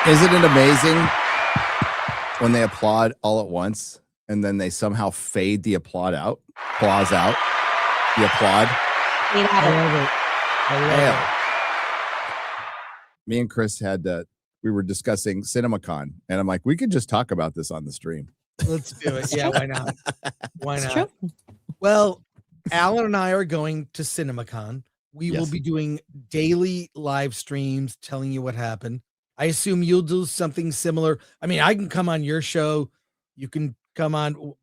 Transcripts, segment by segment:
Isn't it amazing when they applaud all at once and then they somehow fade the applause out? The applaud. I love it. Me and Chris we were discussing CinemaCon, and I'm like, we could just talk about this on the stream. Let's do it. Yeah, why not? Why not? True. Well, Alan and I are going to CinemaCon. We will Yes. be doing daily live streams telling you what happened. I assume you'll do something similar. I mean, I can come on your show. You can come on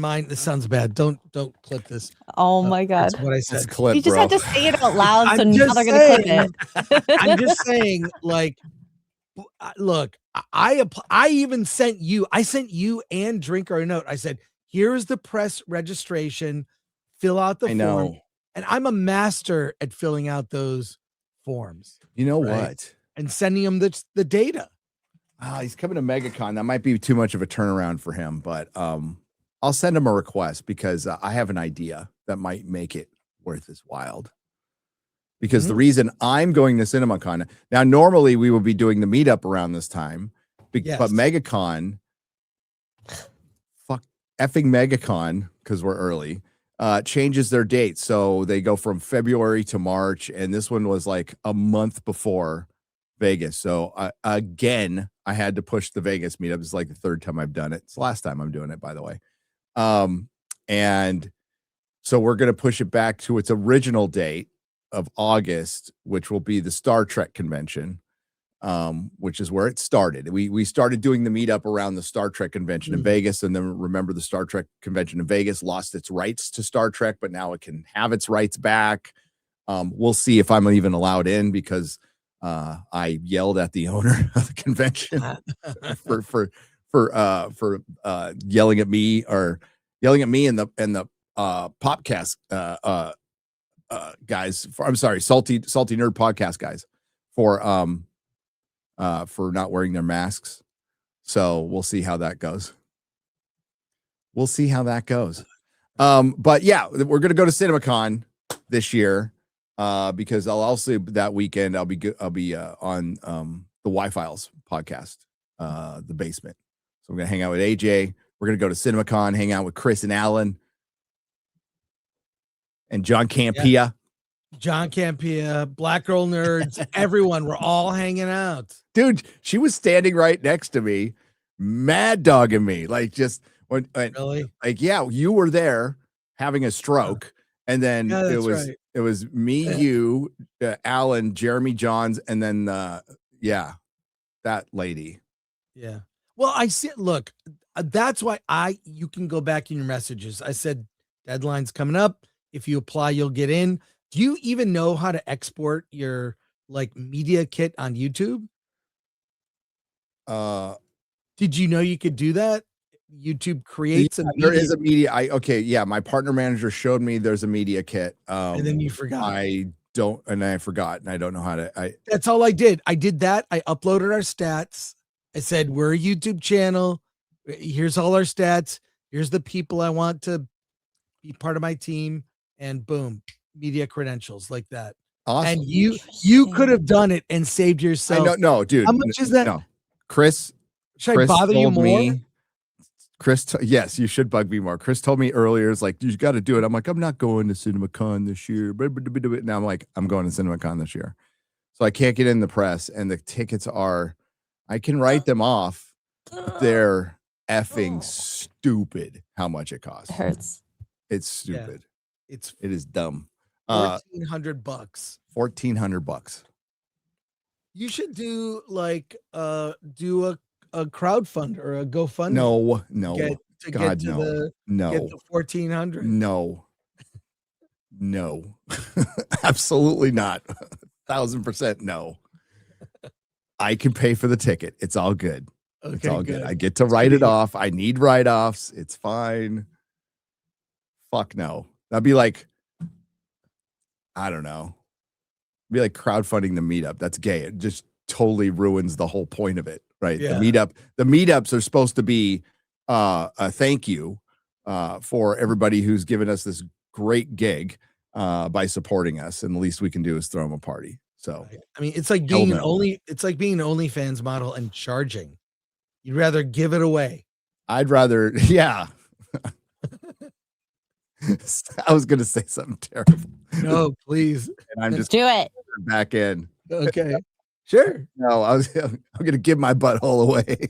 mine. This sounds bad. Don't clip this. Oh my God. That's what I said. That's clip, You just bro. had to say it out loud, so I'm now just they're going to clip it. I'm just saying, like, look, I even sent you and Drinker a note. I said, here's the press registration, fill out the I form. know. And I'm a master at filling out those forms. You know Right. what? And sending them the data. He's coming to MegaCon. That might be too much of a turnaround for him, but I'll send him a request because I have an idea that might make it worth his while. Because the reason I'm going to CinemaCon now, normally we would be doing the meetup around this time, but MegaCon, effing MegaCon, because we're early, changes their date. So they go from February to March, and this one was like a month before Vegas. So again, I had to push the Vegas meetup. It's like the third time I've done it. It's the last time I'm doing it, by the way. And so we're going to push it back to its original date of August, which will be the Star Trek convention, which is where it started. We started doing the meetup around the Star Trek convention in Vegas. And then remember, the Star Trek convention in Vegas lost its rights to Star Trek, but now it can have its rights back. We'll see if I'm even allowed in because I yelled at the owner of the convention for yelling at me and the podcast guys. I'm sorry, salty nerd podcast guys for not wearing their masks. So we'll see how that goes. But yeah, we're gonna go to CinemaCon this year. Because I'll also that weekend I'll be on the Y-Files podcast, the basement. So I'm gonna hang out with AJ. We're gonna go to CinemaCon, hang out with Chris and Alan and John Campea. John Campea, Black Girl Nerds, everyone. We're all hanging out. Dude, she was standing right next to me, mad dogging me, like just when Really? like yeah, you were there having a stroke, and then it was. Right. It was me, you, Alan, Jeremy Johns, and then that lady. Yeah. Well, I see. Look, that's why you can go back in your messages. I said deadline's coming up. If you apply, you'll get in. Do you even know how to export your like media kit on YouTube? Did you know you could do that? YouTube creates there is a media. My partner manager showed me there's a media kit. And then you forgot. I forgot, and I don't know how to. That's all I did. I did that. I uploaded our stats. I said, we're a YouTube channel. Here's all our stats. Here's the people I want to be part of my team. And boom, media credentials like that. Awesome. And you could have done it and saved yourself. No, dude. How much is that? No. Chris. Should I bother you more? Yes, you should bug me more. Chris told me earlier, it's like, you got to do it. I'm like, I'm not going to CinemaCon this year. Now I'm like, I'm going to CinemaCon this year. So I can't get in the press, and the tickets I can write them off, but they're effing stupid how much it costs. It hurts. It's stupid. Yeah. It is dumb. $1,400. $1,400. You should do like do a crowdfund or a GoFundMe. No. Get the 1,400. No. Absolutely not. 1,000% no. I can pay for the ticket. It's all good. Okay, it's all good. I get to write it off. I need write-offs. It's fine. Fuck no. That'd be like, I don't know. It'd be like crowdfunding the meetup. That's gay. It just totally ruins the whole point of it, right? Yeah. The meetups are supposed to be a thank you for everybody who's given us this great gig by supporting us, and the least we can do is throw them a party. So I mean, it's like Hell being no. it's like being an OnlyFans model and charging. You'd rather give it away. I'd rather, yeah. I was going to say something terrible. No, please. And I'm just Do it. back in. Okay. Sure. No, I'm going to give my butthole away.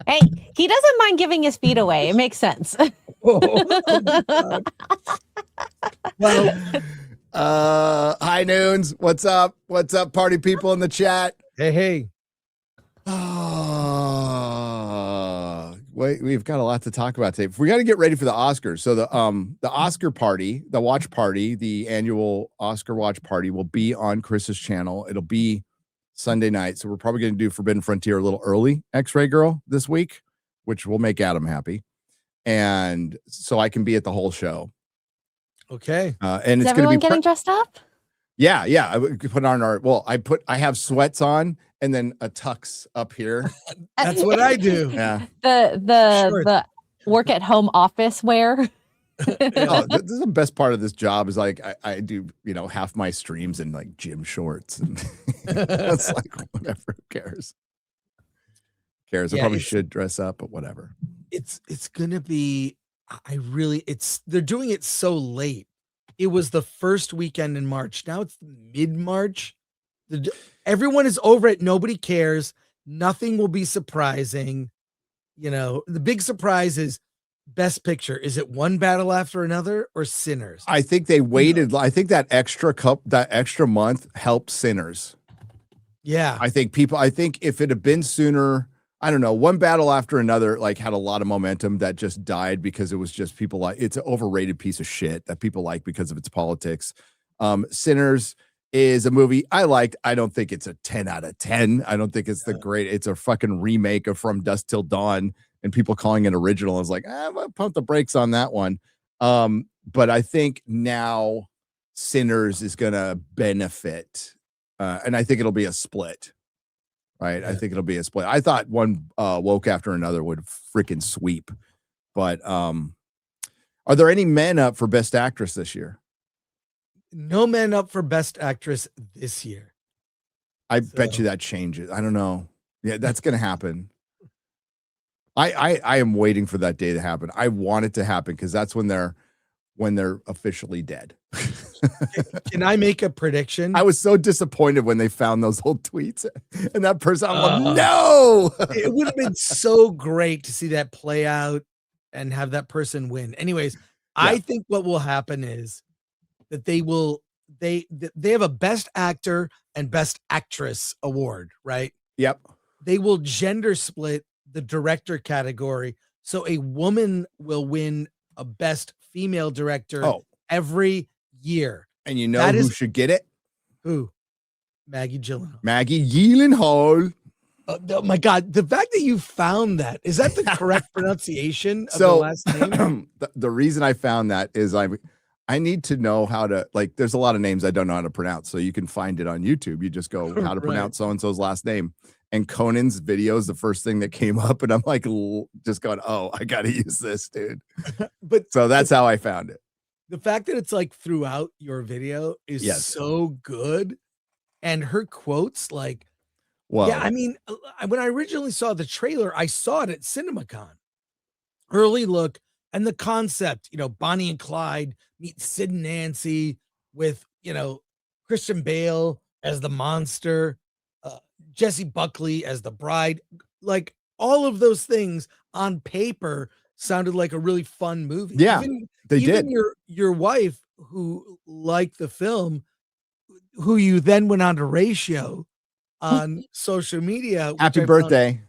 Hey, he doesn't mind giving his feet away. It makes sense. Oh, well, Hi Noons. What's up? What's up, party people in the chat? hey. Wait, we've got a lot to talk about today. We got to get ready for the Oscars. So the Oscar party, the watch party, the annual Oscar watch party will be on Chris's channel. It'll be Sunday night. So we're probably going to do Forbidden Frontier a little early, X-Ray Girl, this week, which will make Adam happy. And so I can be at the whole show. Okay. And Is it's going to everyone be getting dressed up? Yeah. I would put on I have sweats on and then a tux up here. That's what I do. Yeah. The work at home office wear. This is the best part of this job is like I do, half my streams in like gym shorts and it's like whatever, who cares? I probably should dress up, but whatever. It's gonna be they're doing it so late. It was the first weekend in March. Now it's mid-March. Everyone is over it. Nobody cares. Nothing will be surprising. The big surprise is Best Picture. Is it One Battle After Another or Sinners? I think they waited. I think that extra month helped Sinners. Yeah. I think if it had been sooner, I don't know, One Battle After Another had a lot of momentum that just died because it was just people it's an overrated piece of shit that people like because of its politics. Sinners is a movie I liked. I don't think it's a 10 out of 10. I don't think it's it's a fucking remake of From Dusk Till Dawn and people calling it original. I was like, I'm gonna pump the brakes on that one. But I think now Sinners is gonna benefit. And I think it'll be a split. Right. Yeah. I think it'll be a split. I thought One Woke After Another would freaking sweep. But are there any men up for Best Actress this year? No men up for Best Actress this year. I bet you that changes. I don't know. Yeah, that's gonna happen. I am waiting for that day to happen. I want it to happen because that's when they're officially dead. Can I make a prediction? I was so disappointed when they found those old tweets and that person. I'm like, no. It would have been so great to see that play out and have that person win. Anyways, yeah. I think what will happen is that they have a Best Actor and Best Actress award, right? Yep. They will gender split the director category, so a woman will win a Best Female Director every year. And who should get it? Who? Maggie Gyllenhaal. Maggie Gyllenhaal. Oh my God. The fact that you found that, is that the correct pronunciation of the last name? The reason I found that is I need to know how to, there's a lot of names I don't know how to pronounce. So you can find it on YouTube. You just go how to pronounce so-and-so's last name. And Conan's video is the first thing that came up. And I'm like, just going, I got to use this, dude. So that's how I found it. The fact that it's throughout your video is so good. And her quotes, yeah, I mean, when I originally saw the trailer, I saw it at CinemaCon. Early look and the concept, Bonnie and Clyde meet Sid and Nancy with, Christian Bale as the monster, Jessie Buckley as the bride. All of those things on paper sounded like a really fun movie. Yeah, they did. Your wife, who liked the film, who you then went on to ratio on social media. Happy birthday.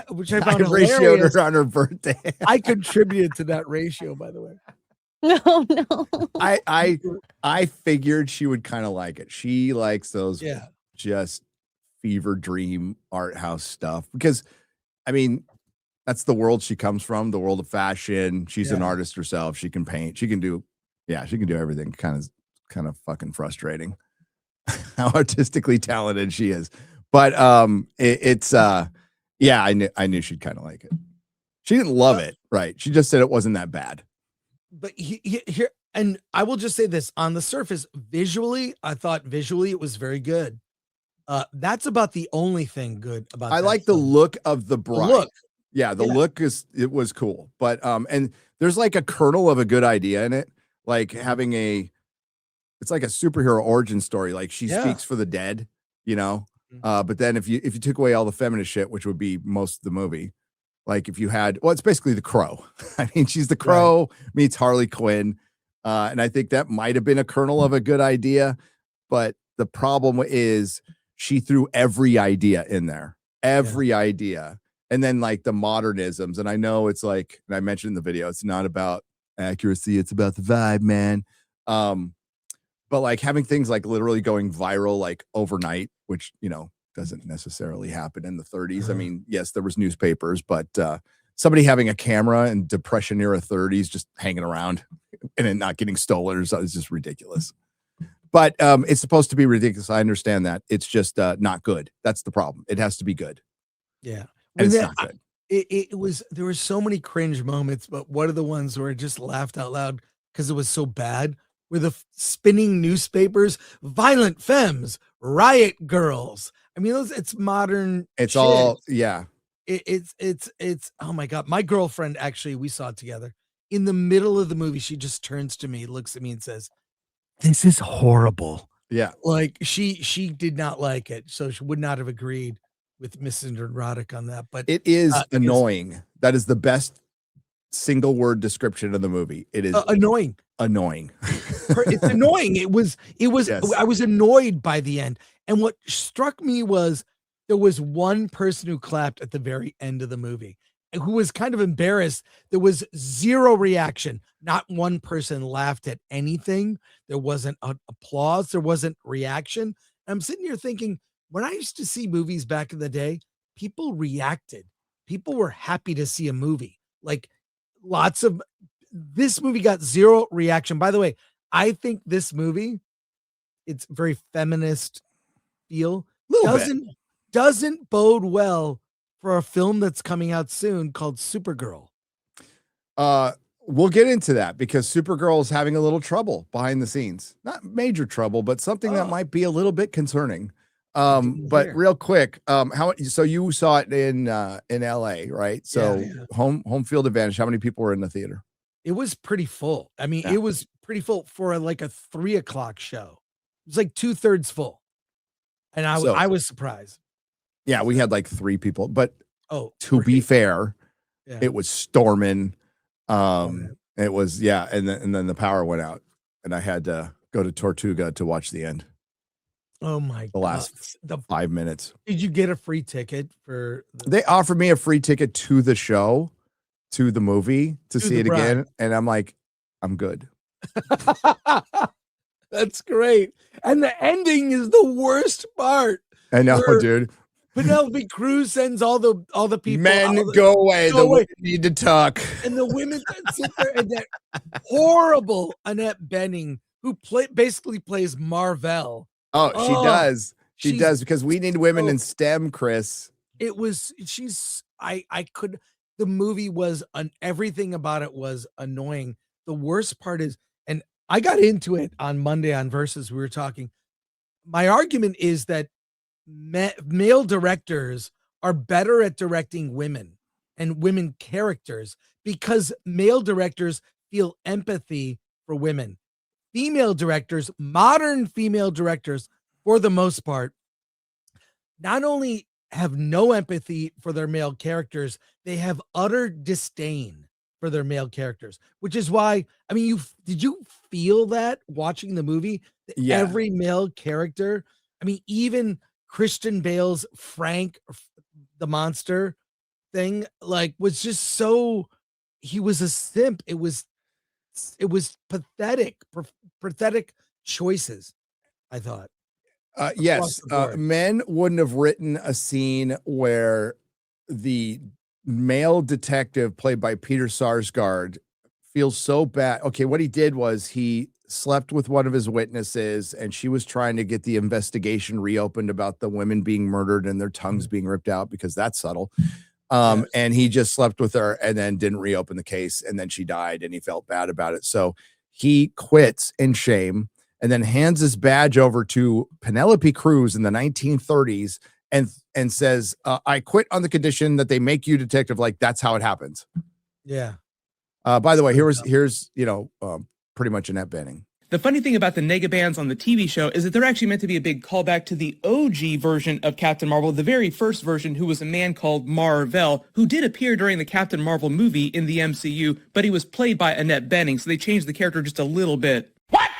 Which I found ratioed her on her birthday. I contributed to that ratio, by the way. No. I figured she would kind of like it. She likes those just fever dream art house stuff because, I mean, that's the world she comes from, the world of fashion. She's an artist herself. She can paint. She can do everything. Kind of fucking frustrating how artistically talented she is. But I knew she'd kind of like it. She didn't love it, right? She just said it wasn't that bad. But here, And I will just say this, on the surface, visually, I thought visually it was very good. That's about the only thing good about I that like the film. look of the bride. look. Yeah, the Yeah. look it was cool. But and there's like a kernel of a good idea in it. Like having it's like a superhero origin story. Like she Yeah. speaks for the dead, you know. But then if you took away all the feminist shit, which would be most of the movie, like if you had, well, it's basically the Crow. I mean, she's the Crow meets Harley Quinn. And I think that might have been a kernel of a good idea. But the problem is she threw every idea in there, every idea. And then like the modernisms. And I know it's like, and I mentioned in the video, it's not about accuracy, it's about the vibe, man. But like having things like literally going viral like overnight, which, you know, doesn't necessarily happen in the 30s. I mean, yes, there was newspapers, but somebody having a camera in Depression era 30s just hanging around and then not getting stolen is just ridiculous. But it's supposed to be ridiculous. I understand that. It's just not good. That's the problem. It has to be good. Yeah. And it's not good. It was, there were so many cringe moments, but one of the ones where I just laughed out loud because it was so bad were the spinning newspapers, violent femmes, riot girls. I mean, it's modern. It's shit. all, yeah. It's oh my God. My girlfriend, actually, we saw it together. In the middle of the movie, she just turns to me, looks at me and says, "This is horrible." Yeah. Like she did not like it. So she would not have agreed with Mrs. Nerdrotic on that. But it is annoying. That is the best single word description of the movie. It is annoying. Annoying. It's annoying. It was Yes. I was annoyed by the end. And what struck me was there was one person who clapped at the very end of the movie and who was kind of embarrassed. There was zero reaction. Not one person laughed at anything. There wasn't applause. There wasn't reaction. And I'm sitting here thinking, when I used to see movies back in the day, people reacted. People were happy to see a movie. Like this movie got zero reaction. By the way, I think this movie, it's very feminist feel, doesn't bode well for a film that's coming out soon called Supergirl. We'll get into that because Supergirl is having a little trouble behind the scenes. Not major trouble, but something that might be a little bit concerning. But real quick, so you saw it in LA, right? So home field advantage. How many people were in the theater? It was pretty full. I mean, it was pretty full for like a 3:00 show. It was like 2/3 full. And I was surprised. Yeah, we had like 3 people, but to great. be fair, Yeah. it was storming. It was, and then the power went out and I had to go to Tortuga to watch the end. Oh my The last 5 minutes. Did you get a free ticket for They offered me a free ticket to the show, to the movie, to see it again, and I'm like, I'm good. That's great. And the ending is the worst part. I know, dude. Penelope Cruz sends all the people. Men, go away. The women need to talk. And the women sit there, and that horrible Annette Bening, who basically plays Marvel. Oh, she does. She does, because we need women in STEM, Chris. The movie was everything about it was annoying. The worst part is, and I got into it on Monday on Versus, we were talking. My argument is that male directors are better at directing women and women characters because male directors feel empathy for women. Female directors, modern female directors, for the most part, not only have no empathy for their male characters, they have utter disdain for their male characters, which is why, I mean, did you feel that watching the movie? Every male character, I mean, even Christian Bale's Frank the monster thing, like, was just so, he was a simp. It was pathetic choices, I thought. Yes, men wouldn't have written a scene where the male detective played by Peter Sarsgaard feels so bad. Okay, what he did was he slept with one of his witnesses and she was trying to get the investigation reopened about the women being murdered and their tongues being ripped out, because that's subtle. And he just slept with her and then didn't reopen the case, and then she died and he felt bad about it. So he quits in shame and then hands his badge over to Penelope Cruz in the 1930s and says, I quit on the condition that they make you detective. Like, that's how it happens. Yeah. By the way, here's pretty much Annette Bening. The funny thing about the negabands on the TV show is that they're actually meant to be a big callback to the OG version of Captain Marvel, the very first version, who was a man called Mar-Vell, who did appear during the Captain Marvel movie in the MCU, but he was played by Annette Bening, so they changed the character just a little bit. What?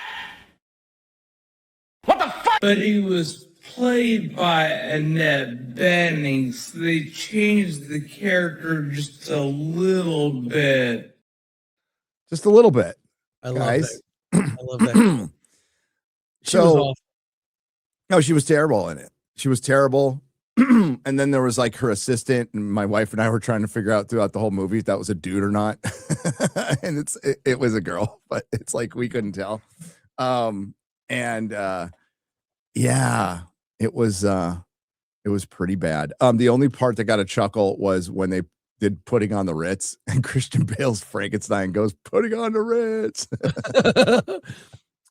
What the fuck? But he was played by Annette Bening, so they changed the character just a little bit. Just a little bit. I love that. I love that. She was awful. No, she was terrible in it. She was terrible. And then there was like her assistant, and my wife and I were trying to figure out throughout the whole movie if that was a dude or not. And it was a girl, but it's like we couldn't tell. Yeah, it was pretty bad. The only part that got a chuckle was when they did Putting on the Ritz, and Christian Bale's Frankenstein goes, putting on the Ritz.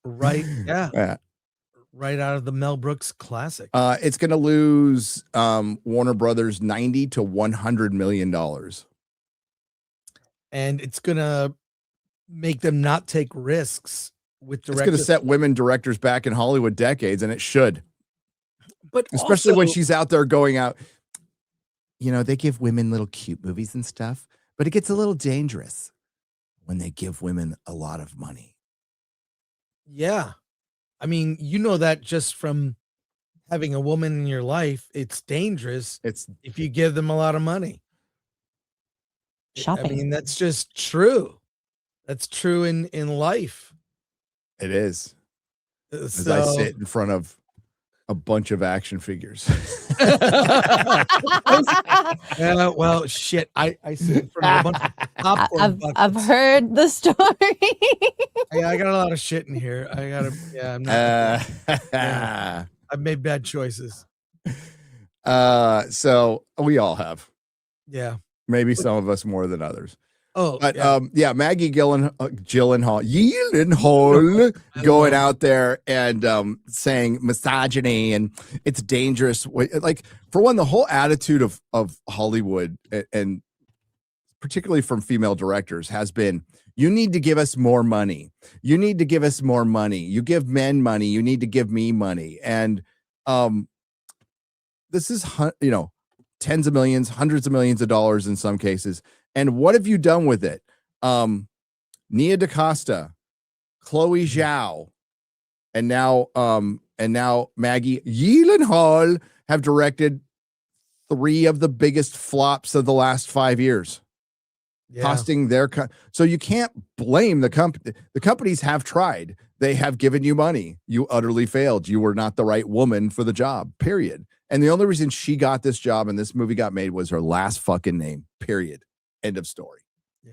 Right. Yeah. Right out of the Mel Brooks classic. It's going to lose Warner Brothers $90 to $100 million. And it's going to make them not take risks with directors. It's going to set women directors back in Hollywood decades, and it should. But especially also, when she's out there going out, they give women little cute movies and stuff, but it gets a little dangerous when they give women a lot of money. Yeah. I mean, that just from having a woman in your life, it's dangerous. It's if you give them a lot of money. Shopping. I mean, that's just true. That's true in life. It is. As So, I sit in front of a bunch of action figures. well, shit. I sit in front of a bunch of popcorn buckets. I've heard the story. Yeah, I got a lot of shit in here. I'm not. I've made bad choices. So we all have. Yeah. Maybe some of us more than others. Oh, but yeah. Maggie Gyllenhaal going out there and saying misogyny and it's dangerous. Like, for one, the whole attitude of Hollywood and particularly from female directors has been, you need to give us more money. You need to give us more money. You give men money. You need to give me money. And this is, tens of millions, hundreds of millions of dollars in some cases. And what have you done with it? Nia DaCosta, Chloe Zhao, and now Maggie Gyllenhaal have directed 3 of the biggest flops of the last 5 years, costing their so you can't blame the company. The companies have tried. They have given you money. You utterly failed. You were not the right woman for the job, period. And the only reason she got this job and this movie got made was her last fucking name, period. End of story. Yeah.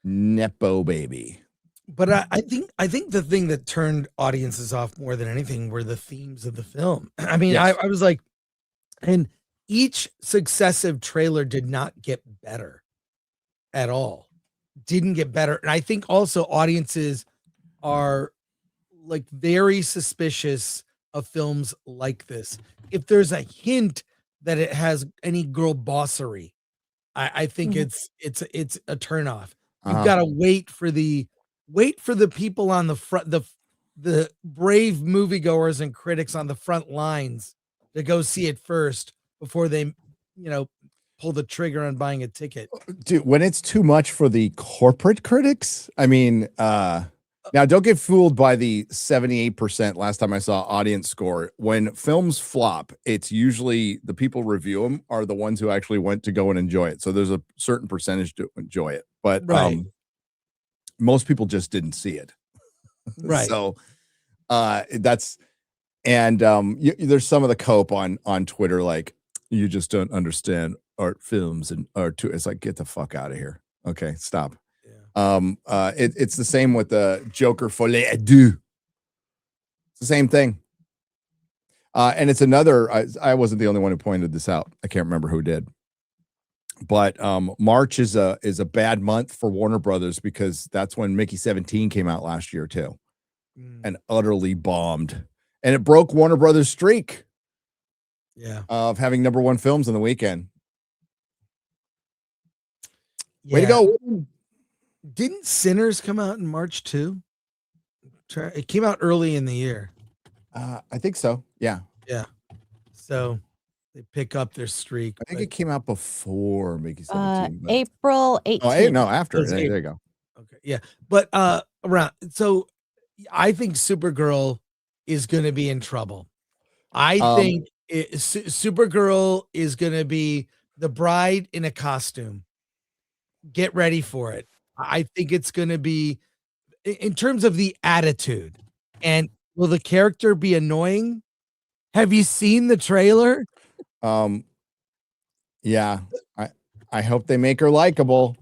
Nepo baby. But I think the thing that turned audiences off more than anything were the themes of the film. I mean, Yes. I was like, and each successive trailer did not get better at all. Didn't get better. And I think also audiences are like very suspicious of films like this. If there's a hint that it has any girl bossery, I think it's a turnoff. You've got to wait for the people on the front, the brave moviegoers and critics on the front lines to go see it first before they, pull the trigger on buying a ticket. Dude, when it's too much for the corporate critics, I mean, now don't get fooled by the 78% last time I saw audience score. When films flop, it's usually the people review them are the ones who actually went to go and enjoy it. So there's a certain percentage to enjoy it, but most people just didn't see it. Right. So that's, and there's some of the cope on Twitter, like, you just don't understand art films and art too. It's like, get the fuck out of here. Okay, stop. It's the same with the Joker Folie à Deux. It's the same thing. And it's another, I wasn't the only one who pointed this out. I can't remember who did. But March is a bad month for Warner Brothers because that's when Mickey 17 came out last year too, and utterly bombed. And it broke Warner Brothers' streak of having #1 films on the weekend. Way to go. Didn't Sinners come out in March too? It came out early in the year. I think so. Yeah. Yeah. So they pick up their streak. I think it came out before Mickey 17. But... April 18th. Oh, no, after. There you go. Okay. Yeah. But around, so I think Supergirl is going to be in trouble. I think Supergirl is going to be the bride in a costume. Get ready for it. I think it's going to be, in terms of the attitude, and will the character be annoying? Have you seen the trailer? Yeah. I hope they make her likable.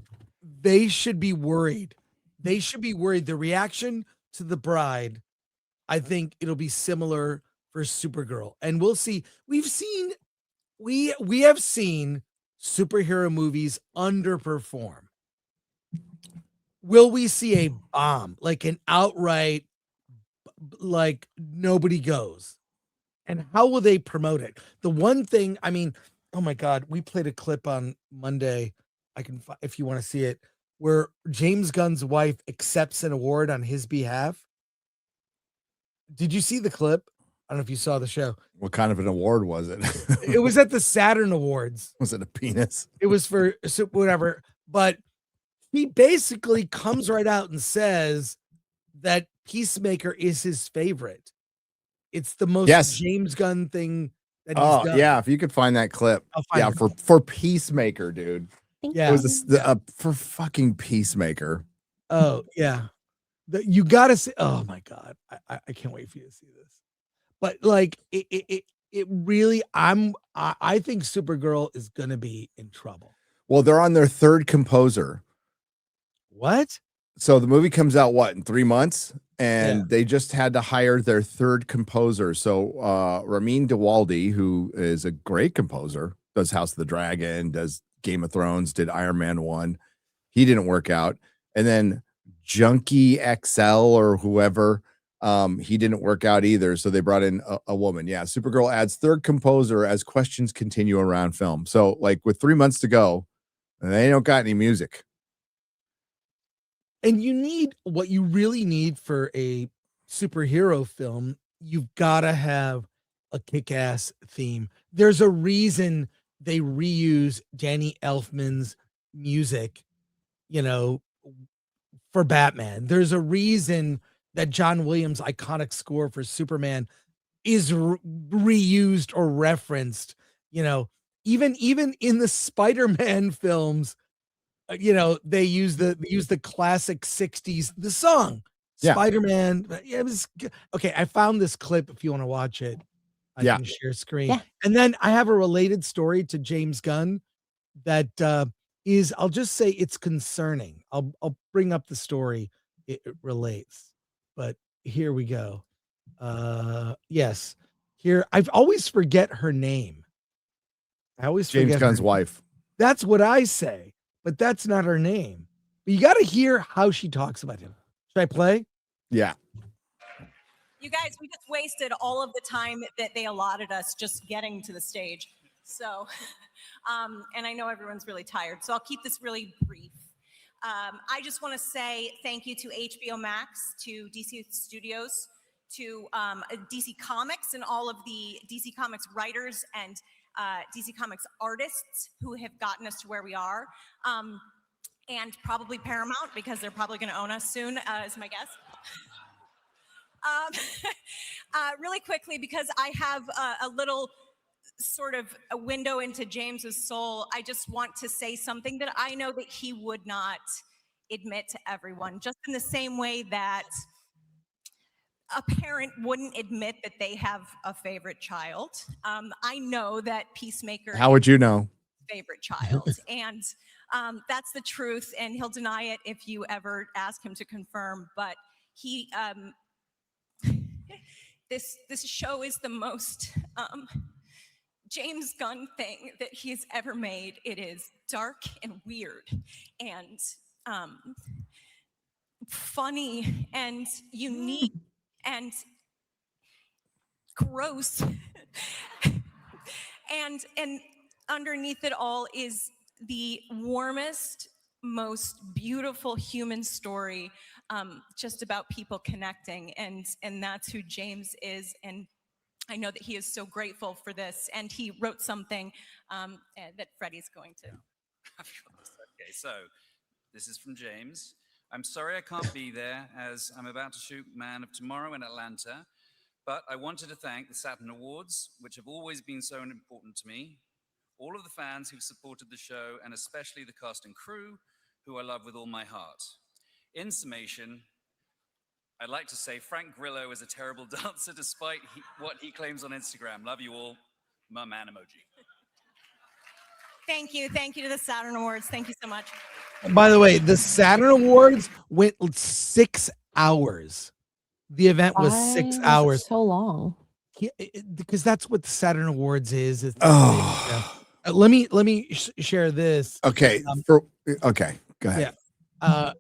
They should be worried. They should be worried. The reaction to the bride, I think it'll be similar for Supergirl. And we'll see. We have seen superhero movies underperform. Will we see a bomb, like an outright, like nobody goes? And how will they promote it? The one thing, I mean, oh my God, we played a clip on Monday. I can, if you want to see it, where James Gunn's wife accepts an award on his behalf. Did you see the clip? I don't know if you saw the show. What kind of an award was it? It was at the Saturn Awards. Was it a penis? It was for whatever. But he basically comes right out and says that Peacemaker is his favorite. It's the most James Gunn thing that he's done. Yeah, if you could find that clip. For Peacemaker, dude. Yeah. It was for fucking Peacemaker. Oh, yeah. You got to see. Oh my God. I can't wait for you to see this. But like it really, I think Supergirl is going to be in trouble. Well, they're on their third composer. What? So the movie comes out in 3 months, and they just had to hire their third composer. So Ramin Djawadi, who is a great composer, does House of the Dragon, does Game of Thrones, did Iron Man 1. He didn't work out. And then Junkie XL or whoever, he didn't work out either. So they brought in a woman. Yeah, Supergirl adds third composer as questions continue around film. So like with 3 months to go, they don't got any music. And you need, what you really need for a superhero film, you've got to have a kick-ass theme. There's a reason they reuse Danny Elfman's music, for Batman. There's a reason that John Williams' iconic score for Superman is reused or referenced, even in the Spider-Man films. They use the classic 60s, the song Spider-Man. It was okay. I found this clip. If you want to watch it, I can share screen. Yeah. And then I have a related story to James Gunn that is, I'll just say it's concerning. I'll bring up the story. It relates, but here we go. Yes, here I always forget her name. I always forget James Gunn's wife. That's what I say. But that's not her name. But you got to hear how she talks about him. Should I play? Yeah. You guys, we just wasted all of the time that they allotted us just getting to the stage. So, and I know everyone's really tired, so I'll keep this really brief. I just want to say thank you to HBO Max, to DC Studios, to DC Comics and all of the DC Comics writers and DC Comics artists who have gotten us to where we are, and probably Paramount, because they're probably going to own us soon, is my guess. Really quickly, because I have a little sort of a window into James's soul, I just want to say something that I know that he would not admit to everyone, just in the same way that a parent wouldn't admit that they have a favorite child. I know that Peacemaker. How would you know? Favorite child, and that's the truth. And he'll deny it if you ever ask him to confirm. But he, this show is the most James Gunn thing that he's ever made. It is dark and weird and funny and unique and gross. and underneath it all is the warmest, most beautiful human story, just about people connecting, and that's who James is. And I know that he is so grateful for this, and he wrote something that Freddie's going to. Okay, so this is from James. I'm sorry I can't be there as I'm about to shoot Man of Tomorrow in Atlanta, but I wanted to thank the Saturn Awards, which have always been so important to me, all of the fans who've supported the show, and especially the cast and crew, who I love with all my heart. In summation, I'd like to say Frank Grillo is a terrible dancer despite what he claims on Instagram. Love you all. My man emoji. Thank you. Thank you to the Saturn Awards. Thank you so much. By the way, the Saturn Awards went 6 hours. The event was 6 hours. So long. Because that's what the Saturn Awards is. Let me share this. Okay. Okay. Go ahead. Yeah.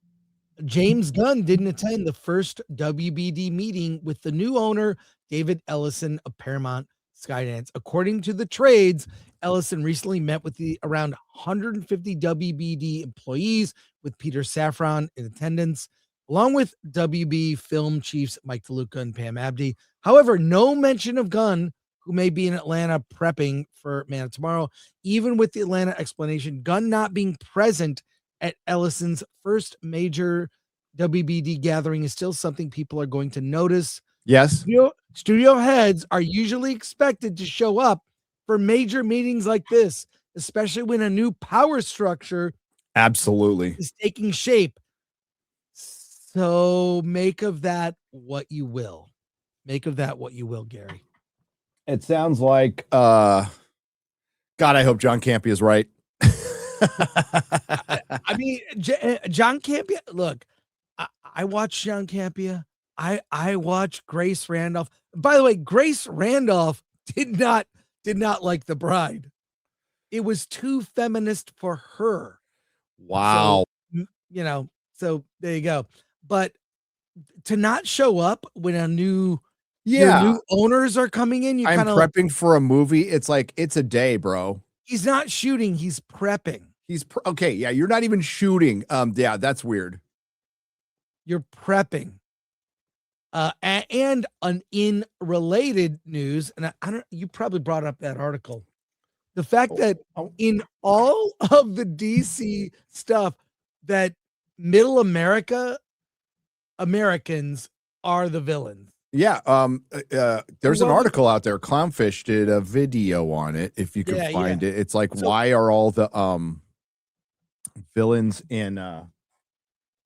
James Gunn didn't attend the first WBD meeting with the new owner, David Ellison of Paramount Skydance. According to the trades, Ellison recently met with the around 150 WBD employees, with Peter Safran in attendance, along with WB film chiefs Mike DeLuca and Pam Abdi. However, no mention of Gunn, who may be in Atlanta prepping for Man of Tomorrow. Even with the Atlanta explanation, Gunn not being present at Ellison's first major WBD gathering is still something people are going to notice. Yes. Studio heads are usually expected to show up for major meetings like this, especially when a new power structure absolutely is taking shape. So make of that what you will. Make of that what you will, Gary. It sounds like God, I hope John Campea is right. I mean, John Campea, look, I watched John Campea. I watched Grace Randolph. By the way, Grace Randolph did not like The Bride. It was too feminist for her. Wow. So, so there you go. But to not show up when your new owners are coming in, I'm prepping for a movie. It's like, it's a day, bro. He's not shooting, he's prepping. Okay. Yeah. You're not even shooting. Yeah, that's weird. You're prepping. And in related news, and you probably brought up that article. The fact that in all of the DC stuff, that middle Americans are the villains. Yeah. There's an article out there. Clownfish did a video on it. If you can find it, it's like, why are all the villains in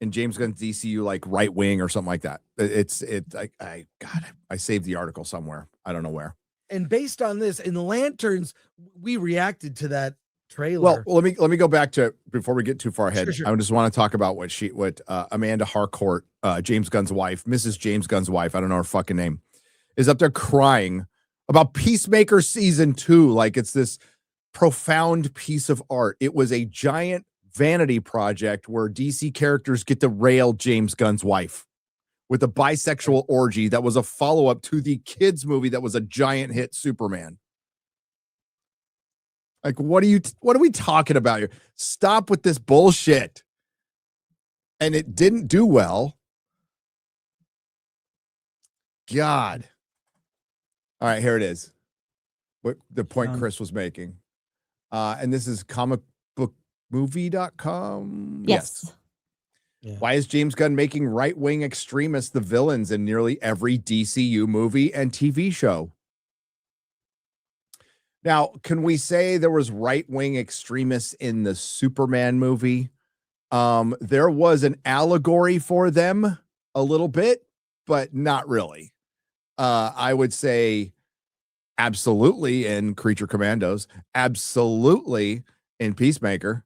James Gunn's DCU like right wing or something like that? It's like, I saved the article somewhere. I don't know where. And based on this, in the Lanterns, we reacted to that trailer. Well, let me go back to, before we get too far ahead. Sure. I just want to talk about what Amanda Harcourt, James Gunn's wife, Mrs. James Gunn's wife, I don't know her fucking name, is up there crying about Peacemaker season 2. Like it's this profound piece of art. It was a giant vanity project where DC characters get to rail James Gunn's wife with a bisexual orgy that was a follow-up to the kids movie that was a giant hit, Superman. Like, what are we talking about here? Stop with this bullshit. And it didn't do well. God. All right, here it is. What the point Chris was making. And this is comicbookmovie.com. Yes. Yeah. Why is James Gunn making right-wing extremists the villains in nearly every DCU movie and TV show? Now, can we say there was right-wing extremists in the Superman movie? There was an allegory for them a little bit, but not really. I would say absolutely in Creature Commandos, absolutely in Peacemaker.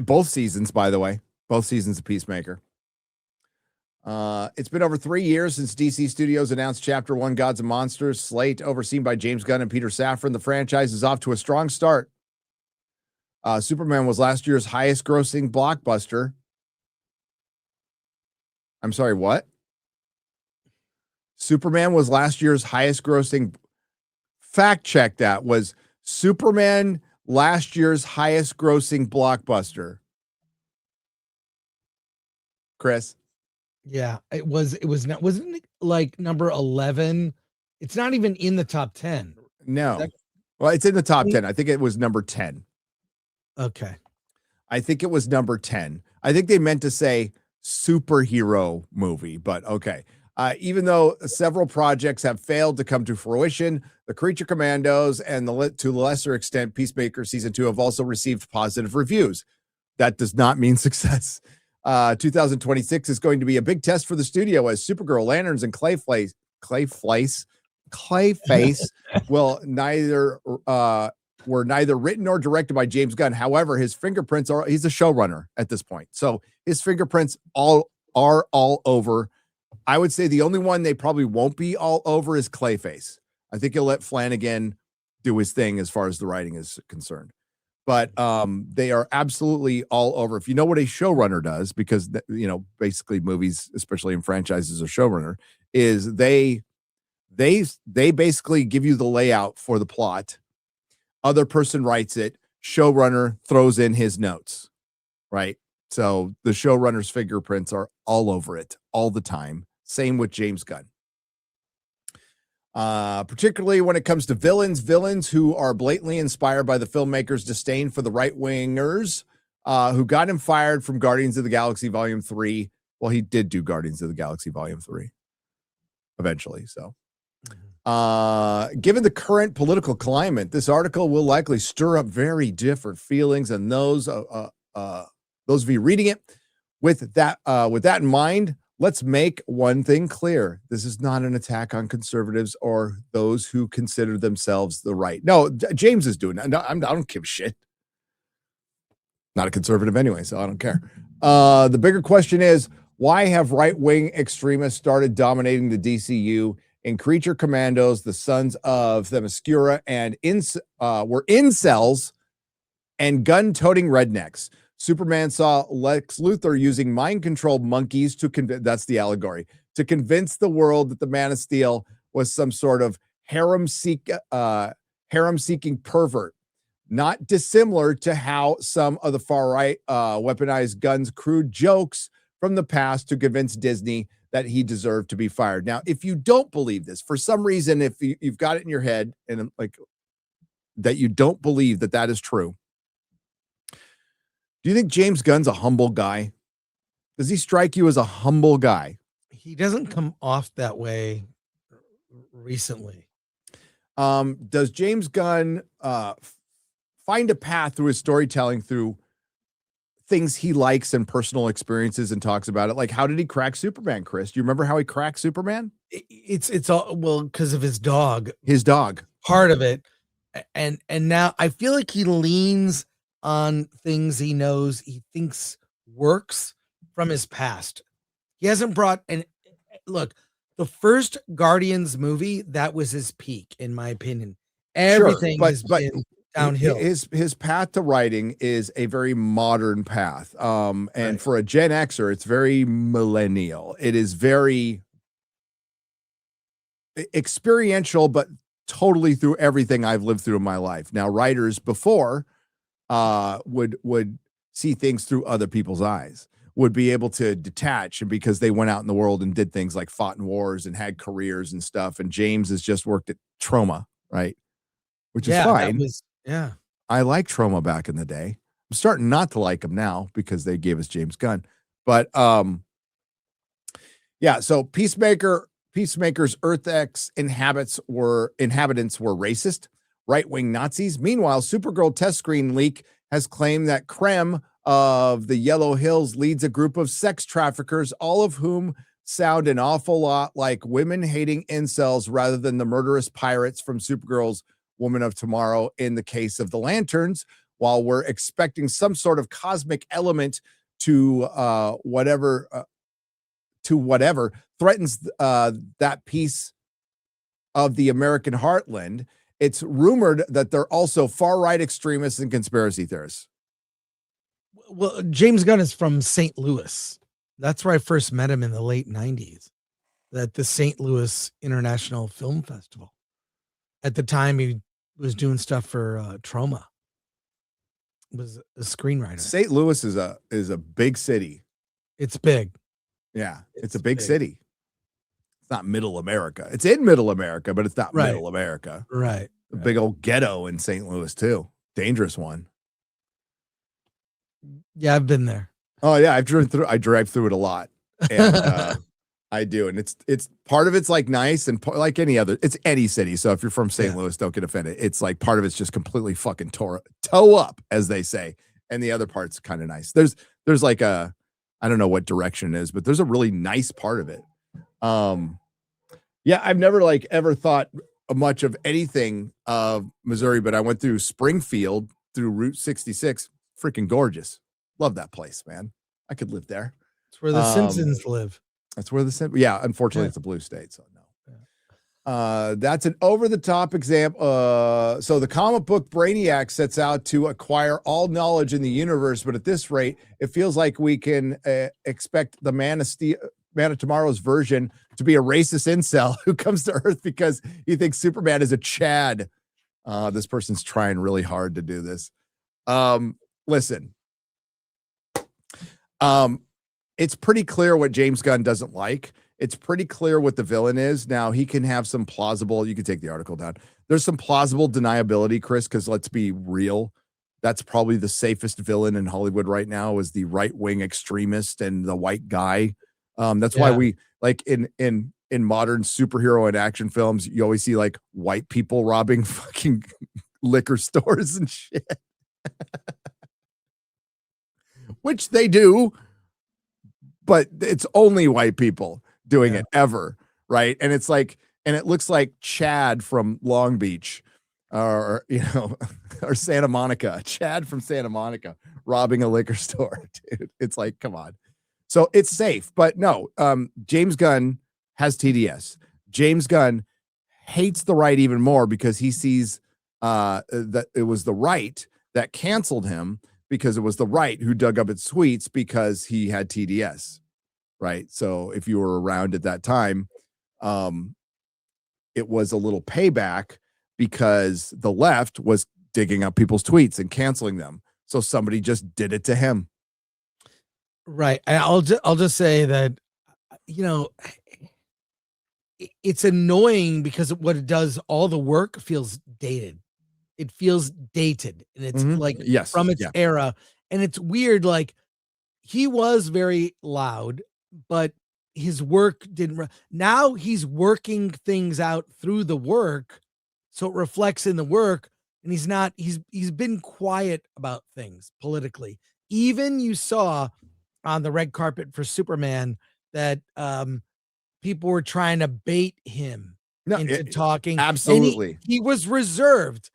Both seasons, by the way, both seasons of Peacemaker. It's been over 3 years since DC Studios announced Chapter 1 Gods and Monsters. Slate, overseen by James Gunn and Peter Safran, the franchise is off to a strong start. Superman was last year's highest grossing blockbuster. I'm sorry, what? Superman was last year's highest grossing. Fact check that. Was Superman last year's highest grossing blockbuster? Chris? Yeah, it was not, wasn't it like number 11? It's not even in the top 10. No. Well, it's in the top 10. I think it was number 10. Okay. I think it was number 10. I think they meant to say superhero movie, but okay. Even though several projects have failed to come to fruition, the Creature Commandos and to a lesser extent Peacemaker Season 2 have also received positive reviews. That does not mean success. 2026 is going to be a big test for the studio as Supergirl, Lanterns, and Clayface were neither written nor directed by James Gunn. However, his fingerprints he's a showrunner at this point. So his fingerprints are all over. I would say the only one they probably won't be all over is Clayface. I think he'll let Flanagan do his thing as far as the writing is concerned. But they are absolutely all over. If you know what a showrunner does, because basically movies, especially in franchises, a showrunner is they basically give you the layout for the plot. Other person writes it. Showrunner throws in his notes, right? So the showrunner's fingerprints are all over it all the time. Same with James Gunn. Particularly when it comes to villains who are blatantly inspired by the filmmaker's disdain for the right-wingers, who got him fired from Guardians of the Galaxy Volume 3. Well, he did do Guardians of the Galaxy Volume 3 eventually. So, given the current political climate, this article will likely stir up very different feelings, and those of you reading it with that in mind, let's make one thing clear. This is not an attack on conservatives or those who consider themselves the right. No, James is doing that. No, I don't give a shit. Not a conservative anyway, so I don't care. The bigger question is, why have right-wing extremists started dominating the DCU? In Creature Commandos, the sons of Themyscira and were incels and gun-toting rednecks. Superman saw Lex Luthor using mind-controlled monkeys to convince, that's the allegory, to convince the world that the Man of Steel was some sort of harem-seeking pervert, not dissimilar to how some of the far-right weaponized Gunn's crude jokes from the past to convince Disney that he deserved to be fired. Now, if you don't believe this, for some reason, if you've got it in your head and like that you don't believe that that is true, do you think James Gunn's a humble guy? Does he strike you as a humble guy? He doesn't come off that way recently. Does James Gunn find a path through his storytelling through things he likes and personal experiences and talks about it? Like, how did he crack Superman, Chris? Do you remember how he cracked Superman? It's all, well, because of his dog. His dog. Part of it. And now I feel like he leans on things he knows he thinks works from his past. He hasn't brought, and look, the first Guardians movie, that was his peak, in my opinion. Everything has been downhill. His path to writing is a very modern path. And for a Gen Xer, it's very millennial. It is very experiential, but totally through everything I've lived through in my life. Now, writers before would see things through other people's eyes, would be able to detach, and because they went out in the world and did things like fought in wars and had careers and stuff. And James has just worked at Trauma, right? Which is fine. I liked Trauma back in the day. I'm starting not to like him now because they gave us James Gunn. But so Peacemaker's Earth X inhabitants were racist, right-wing Nazis. Meanwhile, Supergirl test screen leak has claimed that Krem of the Yellow Hills leads a group of sex traffickers, all of whom sound an awful lot like women-hating incels rather than the murderous pirates from Supergirl's Woman of Tomorrow in the case of the Lanterns. While we're expecting some sort of cosmic element to whatever to whatever, threatens that piece of the American heartland. It's rumored that they're also far-right extremists and conspiracy theorists. Well, James Gunn is from St. Louis. That's where I first met him in the late 90s at the St. Louis International Film Festival. At the time, he was doing stuff for Trauma. Was a screenwriter. St. Louis is a big city. It's big. Yeah, it's a big city. It's not middle America. It's in middle America, but it's not middle America. Right. A big old ghetto in St. Louis too. Dangerous one. Yeah, I've been there. Oh yeah, I drive through it a lot. And I do. And it's part of it's like nice and like any other, it's any city. So if you're from St. Louis, don't get offended. It's like part of it's just completely fucking toe up, as they say. And the other part's kind of nice. There's like I don't know what direction it is, but there's a really nice part of it. Yeah, I've never like ever thought much of anything of Missouri, but I went through Springfield through Route 66. Freaking gorgeous. Love that place, man. I could live there. It's where the Simpsons live. That's where yeah, unfortunately it's a blue state, so no. That's an over-the-top example. So the comic book Brainiac sets out to acquire all knowledge in the universe, but at this rate, it feels like we can expect the Man of Tomorrow's version to be a racist incel who comes to Earth because he thinks Superman is a Chad. This person's trying really hard to do this. Listen. It's pretty clear what James Gunn doesn't like. It's pretty clear what the villain is. Now, he can have some plausible, you can take the article down. There's some plausible deniability, Chris, because let's be real. That's probably the safest villain in Hollywood right now is the right-wing extremist and the white guy. That's why we like in modern superhero and action films, you always see like white people robbing fucking liquor stores and shit. Which they do, but it's only white people doing it ever, right? And it's like, and it looks like Chad from Long Beach, or or Santa Monica. Chad from Santa Monica robbing a liquor store, dude. It's like, come on. So it's safe, but no. James Gunn has TDS. James Gunn hates the right even more because he sees that it was the right that canceled him. Because it was the right who dug up its tweets because he had TDS, right? So if you were around at that time, it was a little payback because the left was digging up people's tweets and canceling them. So somebody just did it to him. Right. I'll just say that, it's annoying because what it does, all the work feels dated. It feels dated and it's like from its era. And it's weird. Like he was very loud, but his work didn't. Now he's working things out through the work. So it reflects in the work and he's been quiet about things politically. Even you saw on the red carpet for Superman that people were trying to bait him into talking. Absolutely. He was reserved.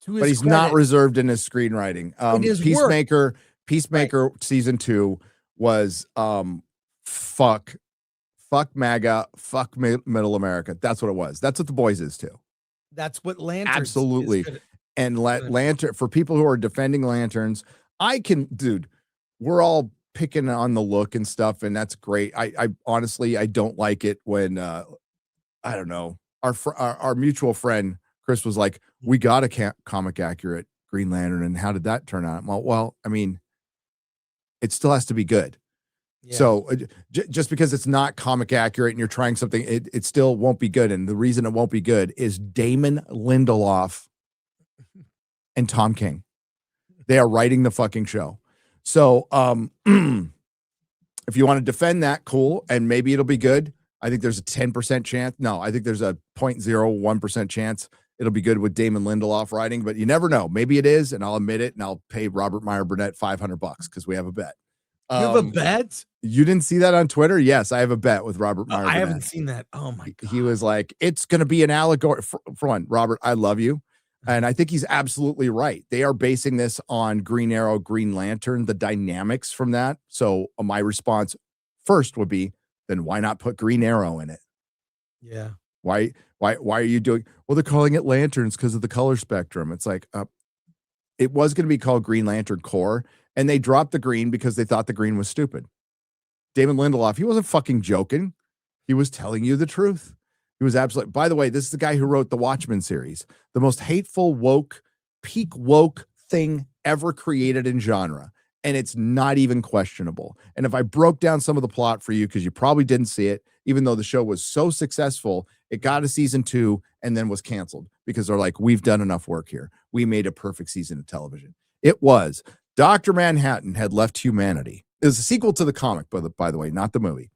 But he's not reserved in his screenwriting. Peacemaker season 2 was fuck MAGA, fuck middle America. That's what it was. That's what The Boys is too. That's what Lanterns absolutely. And Lantern, for people who are defending Lanterns, we're all picking on the look and stuff, and that's great. I honestly, I don't like it when I don't know, our mutual friend Chris was like, we got a comic accurate Green Lantern, and how did that turn out? Well, I mean, it still has to be good. Yeah. So just because it's not comic accurate and you're trying something, it still won't be good. And the reason it won't be good is Damon Lindelof and Tom King. They are writing the fucking show. So if you want to defend that, cool, and maybe it'll be good. I think there's a 10% chance. No, I think there's a 0.01% chance it'll be good with Damon Lindelof writing, but you never know. Maybe it is, and I'll admit it, and I'll pay Robert Meyer Burnett $500 because we have a bet. You have a bet? You didn't see that on Twitter? Yes, I have a bet with Robert Meyer Burnett. I haven't seen that. Oh my God. He was like, it's going to be an allegory. For one, Robert, I love you. And I think he's absolutely right. They are basing this on Green Arrow, Green Lantern, the dynamics from that. So my response first would be, then why not put Green Arrow in it? Yeah. Why are you doing? Well, they're calling it lanterns because of the color spectrum. It's like, it was going to be called Green Lantern Corps, and they dropped the green because they thought the green was stupid. Damon Lindelof, he wasn't fucking joking. He was telling you the truth. He was absolutely. By the way, this is the guy who wrote the Watchmen series, the most hateful, woke, peak woke thing ever created in genre. And it's not even questionable. And if I broke down some of the plot for you, because you probably didn't see it, even though the show was so successful, it got a season 2 and then was canceled because they're like, we've done enough work here. We made a perfect season of television. It was Dr. Manhattan had left humanity. It was a sequel to the comic, by the way, not the movie.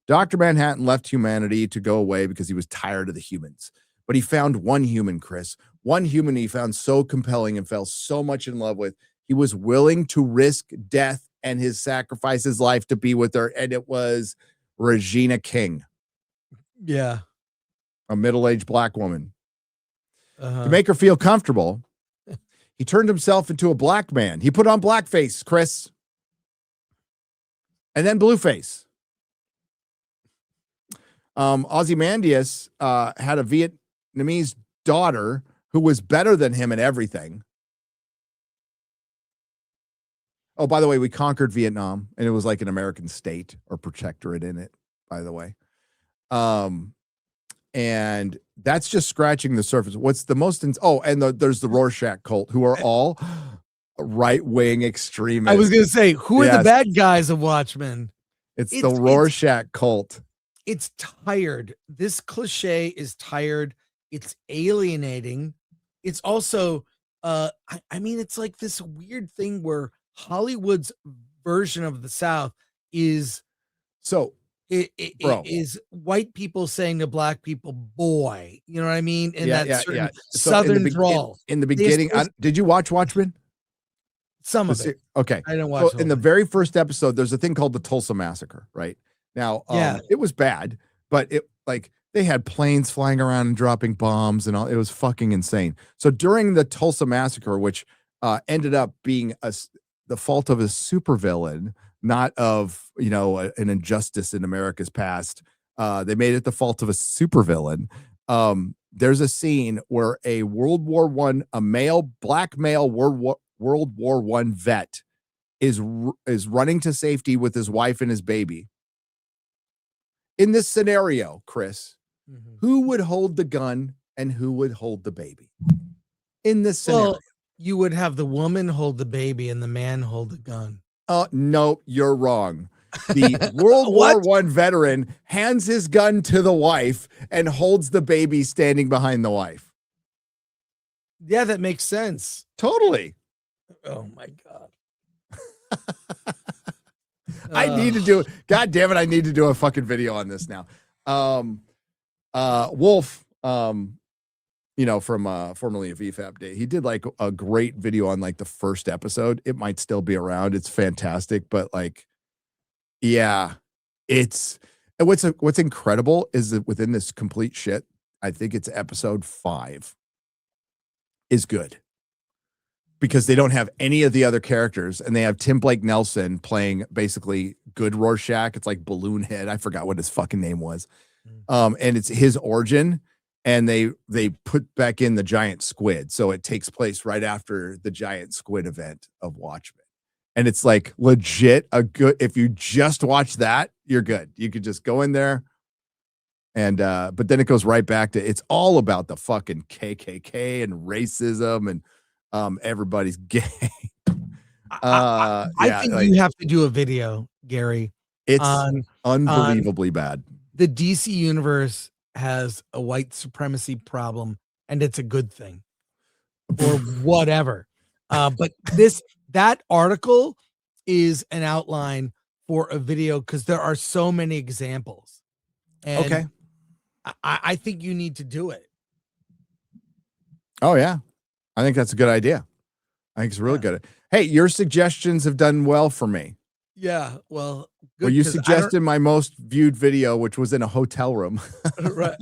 Dr. Manhattan left humanity to go away because he was tired of the humans. But he found one human, Chris. One human he found so compelling and fell so much in love with. He was willing to risk death and sacrifice his life to be with her. And it was Regina King. Yeah. A middle-aged black woman. To make her feel comfortable, he turned himself into a black man. He put on blackface, Chris. And then blueface. Ozymandias had a Vietnamese daughter who was better than him at everything. Oh, by the way, we conquered Vietnam, and it was like an American state or protectorate in it, by the way. And that's just scratching the surface. What's the most... there's the Rorschach cult, who are all right-wing extremists. I was going to say, who are the bad guys of Watchmen? It's the Rorschach cult. It's tired. This cliche is tired. It's alienating. It's also, it's like this weird thing where Hollywood's version of the South is it is white people saying to black people, boy, you know what I mean? And certain Southern drawl. In the beginning, did you watch Watchmen? Some of it. Okay. I didn't watch it. In the very first episode, there's a thing called the Tulsa Massacre, right? Now, it was bad, but they had planes flying around and dropping bombs and all. It was fucking insane. So during the Tulsa Massacre, which ended up being the fault of a supervillain, not of, an injustice in America's past. They made it the fault of a supervillain. There's a scene where a black male World War I vet is running to safety with his wife and his baby. In this scenario, Chris, who would hold the gun and who would hold the baby? In this scenario. Well, you would have the woman hold the baby and the man hold the gun. No, you're wrong. The World War I veteran hands his gun to the wife and holds the baby standing behind the wife. Yeah, that makes sense. Totally. Oh my God. I need to do it. God damn it. I need to do a fucking video on this now. Wolf, from formerly of EFAP Day, he did like a great video on like the first episode. It might still be around. It's fantastic, but it's what's incredible is that within this complete shit, I think it's episode 5 is good because they don't have any of the other characters and they have Tim Blake Nelson playing basically good Rorschach. It's like Balloon Head. I forgot what his fucking name was. And it's his origin. And they put back in the giant squid. So it takes place right after the giant squid event of Watchmen. And it's like legit if you just watch that, you're good. You could just go in there and, but then it goes right back to, it's all about the fucking KKK and racism and, everybody's gay. I think you have to do a video, Gary. It's unbelievably bad. The DC universe has a white supremacy problem and it's a good thing or whatever. But that article is an outline for a video because there are so many examples. And okay. I think you need to do it. Oh yeah. I think that's a good idea. I think it's really good. Hey, your suggestions have done well for me. Yeah. Well, good. Well, you suggested my most viewed video, which was in a hotel room. Right.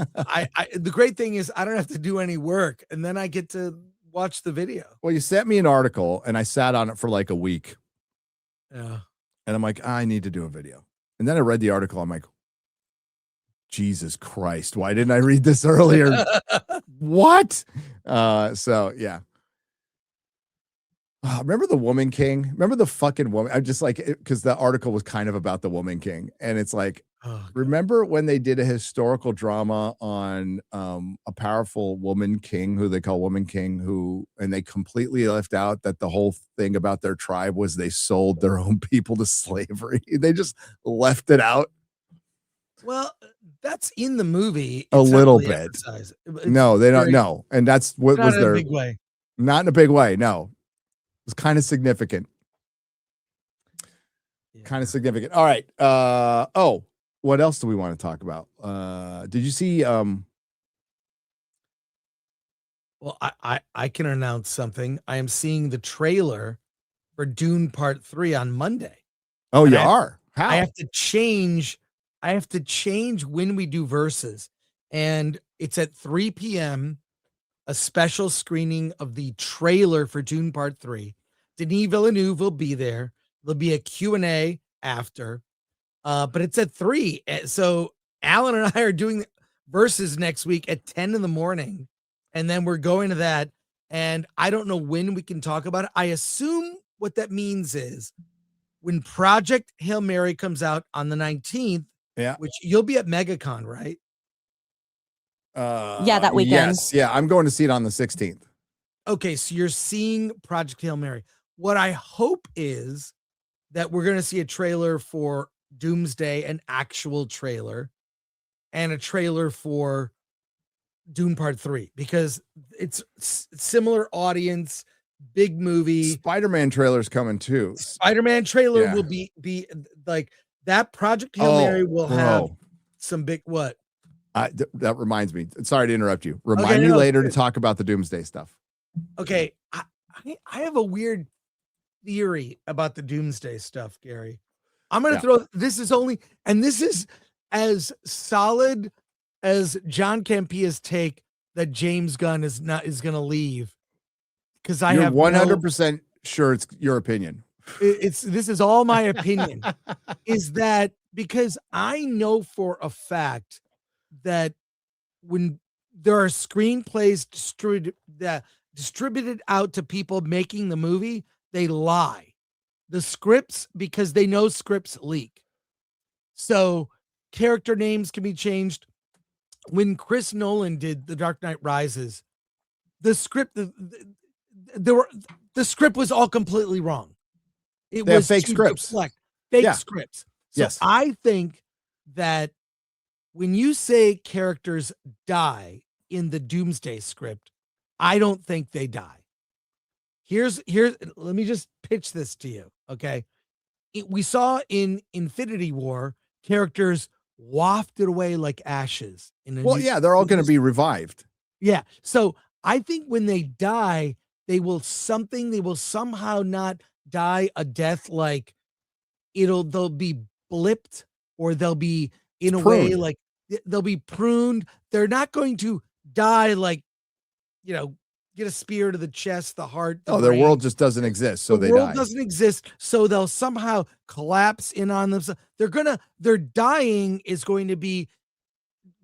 The great thing is I don't have to do any work and then I get to watch the video. Well, you sent me an article and I sat on it for like a week. Yeah. And I'm like, I need to do a video. And then I read the article. I'm like, Jesus Christ, why didn't I read this earlier? What? So yeah. Remember the Woman King? Remember the fucking woman? I'm just like, because the article was kind of about the Woman King, and it's like, remember when they did a historical drama on a powerful woman king who they call Woman King, and they completely left out that the whole thing about their tribe was they sold their own people to slavery. They just left it out. Well, that's in the movie. A It's not little really bit. emphasized. No, they don't know. And that's what Not was in a their big way. not in a big way. No, it was kind of significant. Kind of significant. All right. What else do we want to talk about? Did you see Well, I can announce something. I am seeing the trailer for Dune Part 3 on Monday. Oh, And you are? How? I have to change when we do verses. And it's at 3 p.m. a special screening of the trailer for Dune Part 3. Denis Villeneuve will be there. There'll be a Q&A after. But it's at 3. So Alan and I are doing verses next week at 10 in the morning. And then we're going to that. And I don't know when we can talk about it. I assume what that means is when Project Hail Mary comes out on the 19th, which you'll be at MegaCon, right? Yeah, that weekend. Yes. Yeah, I'm going to see it on the 16th. Okay, so you're seeing Project Hail Mary. What I hope is that we're going to see a trailer for Doomsday, an actual trailer, and a trailer for Dune Part 3, because it's similar audience, big movie. Spider-Man trailer's coming too. Spider-Man trailer will be like that. Project Hail Mary will have some big what? That reminds me. Sorry to interrupt you. Remind me later to talk about the Doomsday stuff. Okay, I have a weird theory about the Doomsday stuff, Gary. I'm going to throw this is as solid as John Campia's take that James Gunn is going to leave, because I have 100% sure it's your opinion. This is all my opinion. Is that because I know for a fact that when there are screenplays distributed out to people making the movie, they lie. The scripts, because they know scripts leak. So character names can be changed. When Chris Nolan did The Dark Knight Rises, the script, the script was all completely wrong. It was fake scripts. Fake scripts. So yes. I think that when you say characters die in the Doomsday script, I don't think they die. Here's let me just pitch this to you, okay? We saw in Infinity War characters wafted away like ashes. They're all going to be revived. Yeah. So I think when they die, they will somehow not die a death like they'll be blipped, or they'll be in a way like they'll be pruned. They're not going to die like, get a spear to the chest, the heart. Their world just doesn't exist, so they die. The world doesn't exist, so they'll somehow collapse in on themselves. Their dying is going to be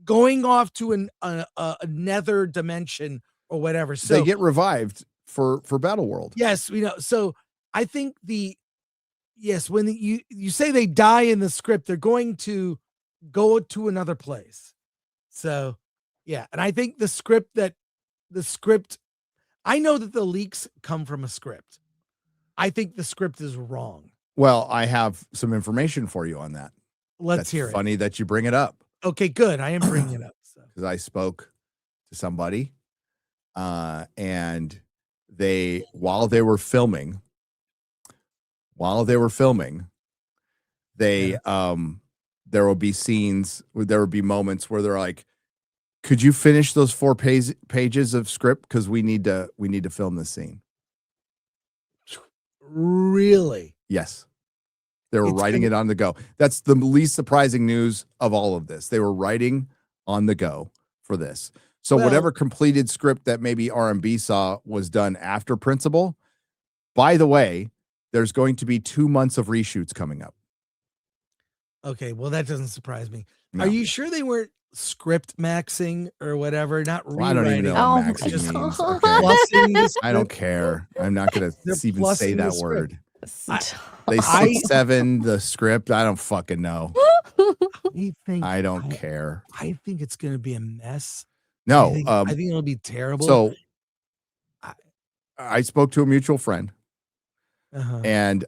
going off to a nether dimension or whatever. So they get revived for Battle World. Yes, we know. So I think when you say they die in the script, they're going to go to another place. So yeah, and I think the script, I know that the leaks come from a script. I think the script is wrong. Well, I have some information for you on that. Let's hear it. Funny that you bring it up. Okay, good. I am bringing it up. Because I spoke to somebody, and while they were filming, there will be scenes where there will be moments where they're like, could you finish those 4 pages of script? Because we need to film this scene. Really? Yes. They were writing it on the go. That's the least surprising news of all of this. They were writing on the go for this. So whatever completed script that maybe R&B saw was done after Principal. By the way, there's going to be 2 months of reshoots coming up. Okay, well that doesn't surprise me. No. Are you sure they weren't script maxing or whatever? Not Well, I don't even rewriting. know Oh what my maxing God. means. Okay. Plussing the I don't script. care. I'm not going They're to even say plussing the that script. word. Stop. They I- 6-7 the script. I don't fucking know. I don't care. I think it's going to be a mess. No. I think it'll be terrible. So I- I spoke to a mutual friend, uh-huh. and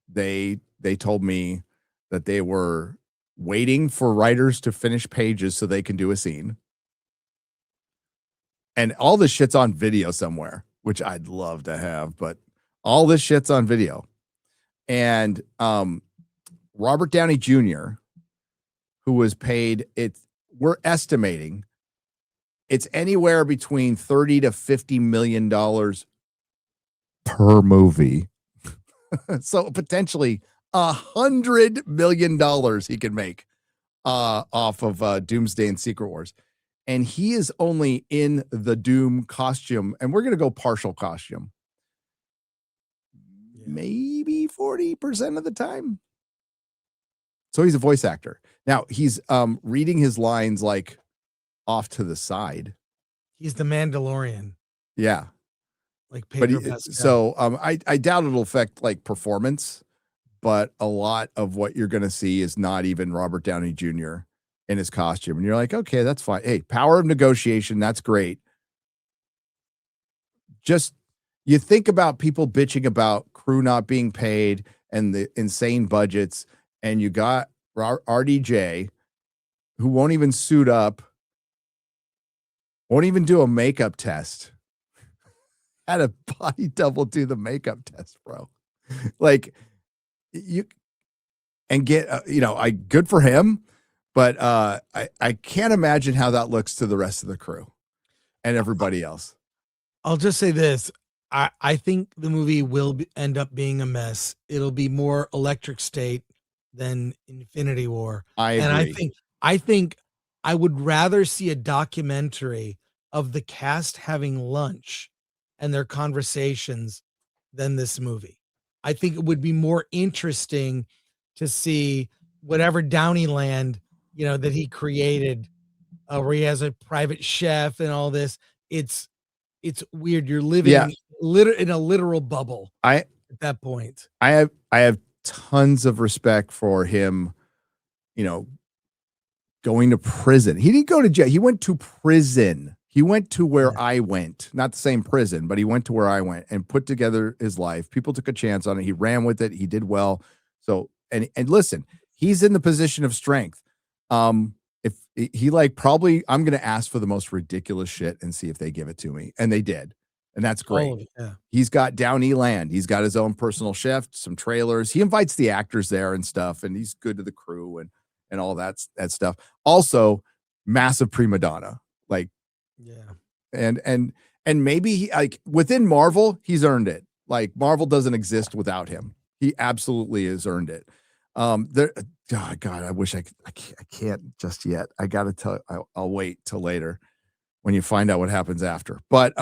they told me that they were waiting for writers to finish pages so they can do a scene. And all this shit's on video somewhere, which I'd love to have, but all this shit's on video. And Robert Downey Jr., who was paid, we're estimating it's anywhere between $30 to $50 million per movie. So potentially $100 million he can make off of Doomsday and Secret Wars. And he is only in the Doom costume, and we're going to go partial costume. Maybe 40% of the time. So he's a voice actor. Now he's reading his lines like off to the side. He's the Mandalorian, Yeah. like Pedro But Pascal. so I doubt it'll affect like performance, but a lot of what you're going to see is not even Robert Downey Jr. in his costume. And you're like, okay, that's fine. Hey, power of negotiation. That's great. Just you think about people bitching about crew not being paid and the insane budgets, and you got RDJ who won't even suit up, won't even do a makeup test. Had a body double do the makeup test, bro. Like you and get good for him, but I can't imagine how that looks to the rest of the crew and everybody else. I'll just say this. I think the movie will end up being a mess. It'll be more Electric State than Infinity War. I agree. And I think I would rather see a documentary of the cast having lunch and their conversations than this movie. I think it would be more interesting to see whatever Downeyland, that he created, where he has a private chef and all this. It's weird. You're living in a literal bubble at that point. I have tons of respect for him, going to prison. He didn't go to jail. He went to prison. He went to where I went, not the same prison, but he went to where I went and put together his life. People took a chance on it. He ran with it. He did well. So, and listen, he's in the position of strength. If he probably, I'm going to ask for the most ridiculous shit and see if they give it to me. And they did. And that's great. He's got Downey Land. He's got his own personal chef, some trailers. He invites the actors there and stuff. And he's good to the crew and all that stuff. Also, massive prima donna. And maybe he, within Marvel, he's earned it. Like Marvel doesn't exist without him. He absolutely has earned it. God, I wish I can't just yet. I got to tell, I'll wait till later when you find out what happens after. But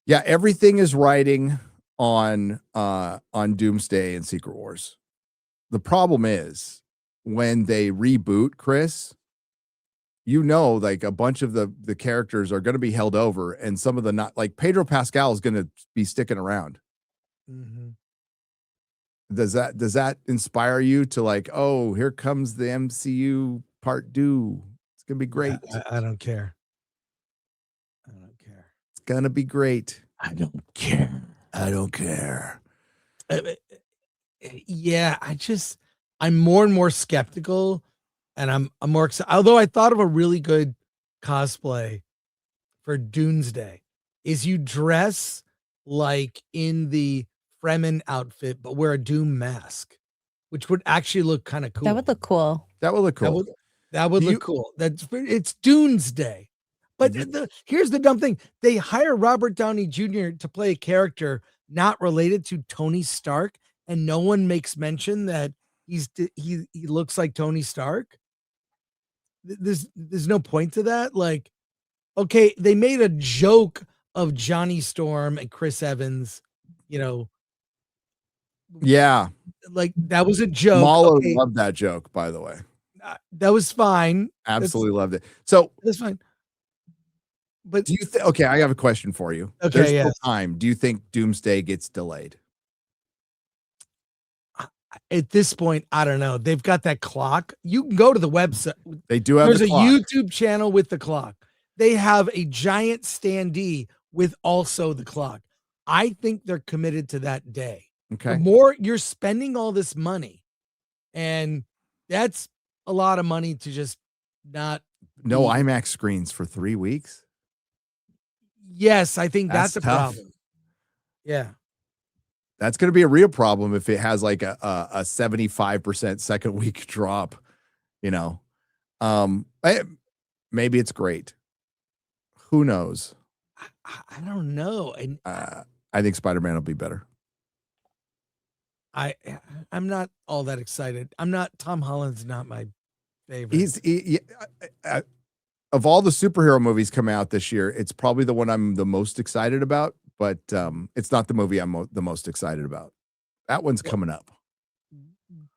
everything is riding on Doomsday and Secret Wars. The problem is when they reboot, Chris, like a bunch of the characters are going to be held over, and some of the not, like Pedro Pascal is going to be sticking around. Mm-hmm. Does that inspire you to oh, here comes the MCU part 2? It's gonna be great. I don't care. It's gonna be great. I don't care. Yeah, I'm more and more skeptical, and I'm more excited. Although I thought of a really good cosplay for Doomsday is you dress like in the Fremen outfit, but wear a Doom mask, which would actually look kind of cool. That would look cool. That would look cool. That would look cool. It's Doomsday. But here's the dumb thing. They hire Robert Downey Jr. to play a character not related to Tony Stark, and no one makes mention that he looks like Tony Stark. There's no point to that. Like, okay, they made a joke of Johnny Storm and Chris Evans, Yeah. like that was a joke. Mahler Okay, loved that joke, by the way. that was fine. Absolutely loved it. So That's fine. But do you think, okay, I have a question for you. Okay, There's yeah. still time. Do you think Doomsday gets delayed? At this point, I don't know. They've got that clock. You can go to the website. They do have There's the a clock. YouTube channel with the clock. They have a giant standee with also the clock. I think they're committed to that day. Okay. The more you're spending all this money, and that's a lot of money to just not. No be- IMAX screens for 3 weeks. Yes, I think that's a tough. problem. Yeah. That's going to be a real problem if it has like a 75% second week drop, you know. Maybe it's great. Who knows? I don't know. And I think Spider-Man will be better. I'm not all that excited. Tom Holland's not my favorite. Of all the superhero movies coming out this year, it's probably the one I'm the most excited about, but it's not the movie I'm the most excited about. That one's coming up.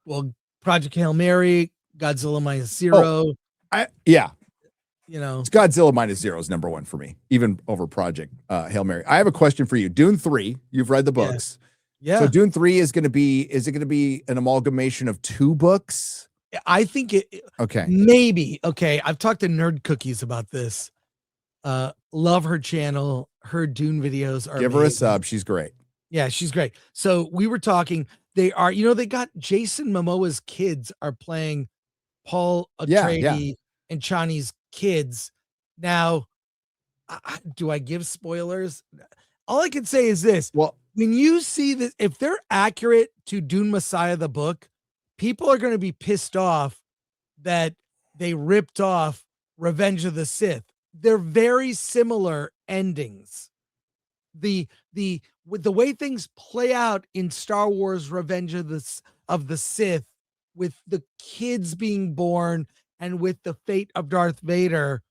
Well, Project Hail Mary, Godzilla Minus Zero. Yeah. You know, It's Godzilla Minus Zero is number one for me, even over Project Hail Mary. I have a question for you. Dune 3, you've read the books. Yeah. So Dune 3 is it going to be an amalgamation of 2 books? I think it Okay. maybe. Okay. I've talked to Nerd Cookies about this. Love her channel. Her Dune videos are Give her a amazing. sub. She's great. Yeah, she's great. So we were talking. They got Jason Momoa's kids are playing Paul Atreides and Chani's kids. Now, do I give spoilers? All I can say is this. Well, when you see this, if they're accurate to Dune Messiah, the book, people are going to be pissed off that they ripped off Revenge of the Sith. They're very similar endings. With the way things play out in Star Wars Revenge of the Sith, with the kids being born and with the fate of Darth Vader,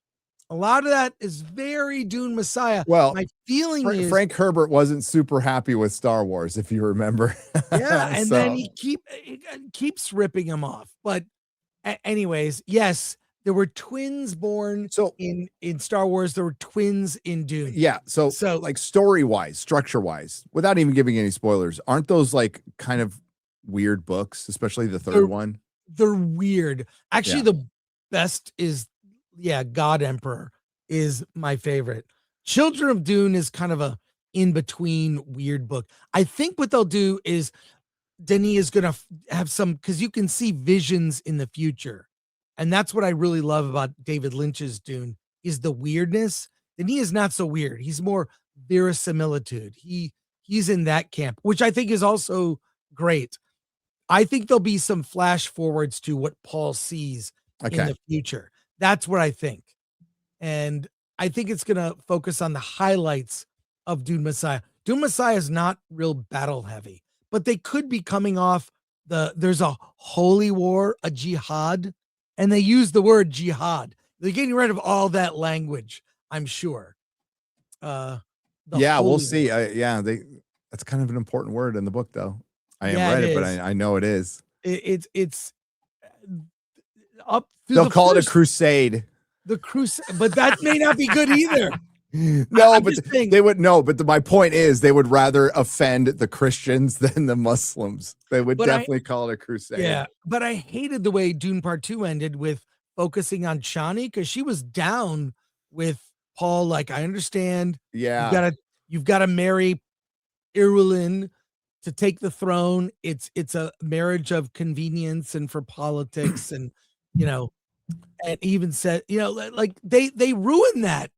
a lot of that is very Dune Messiah. Well, my feeling is Frank Herbert wasn't super happy with Star Wars, if you remember. yeah, and then he keeps ripping him off. But anyways, yes, there were twins born in Star Wars. There were twins in Dune. Yeah. So like story-wise, structure-wise, without even giving any spoilers, aren't those like kind of weird books, especially the third one? They're weird. Actually, the best is God Emperor is my favorite. Children of Dune is kind of a in-between weird book. I think what they'll do is Denis is going to have some, because you can see visions in the future. And that's what I really love about David Lynch's Dune is the weirdness. Denis is not so weird. He's more verisimilitude. He's in that camp, which I think is also great. I think there'll be some flash forwards to what Paul sees in the future. That's what I think. And I think it's going to focus on the highlights of Dune Messiah. Dune Messiah is not real battle heavy, but they could be coming off there's a holy war, a jihad, and they use the word jihad. They're getting rid of all that language, I'm sure. We'll see. That's kind of an important word in the book, though. I haven't read it, but I know it is. It's up. They'll call it a crusade. The crusade, but that may not be good either. No, but they would no. But my point is, they would rather offend the Christians than the Muslims. They would definitely call it a crusade. Yeah, but I hated the way Dune Part 2 ended with focusing on Chani because she was down with Paul. Like, I understand. Yeah, you've got to marry Irulan to take the throne. It's a marriage of convenience and for politics, and and even said like they ruined that.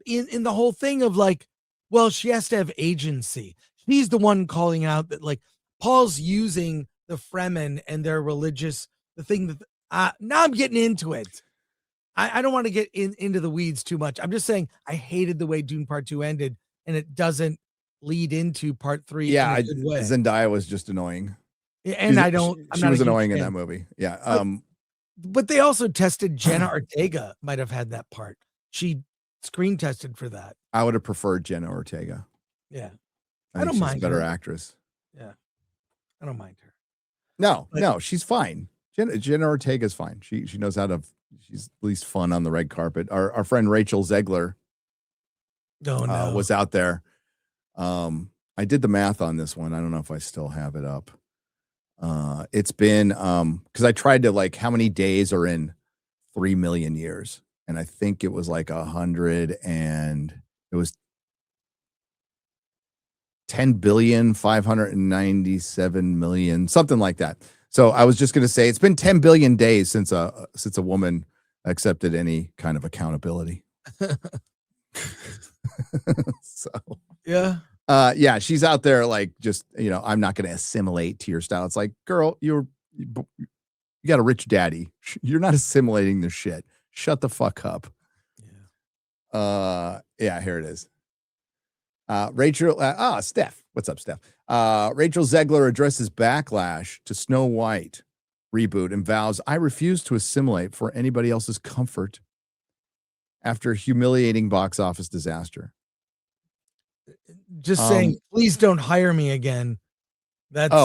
In the whole thing of like, well, she has to have agency. She's the one calling out that like Paul's using the Fremen and their religious, the thing that now I'm getting into it. I don't want to get into the weeds too much. I'm just saying I hated the way Dune Part 2 ended and it doesn't lead into Part 3. Yeah. Zendaya was just annoying. And she was annoying in that movie. Yeah. But they also tested Jenna Ortega might have had that part. She screen tested for that. I would have preferred Jenna Ortega. Yeah. I don't mind. She's a better actress. Yeah. I don't mind her. No, she's fine. Jenna Ortega's fine. She knows how to. She's at least fun on the red carpet. Our friend Rachel Zegler was out there. I did the math on this one. I don't know if I still have it up. It's been because I tried to like how many days are in 3 million years, and I think it was like 100, and it was 10,597,000,000, something like that. So I was just going to say it's been 10 billion days since a woman accepted any kind of accountability. So yeah, she's out there like just, I'm not going to assimilate to your style. It's like, girl, you got a rich daddy. You're not assimilating this shit. Shut the fuck up. Yeah, here it is. Rachel, Steph. What's up, Steph? Rachel Zegler addresses backlash to Snow White reboot and vows, I refuse to assimilate for anybody else's comfort after a humiliating box office disaster. Just saying, please don't hire me again. That's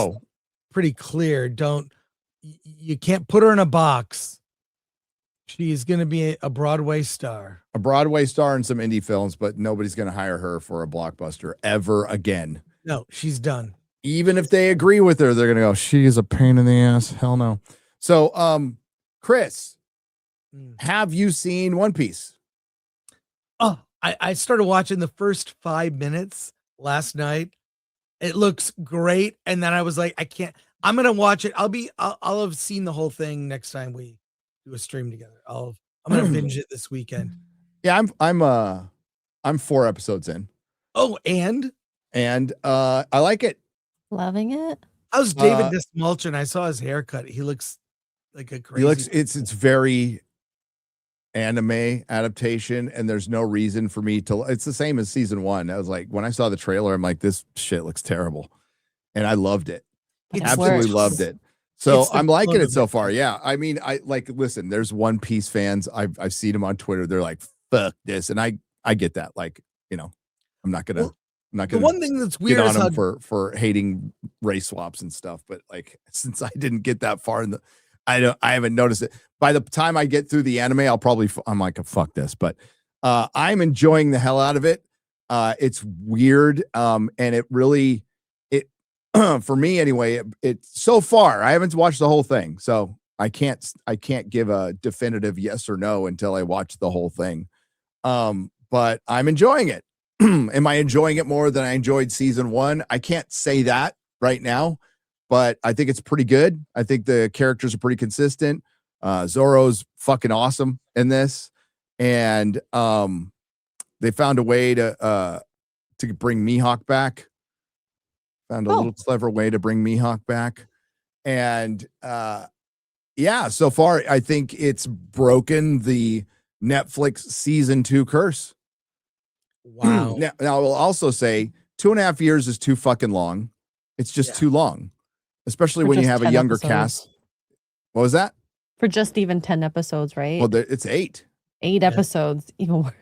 pretty clear. You can't put her in a box. She's going to be a Broadway star. A Broadway star in some indie films, but nobody's going to hire her for a blockbuster ever again. No, she's done. Even if they agree with her, they're going to go, she is a pain in the ass. Hell no. So, Chris, have you seen One Piece? Oh, I started watching the first 5 minutes last night. It looks great. And then I was like, I'm going to watch it. I'll have seen the whole thing next time we do a stream together. I'm going to binge it this weekend. Yeah, I'm 4 episodes in. Oh, and I like it. Loving it. How's David Dismulchin? I saw his haircut. He looks like a crazy. It's very anime adaptation, and there's no reason for me to. It's the same as season 1. I was like, when I saw the trailer, I'm like, this shit looks terrible, and I loved it. Absolutely loved it. So I'm liking it so far. Yeah, I mean, listen. There's One Piece fans. I've seen them on Twitter. They're like, fuck this, and I get that. Like, I'm not gonna. The one thing that's weird on them for hating race swaps and stuff, but like since I didn't get that far I haven't noticed it. By the time I get through the anime, I'm like, fuck this. But I'm enjoying the hell out of it. It's weird, and it really for me anyway. It's so far I haven't watched the whole thing, so I can't give a definitive yes or no until I watch the whole thing. But I'm enjoying it. Am I enjoying it more than I enjoyed season 1? I can't say that right now, but I think it's pretty good. I think the characters are pretty consistent. Zoro's fucking awesome in this, and they found a way to bring Mihawk back. Found a little clever way to bring Mihawk back, and yeah, so far I think it's broken the Netflix season 2 curse. Wow. Now I will also say 2.5 years is too fucking long. It's just too long, especially when you have a younger cast. What was that? For just even 10 episodes, right? Well, it's 8. 8 episodes, even worse.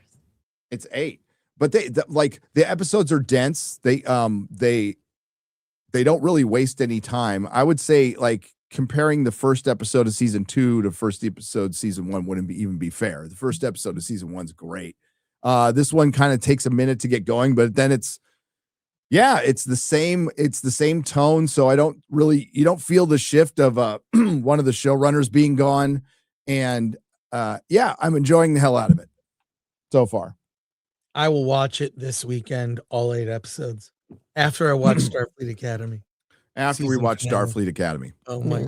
It's 8, but the episodes are dense. They don't really waste any time. I would say like comparing the first episode of season 2 to first episode season 1 wouldn't even be fair. The first episode of season 1's great. This one kind of takes a minute to get going, but then it's the same tone. So you don't feel the shift of one of the showrunners being gone. And I'm enjoying the hell out of it so far. I will watch it this weekend, all 8 episodes, after I watch Starfleet Academy. After we watch Starfleet Academy. Oh my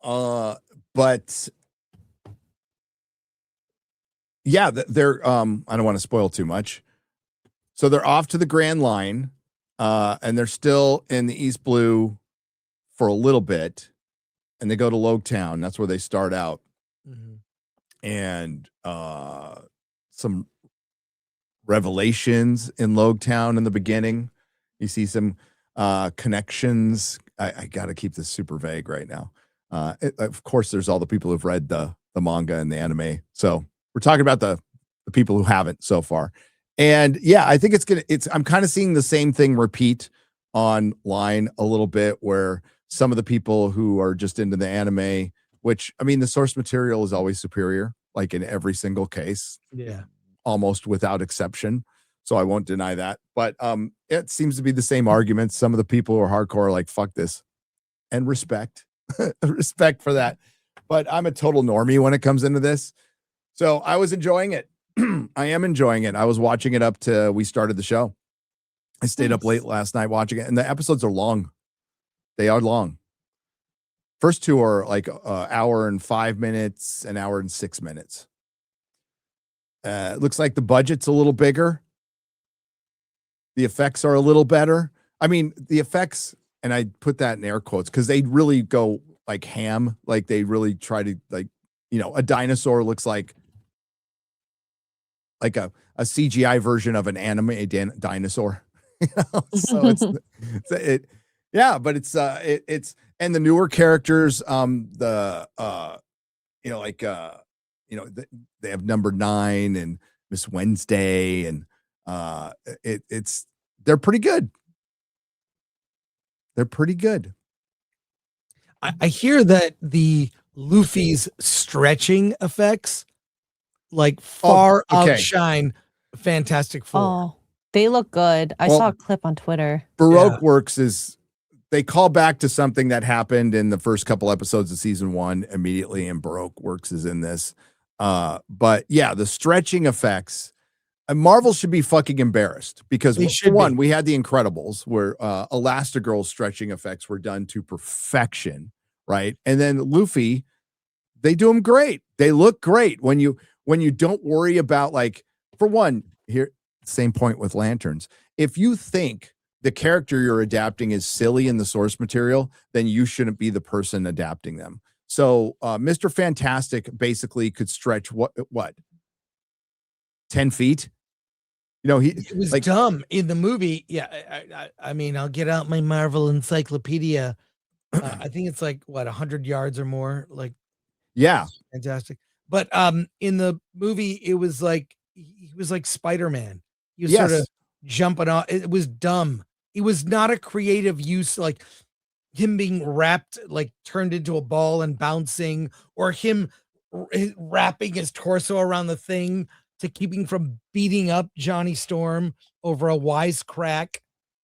God. But yeah, they're I don't want to spoil too much. So they're off to the Grand Line, and they're still in the East Blue for a little bit, and they go to Logetown. That's where they start out. Mm-hmm. And some revelations in Logetown in the beginning. You see some connections. I got to keep this super vague right now. Of course, there's all the people who've read the manga and the anime. So we're talking about the people who haven't so far. And yeah, I think I'm kind of seeing the same thing repeat online a little bit, where some of the people who are just into the anime, which I mean, the source material is always superior, like in every single case, Yeah. almost without exception. So I won't deny that. But it seems to be the same arguments. Some of the people who are hardcore are like, fuck this, and respect, respect for that. But I'm a total normie when it comes into this. So I was enjoying it. I am enjoying it. I was watching it up to we started the show. I stayed up late last night watching it, and the episodes are long. They are long. First two are like an hour and 5 minutes, an hour and 6 minutes. It looks like the budget's a little bigger. The effects are a little better. I mean, the effects, and I put that in air quotes because they really go like ham. Like they really try to like, you know, a dinosaur looks like a CGI version of an anime dinosaur. You know? So yeah, but it's and the newer characters, you know, like you know, they have number 9 and Miss Wednesday, and they're pretty good. They're pretty good. I hear that the Luffy's stretching effects like far outshine Fantastic Four. Oh, they look good. I saw a clip on Twitter. Baroque Works they call back to something that happened in the first couple episodes of season 1 immediately, and Baroque Works is in this. But yeah, the stretching effects, Marvel should be fucking embarrassed because we had the Incredibles where Elastigirl's stretching effects were done to perfection, right? And then Luffy, they do them great. They look great when you don't worry about, like, for one, here, same point with Lanterns. If you think the character you're adapting is silly in the source material, then you shouldn't be the person adapting them. So Mr. Fantastic basically could stretch what 10 feet. You know, it was like, dumb in the movie. Yeah, I mean, I'll get out my Marvel encyclopedia. I think it's like 100 yards or more. Like, yeah, fantastic. But in the movie, it was like he was like Spider-Man. He was sort of jumping off. It was dumb. It was not a creative use, like him being wrapped, like turned into a ball and bouncing, or him wrapping his torso around the thing to keep him from beating up Johnny Storm over a wisecrack.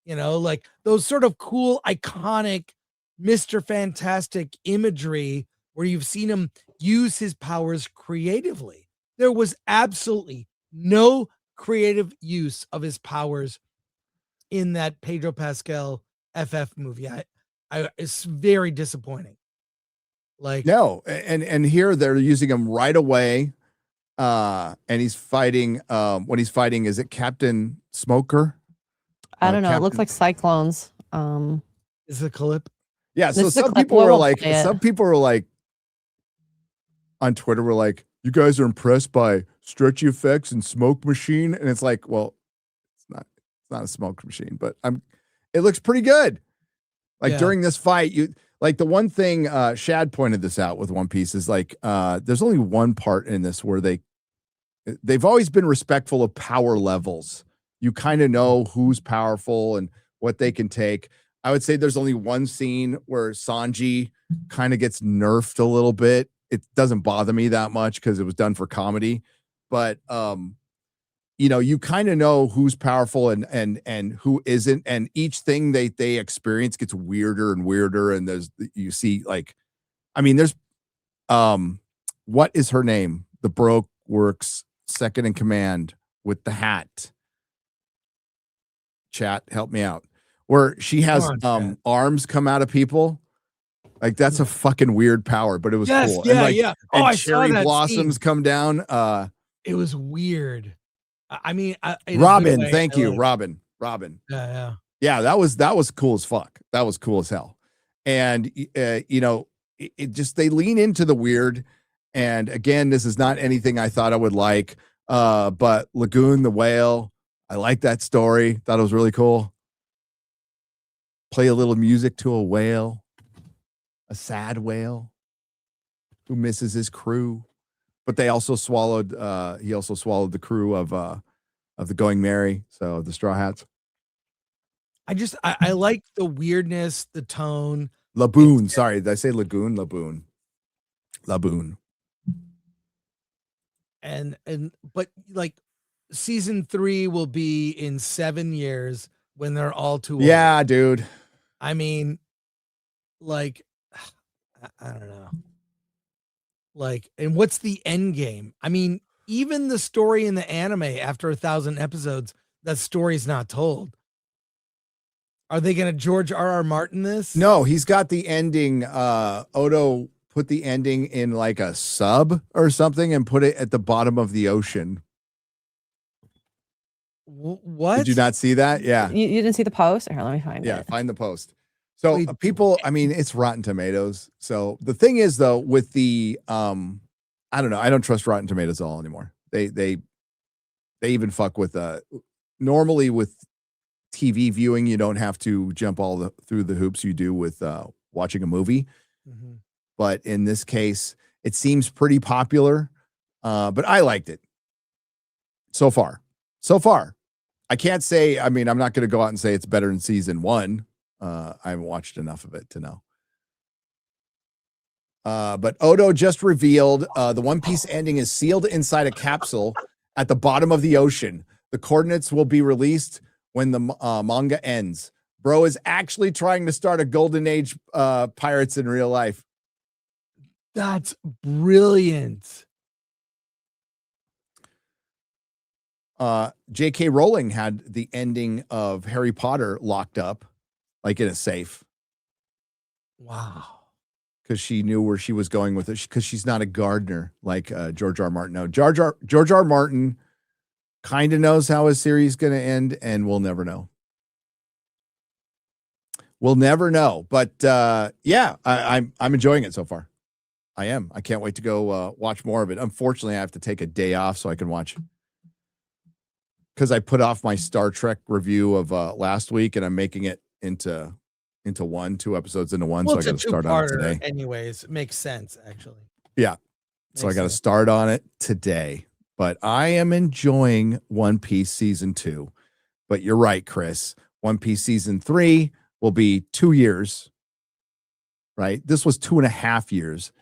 You know, like those sort of cool, iconic Mr. Fantastic imagery where you've seen him use his powers creatively. There was absolutely no creative use of his powers in that Pedro Pascal FF movie. It's very disappointing. Like, no, and here they're using him right away. And he's fighting when he's fighting, is it Captain Smoker? I don't know. It looks like cyclones. Is it a clip? Yeah, so some people were like on Twitter were like, you guys are impressed by stretchy effects and smoke machine, and it's like, well, it's not a smoke machine, but it looks pretty good. Like during this fight, you like the one thing Shad pointed this out with One Piece is like there's only one part in this where they've always been respectful of power levels. You kind of know who's powerful and what they can take. I would say there's only one scene where Sanji kind of gets nerfed a little bit. It doesn't bother me that much because it was done for comedy, but you know, you kind of know who's powerful and who isn't, and each thing they experience gets weirder and weirder. And you see, like, I mean, there's what is her name? The Baroque Works second in command with the hat. Chat, help me out. Where she has arms come out of people. Like, that's a fucking weird power, but it was cool. Yeah, and yeah. And I cherry blossoms come down. It was weird. I mean, Robin, thank you, Robin. Yeah. That was cool as fuck. That was cool as hell. And you know, it just, they lean into the weird. And again, this is not anything I thought I would like. But Lagoon the whale, I like that story. Thought it was really cool. Play a little music to a whale, a sad whale who misses his crew. But they also swallowed. He also swallowed the crew of the Going Merry, so the Straw Hats. I like the weirdness, the tone, Laboon. Sorry, did I say lagoon? Laboon. Laboon. But like season 3 will be in 7 years when they're all too old. Yeah, dude. I mean, like, I don't know. Like, and what's the end game? I mean, even the story in the anime after 1,000 episodes, that story's not told. Are they going to George R.R. Martin this? No, he's got the ending. Odo put the ending in like a sub or something and put it at the bottom of the ocean. What? Did you not see that? Yeah. You didn't see the post? Here, let me find it. Yeah, find the post. So Wait. people, I mean, it's Rotten Tomatoes. So the thing is though, with the I don't know, I don't trust Rotten Tomatoes at all anymore. They even fuck with normally with TV viewing, you don't have to jump through the hoops you do with watching a movie. Mhm. But in this case, it seems pretty popular. But I liked it so far. I can't say, I mean, I'm not going to go out and say it's better than season 1. I haven't watched enough of it to know. But Odo just revealed the One Piece ending is sealed inside a capsule at the bottom of the ocean. The coordinates will be released when the manga ends. Bro is actually trying to start a golden age pirates in real life. That's brilliant. J.K. Rowling had the ending of Harry Potter locked up, like in a safe. Wow. Because she knew where she was going with it. Because she's not a gardener like George R. Martin. No, George R. Martin kind of knows how his series is going to end, and we'll never know. We'll never know. But yeah, I'm enjoying it so far. I am. I can't wait to go watch more of it. Unfortunately, I have to take a day off so I can watch. Because I put off my Star Trek review of last week, and I'm making it into 2 episodes into one. Well, So I got to start on it today. Anyways, it makes sense actually. Yeah. So I Makes got to sense. start on it today. But I am enjoying One Piece season 2. But you're right, Chris. One Piece season 3 will be 2 years. Right? This was 2.5 years.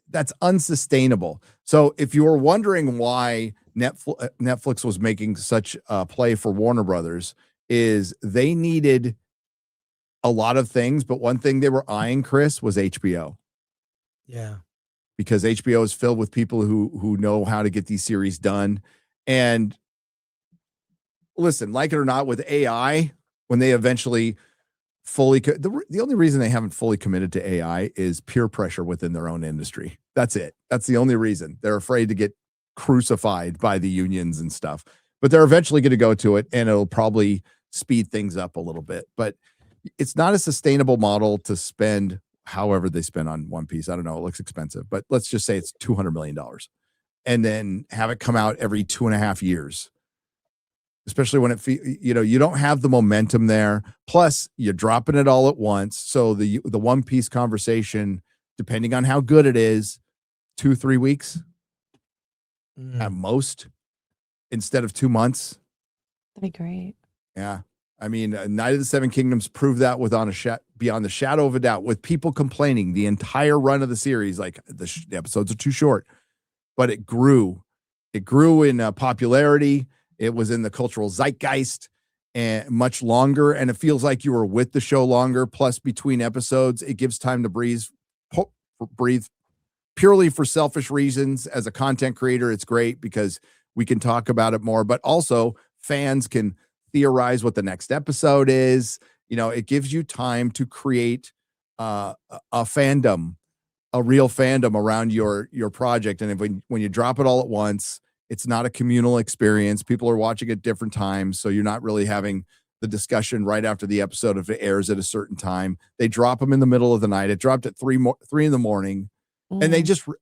That's unsustainable. So if you were wondering why Netflix was making such a play for Warner Brothers, is they needed a lot of things, but one thing they were eyeing, Chris, was HBO. Yeah. Because HBO is filled with people who know how to get these series done. And listen, like it or not, with AI, when they eventually fully the only reason they haven't fully committed to AI is peer pressure within their own industry. That's it. That's the only reason. They're afraid to get crucified by the unions and stuff. But they're eventually going to go to it, and it'll probably speed things up a little bit. But it's not a sustainable model to spend however they spend on One Piece. I don't know. It looks expensive, but let's just say it's $200 million and then have it come out every 2.5 years, especially when you don't have the momentum there. Plus you're dropping it all at once. So the One Piece conversation, depending on how good it is, 2-3 weeks at most, instead of 2 months. That'd be great. Yeah. I mean, Night of the Seven Kingdoms proved that beyond the shadow of a doubt, with people complaining the entire run of the series, like the episodes are too short, but it grew. It grew in popularity. It was in the cultural zeitgeist and much longer. And it feels like you were with the show longer. Plus, between episodes, it gives time to breathe purely for selfish reasons. As a content creator, it's great because we can talk about it more, but also fans can theorize what the next episode is. It gives you time to create a fandom, a real fandom around your project. And when you drop it all at once, it's not a communal experience. People are watching at different times, so you're not really having the discussion right after the episode if it airs at a certain time. They drop them in the middle of the night. It dropped at 3 in the morning, and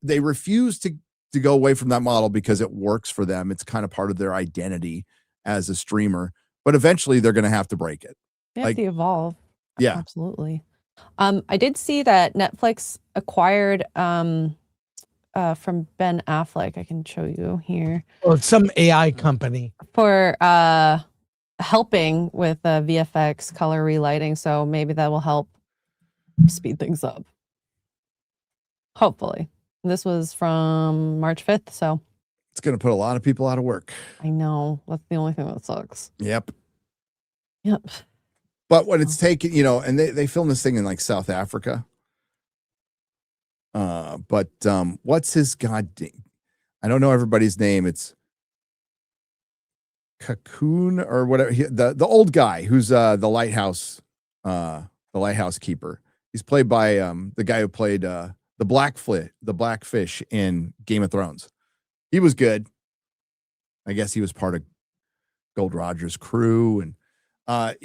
they refuse to go away from that model because it works for them. It's kind of part of their identity as a streamer. But eventually they're going to have to break it. They have to evolve. Yeah. Absolutely. I did see that Netflix acquired from Ben Affleck. I can show you here. Oh, it's some AI company. For helping with VFX color relighting. So maybe that will help speed things up. Hopefully. This was from March 5th, so It's going to put a lot of people out of work. I know that's the only thing that sucks. Yep. Yep. But when it's taken, and they filmed this thing in like South Africa. But what's his I don't know everybody's name. It's Cocoon or whatever. The old guy who's the lighthouse keeper. He's played by the guy who played the Blackfish in Game of Thrones. He was good. I guess he was part of Gold Roger's crew, and I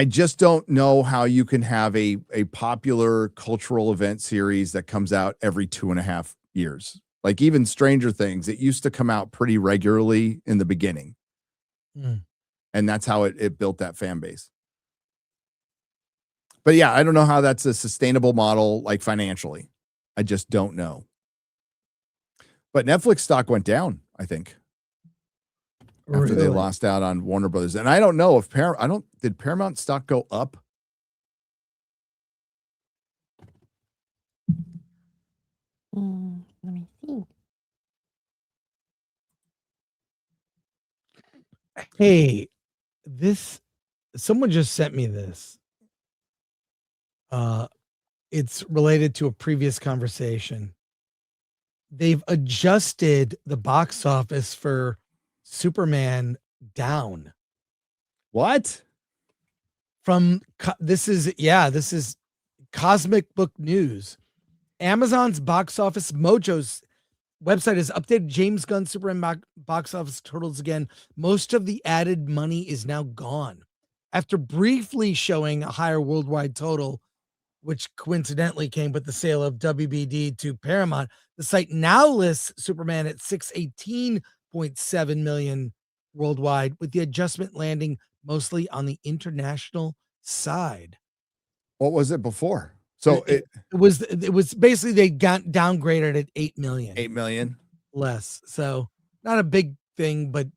just don't know how you can have a popular cultural event series that comes out every 2.5 years. Like even Stranger Things, it used to come out pretty regularly in the beginning. And that's how it built that fan base. But yeah, I don't know how that's a sustainable model, like financially. I just don't know. But Netflix stock went down, I think, after they lost out on Warner Brothers. And I don't know if did Paramount stock go up? Let me see. Hey, someone just sent me this. It's related to a previous conversation. They've adjusted the box office for Superman down. What? This is Cosmic Book News. Amazon's box office Mojo's website has updated James Gunn Superman box office totals again. Most of the added money is now gone. After briefly showing a higher worldwide total, which coincidentally came with the sale of WBD to Paramount, the site now lists Superman at $618.7 million worldwide, with the adjustment landing mostly on the international side. What was it before? So it was basically they got downgraded at 8 million. 8 million less. So not a big thing, but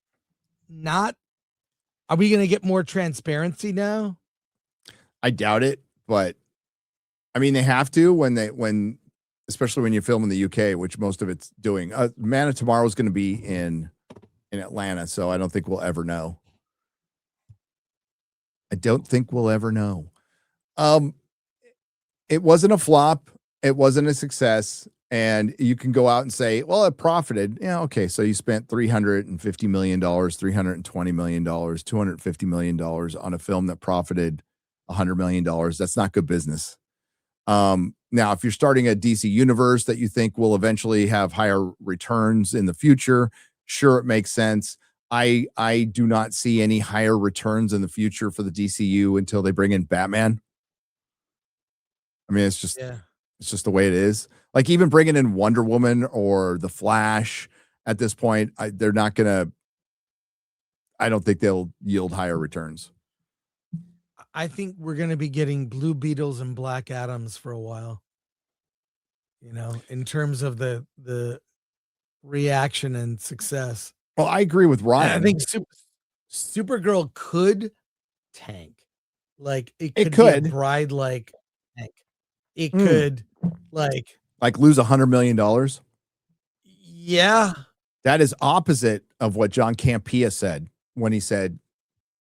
not. Are we going to get more transparency now? I doubt it, but I mean, they have to especially when you film in the UK, which most of it's doing. Man of Tomorrow is going to be in Atlanta, so I don't think we'll ever know. It wasn't a flop. It wasn't a success. And you can go out and say, well, it profited. Yeah, okay. So you spent $350 million, $320 million, $250 million on a film that profited $100 million. That's not good business. Now, if you're starting a DC universe that you think will eventually have higher returns in the future, sure, it makes sense. I do not see any higher returns in the future for the DCU until they bring in Batman. I mean, it's just the way it is. Like even bringing in Wonder Woman or the Flash at this point, I don't think they'll yield higher returns. I think we're going to be getting Blue Beetles and Black Adams for a while. In terms of the reaction and success. Well, I agree with Ryan. I think Supergirl could tank. Like it could be a bride like tank. It could like lose $100 million. Yeah. That is opposite of what John Campea said when he said $1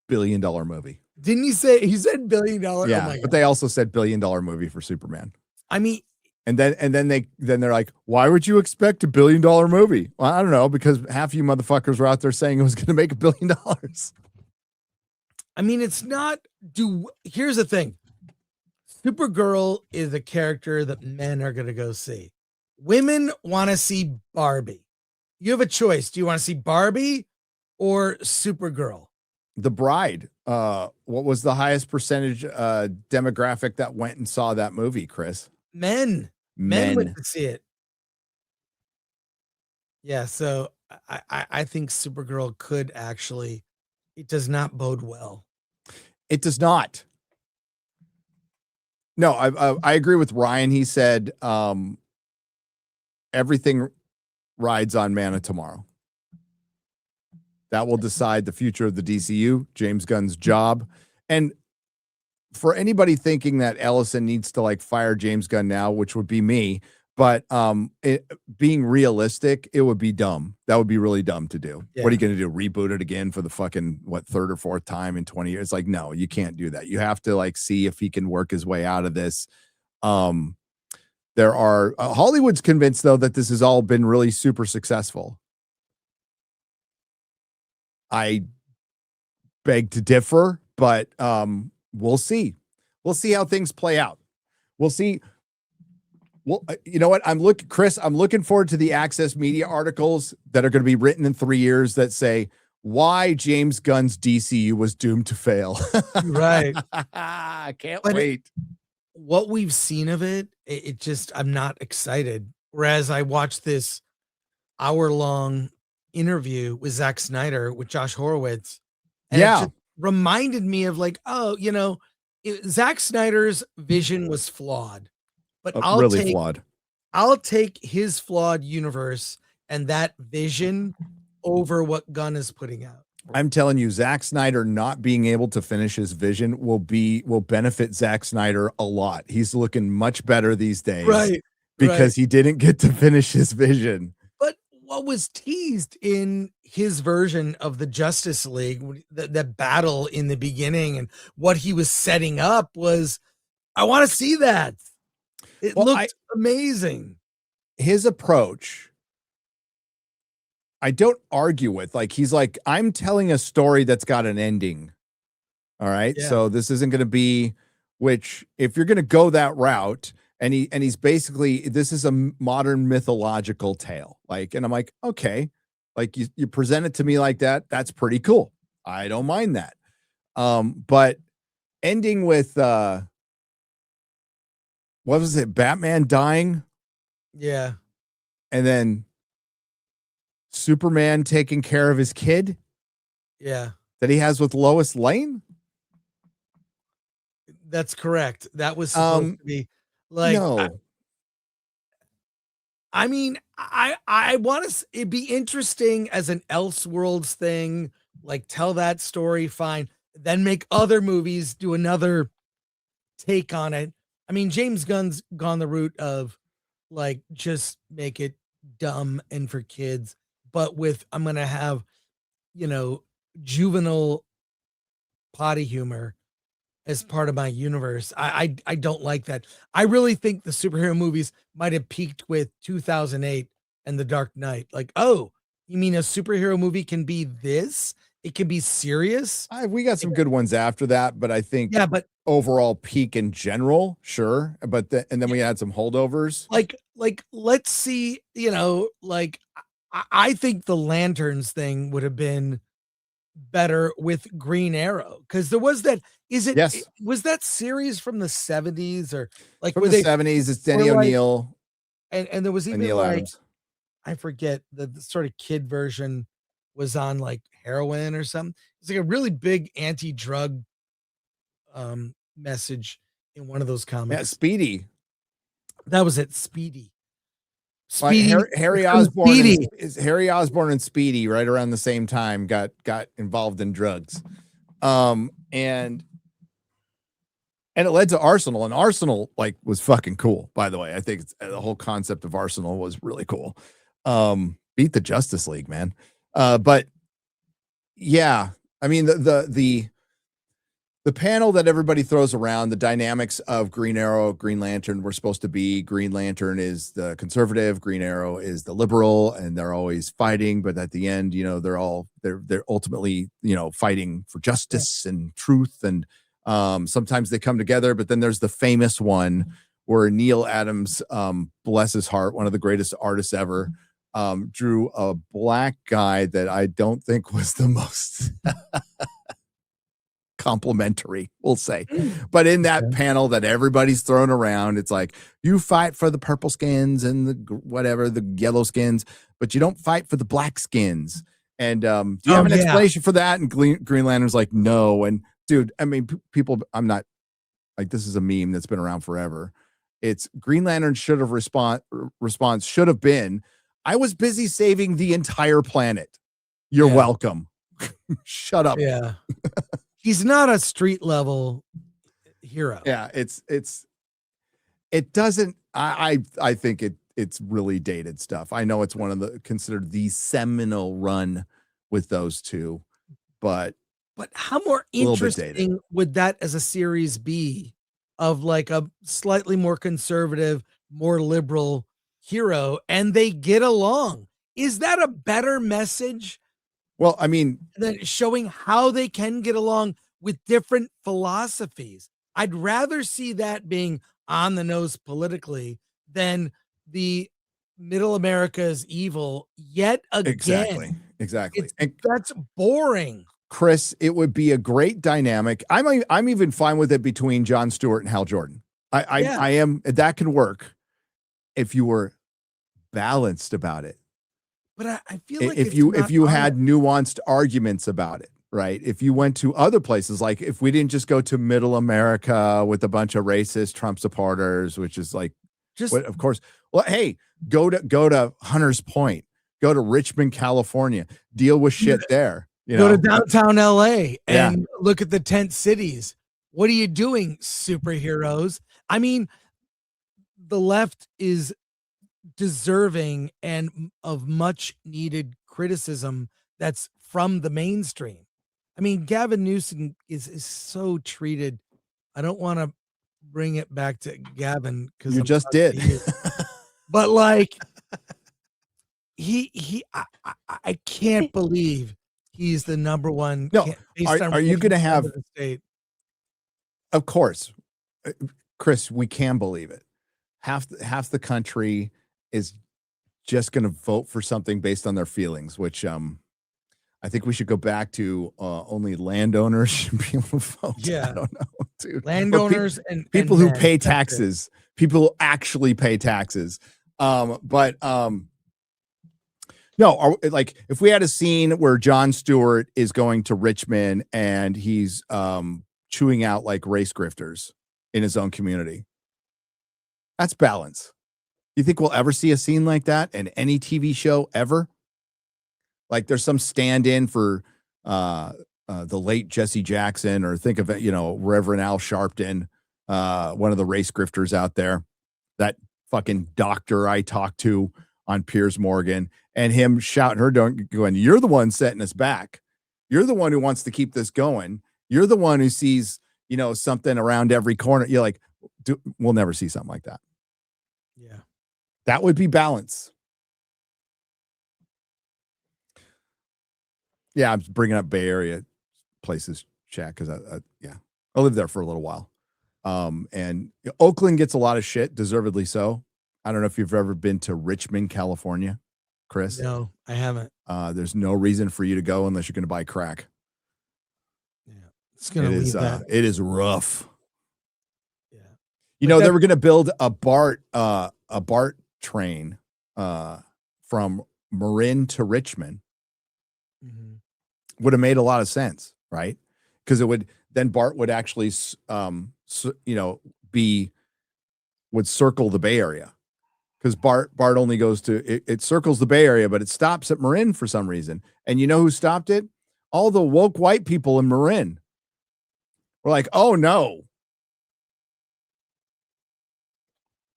billion movie. Didn't he say he said $1 billion? Yeah, oh but they also said $1 billion movie for Superman. I mean, and then they're like, why would you expect $1 billion movie? Well, I don't know, because half you motherfuckers were out there saying it was going to make $1 billion. I mean, it's not. Here's the thing. Supergirl is a character that men are going to go see. Women want to see Barbie. You have a choice. Do you want to see Barbie or Supergirl? The Bride. What was the highest percentage demographic that went and saw that movie, Chris? Men went to see it. Yeah, so I think Supergirl could actually. It does not bode well. It does not. No, I agree with Ryan. He said everything rides on Man of Tomorrow. That will decide the future of the DCU, James Gunn's job. And for anybody thinking that Ellison needs to like fire James Gunn now, which would be me, but being realistic, it would be dumb. That would be really dumb to do. Yeah. What are you going to do? Reboot it again for the fucking third or fourth time in 20 years? It's like, no, you can't do that. You have to like see if he can work his way out of this. There are Hollywood's convinced though that this has all been really super successful. I beg to differ, but we'll see. We'll see how things play out. We'll see. Well, you know what? I'm looking forward to the Access Media articles that are going to be written in 3 years that say why James Gunn's DCU was doomed to fail. Right. I can't But wait. What we've seen of it, it just, I'm not excited. Whereas I watched this hour-long interview with Zack Snyder with Josh Horowitz. And it just reminded me of like, oh, Zack Snyder's vision was flawed, but I'll take his flawed universe and that vision over what Gunn is putting out. I'm telling you, Zack Snyder not being able to finish his vision will benefit Zack Snyder a lot. He's looking much better these days, right? Because he didn't get to finish his vision. But what was teased in his version of the Justice League, that battle in the beginning, and what he was setting up was, I want to see that. It looked amazing. His approach, I don't argue with. Like, he's like, I'm telling a story that's got an ending. All right. Yeah. So this isn't going to be, which if you're going to go that route, and he's basically, this is a modern mythological tale. Like, and I'm like, okay, like you present it to me like that. That's pretty cool. I don't mind that. But ending with, what was it? Batman dying. Yeah. And then Superman taking care of his kid. Yeah. That he has with Lois Lane. That's correct. That was supposed to be like, no. I mean, I want to, it'd be interesting as an Elseworlds thing, like tell that story, fine. Then make other movies, do another take on it. I mean, James Gunn's gone the route of like, just make it dumb and for kids, but with, I'm going to have, juvenile potty humor as part of my universe. I don't like that. I really think the superhero movies might have peaked with 2008 and The Dark Knight. Like, oh, you mean a superhero movie can be this? It can be serious. We got some good ones after that, but I think but overall peak in general, sure. But and then we had some holdovers. Like let's see, I think the Lanterns thing would have been better with Green Arrow, because there was that. Was that series from the 70s or like from the 70s? It's Denny O'Neil, and there was even Neil Adams. I forget the sort of kid version was on like heroin or something. It's like a really big anti-drug message in one of those comics. Yeah, Speedy. That was it. Speedy. Harry Osborn. Harry Osborn and Speedy right around the same time got involved in drugs, and it led to Arsenal, and Arsenal like was fucking cool. By the way, I think the whole concept of Arsenal was really cool. Beat the Justice League, man. But yeah, I mean the panel that everybody throws around, the dynamics of Green Arrow, Green Lantern, we're supposed to be Green Lantern is the conservative, Green Arrow is the liberal, and they're always fighting. But at the end, they're ultimately, fighting for justice and truth. And sometimes they come together, but then there's the famous one where Neil Adams, bless his heart, one of the greatest artists ever, drew a black guy that I don't think was the most complimentary, we'll say. But in that panel that everybody's thrown around, it's like, you fight for the purple skins and the yellow skins, but you don't fight for the black skins. And do you have an explanation for that? And Green Lantern's like, no. And dude, I mean, people, I'm not like, this is a meme that's been around forever. It's Green Lantern should have response should have been, I was busy saving the entire planet. You're welcome. Shut up. Yeah. He's not a street level, hero. Yeah, it doesn't. I think it's really dated stuff. I know it's one of the considered the seminal run with those two, but how more little bit dated. interesting would that as a series be of like a slightly more conservative, more liberal hero, and they get along? Is that a better message well, I mean, than showing how they can get along with different philosophies? I'd rather see that being on the nose politically than the middle America is evil yet again. exactly. That's boring. Chris, it would be a great dynamic. I'm even fine with it between Jon Stewart and Hal Jordan. I am. That can work if you were balanced about it. But I feel like if you had nuanced arguments about it, right? If you went to other places, like if we didn't just go to middle America with a bunch of racist Trump supporters, which is like, of course. Well, hey, go to Hunters Point, go to Richmond, California, deal with shit there. Go to downtown LA and look at the tent cities. What are you doing, superheroes? I mean, the left is deserving and of much needed criticism that's from the mainstream. I mean, Gavin Newsom is so treated. I don't want to bring it back to Gavin because you just did. But like I can't believe he's the number one. No, are you going to have the state? Of course, Chris, we can believe it. Half the country is just going to vote for something based on their feelings, which I think we should go back to only landowners should be able to vote. Yeah, I don't know, dude. Landowners and people who pay taxes, people who actually pay taxes. No, like if we had a scene where Jon Stewart is going to Richmond and he's chewing out like race grifters in his own community, that's balance. You think we'll ever see a scene like that in any TV show ever? Like there's some stand-in for the late Jesse Jackson, or think of it, Reverend Al Sharpton, one of the race grifters out there, that fucking doctor I talked to on Piers Morgan, and him shouting her down, going, "You're the one setting us back. You're the one who wants to keep this going. You're the one who sees, something around every corner." You're like, we'll never see something like that. Yeah. That would be balance. Yeah, I'm bringing up Bay Area places, Shaq, because I lived there for a little while. And Oakland gets a lot of shit, deservedly so. I don't know if you've ever been to Richmond, California, Chris. No, I haven't. There's no reason for you to go unless you're going to buy crack. Yeah, it's going to leave that. It is rough. Yeah, they were going to build a BART train from Marin to Richmond. Mm-hmm. Would have made a lot of sense, right? Because then BART would actually, would circle the Bay Area. Because BART only goes to, it circles the Bay Area, but it stops at Marin for some reason. And you know who stopped it? All the woke white people in Marin. We're like, oh no.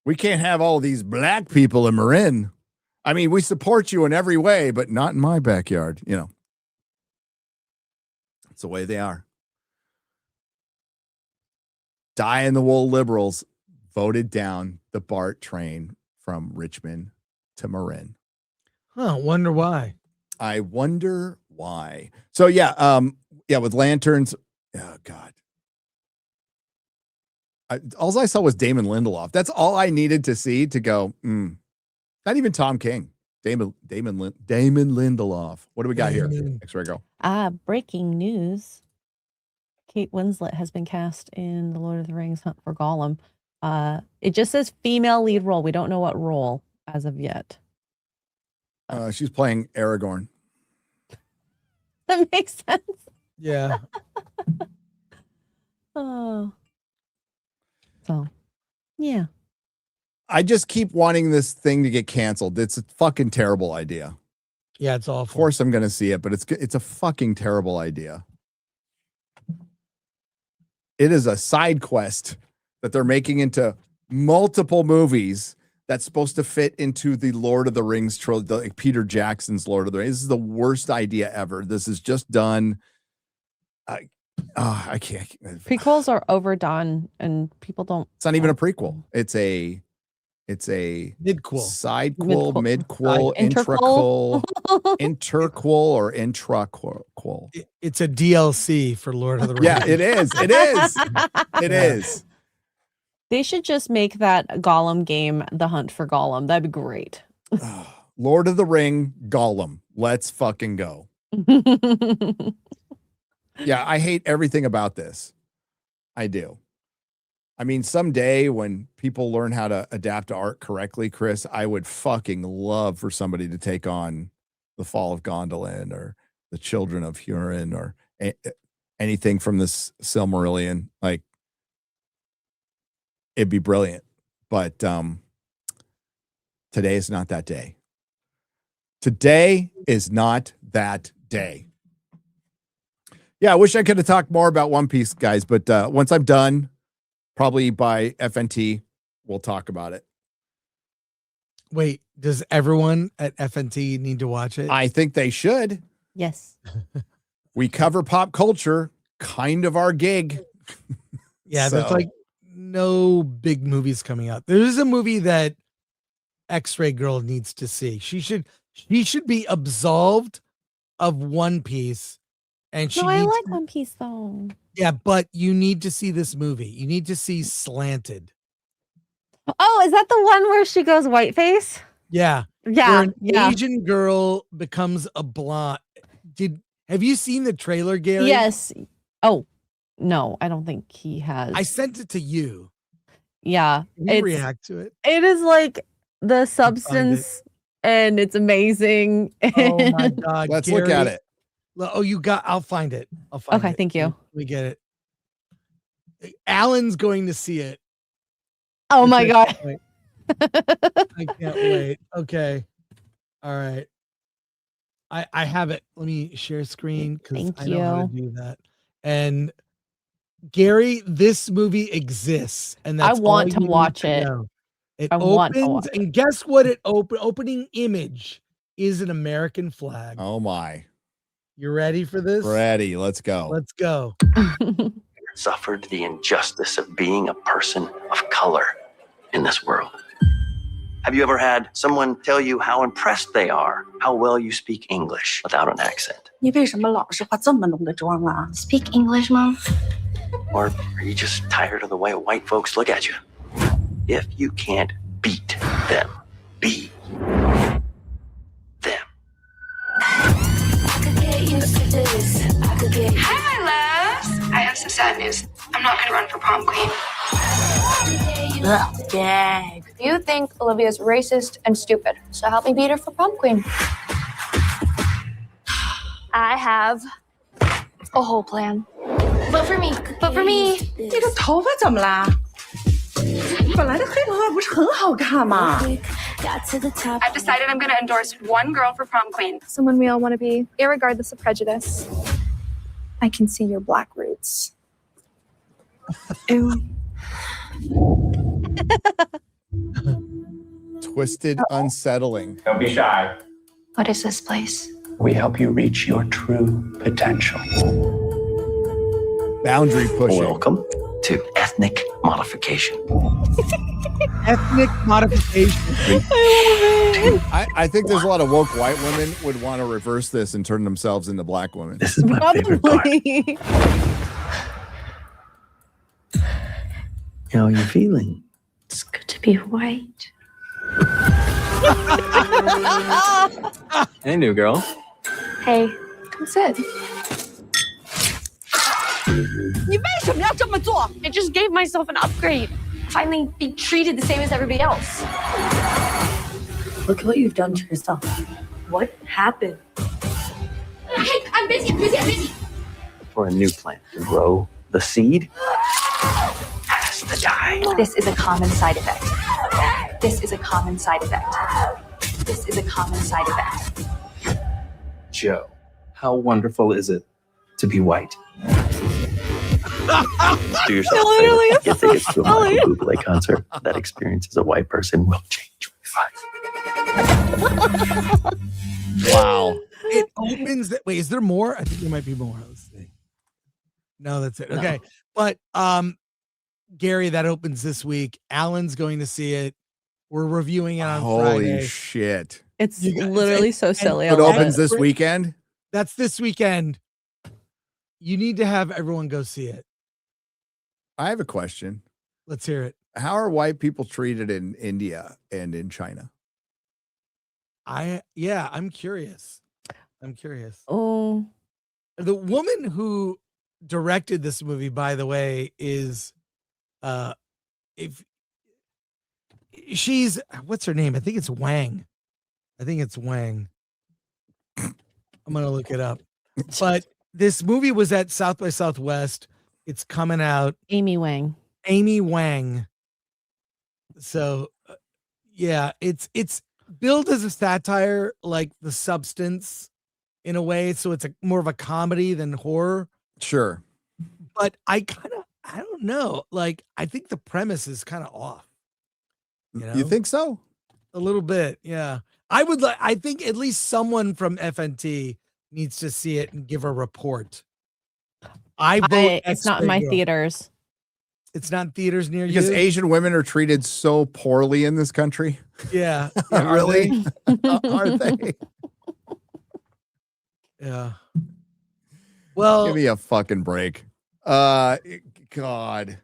We can't have all these black people in Marin. I mean, we support you in every way, but not in my backyard, It's the way they are. Die-in-the-wool liberals voted down the BART train from Richmond to Marin. Wonder why. I wonder why. So with lanterns. Oh God. All I saw was Damon Lindelof. That's all I needed to see to go. Not even Tom King. Damon Lindelof. What do we got here? X-Ray Girl. Breaking news. Kate Winslet has been cast in The Lord of the Rings Hunt for Gollum. It just says female lead role. We don't know what role as of yet. She's playing Aragorn. That makes sense. Yeah. Oh. So, yeah. I just keep wanting this thing to get canceled. It's a fucking terrible idea. Yeah, it's awful. Of course I'm going to see it, but it's a fucking terrible idea. It is a side quest that they're making into multiple movies that's supposed to fit into the Lord of the Rings trilogy, like Peter Jackson's Lord of the Rings. This is the worst idea ever. This is just done. I can't. Prequels are overdone, and people don't. It's not even a prequel. It's a Midquel. sidequel, midquel, Interquel. interquel, or intraquel. It's a DLC for Lord of the Rings. Yeah, it is. It is. It is. They should just make that Gollum game The Hunt for Gollum. That'd be great. Lord of the Ring, Gollum. Let's fucking go. Yeah, I hate everything about this. I do. I mean, someday when people learn how to adapt to art correctly, Chris, I would fucking love for somebody to take on The Fall of Gondolin or The Children of Hurin or anything from this Silmarillion. Like, it'd be brilliant. But today is not that day. Today is not that day. Yeah, I wish I could have talked more about One Piece, guys, but once I'm done, probably by FNT, we'll talk about it. Wait, does everyone at FNT need to watch it? I think they should. Yes. We cover pop culture, kind of our gig. Yeah, So- there's like no big movies coming out. There is a movie that X-Ray Girl needs to see. She should be absolved of One Piece. And she No, I needs like to- One Piece though. Yeah, but you need to see this movie. You need to see Slanted. Oh, is that the one where she goes whiteface? Yeah. Yeah, Where an yeah. Asian girl becomes a blonde. Have you seen the trailer, Gary? Yes. Oh, no, I don't think he has. I sent it to you. Yeah. Can you react to it? It is like the substance and it's amazing. Oh my God. Let's look at Gary. it. Oh, I'll find it. I'll find it. Okay, thank you. We get it. Alan's going to see it. Oh my I God. can't wait. I can't wait. Okay. All right. I have it. Let me share screen because Thank I know how to you. do that. And Gary, this movie exists, and that's want all to you need watch to it. know. It I want to opens, watch and guess what? Opening image is an American flag. Oh my. You ready for this? Ready. Let's go. Let's go. Suffered the injustice of being a person of color in this world. Have you ever had someone tell you how impressed they are, how well you speak English without an accent? 你为什么老是化这么浓的妆啊？ Speak English, Mom. Or are you just tired of the way white folks look at you? If you can't beat them, be them. Hi, my loves. I have some sad news. I'm not going to run for prom queen. Ugh, gag. You think Olivia's racist and stupid, so help me beat her for prom queen. I have a whole plan. Vote for me. Vote for me. 你这头发怎么啦？本来这黑头发不是很好看吗？ I've decided I'm going to endorse one girl for prom queen. Someone we all want to be, irregardless of prejudice. I can see your black roots. Ew. Twisted, unsettling. Don't be shy. What is this place? We help you reach your true potential. Boundary pushing. Welcome to ethnic modification. Ethnic modification. I think there's a lot of woke white women would want to reverse this and turn themselves into black women. This is my favorite part. Probably. How are you feeling? It's good to be white. Hey, new girl. Hey, come sit. 你为什么要这么做？ I just gave myself an upgrade. Finally be treated the same as everybody else. Look what you've done to yourself. What happened? Hey, I'm busy. For a new plant to grow, the seed has to die. This is a common side effect. This is a common side effect. This is a common side effect. Joe, how wonderful is it to be white? Do yourself a Literally, favor. Get tickets to a silly. Michael Bublé concert. That experience as a white person will change your life. Wow. It opens that. Wait, is there more? I think there might be more. Let's see. No, that's it. No. Okay. But Gary, that opens this week. Alan's going to see it. We're reviewing it on Holy Friday. shit. It's You guys- literally and- so silly. I It love opens it. this weekend. That's this weekend. You need to have everyone go see it. I have a question. Let's hear it. How are white people treated in India and in China? I'm curious. Oh, The woman who directed this movie, by the way, is if she's what's her name? I think it's Wang. I'm gonna look it up. But this movie was at South by Southwest. It's coming out. Amy Wang. Amy Wang. So yeah, it's billed as a satire, like The Substance, in a way. So it's more of a comedy than horror. Sure. But I don't know. Like, I think the premise is kind of off. You think so? A little bit, yeah. I think at least someone from FNT needs to see it and give a report. It's not in my X-Ray Girl. theaters. It's not in theaters near Because you. Asian women are treated so poorly in this country. Yeah. Are they? they? Are they? Yeah. Well, Give me a fucking break. God.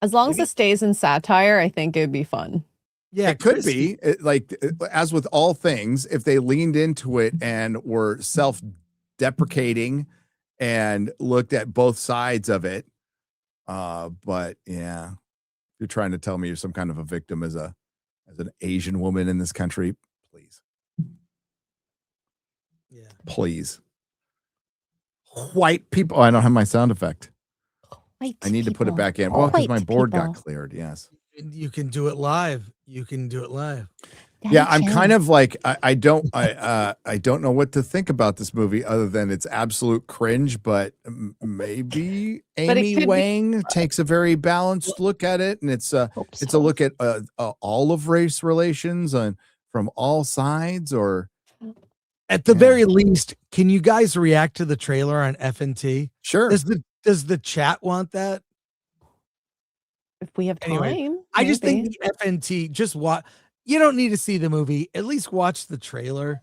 As long as it stays in satire, I think it'd be fun. yeah, It could Chris- be as with all things, if they leaned into it and were self-deprecating and looked at both sides of it. But yeah, you're trying to tell me you're some kind of a victim as an Asian woman in this country. Please. Yeah. Please. White people. Oh, I don't have my sound effect. White I need to put it people. back in. Well, because my White board people. got cleared. Yes. You can do it live. Yeah, I'm kind of like I don't know what to think about this movie other than it's absolute cringe, but maybe But it Amy could be- Wang takes a very balanced look at it, and it's a look at all of race relations and from all sides. Or At the Yeah. very least, can you guys react to the trailer on FNT? sure, Does the chat want that? If we have time. Anyway, I just maybe. think the FNT just watch. You don't need to see the movie. At least watch the trailer.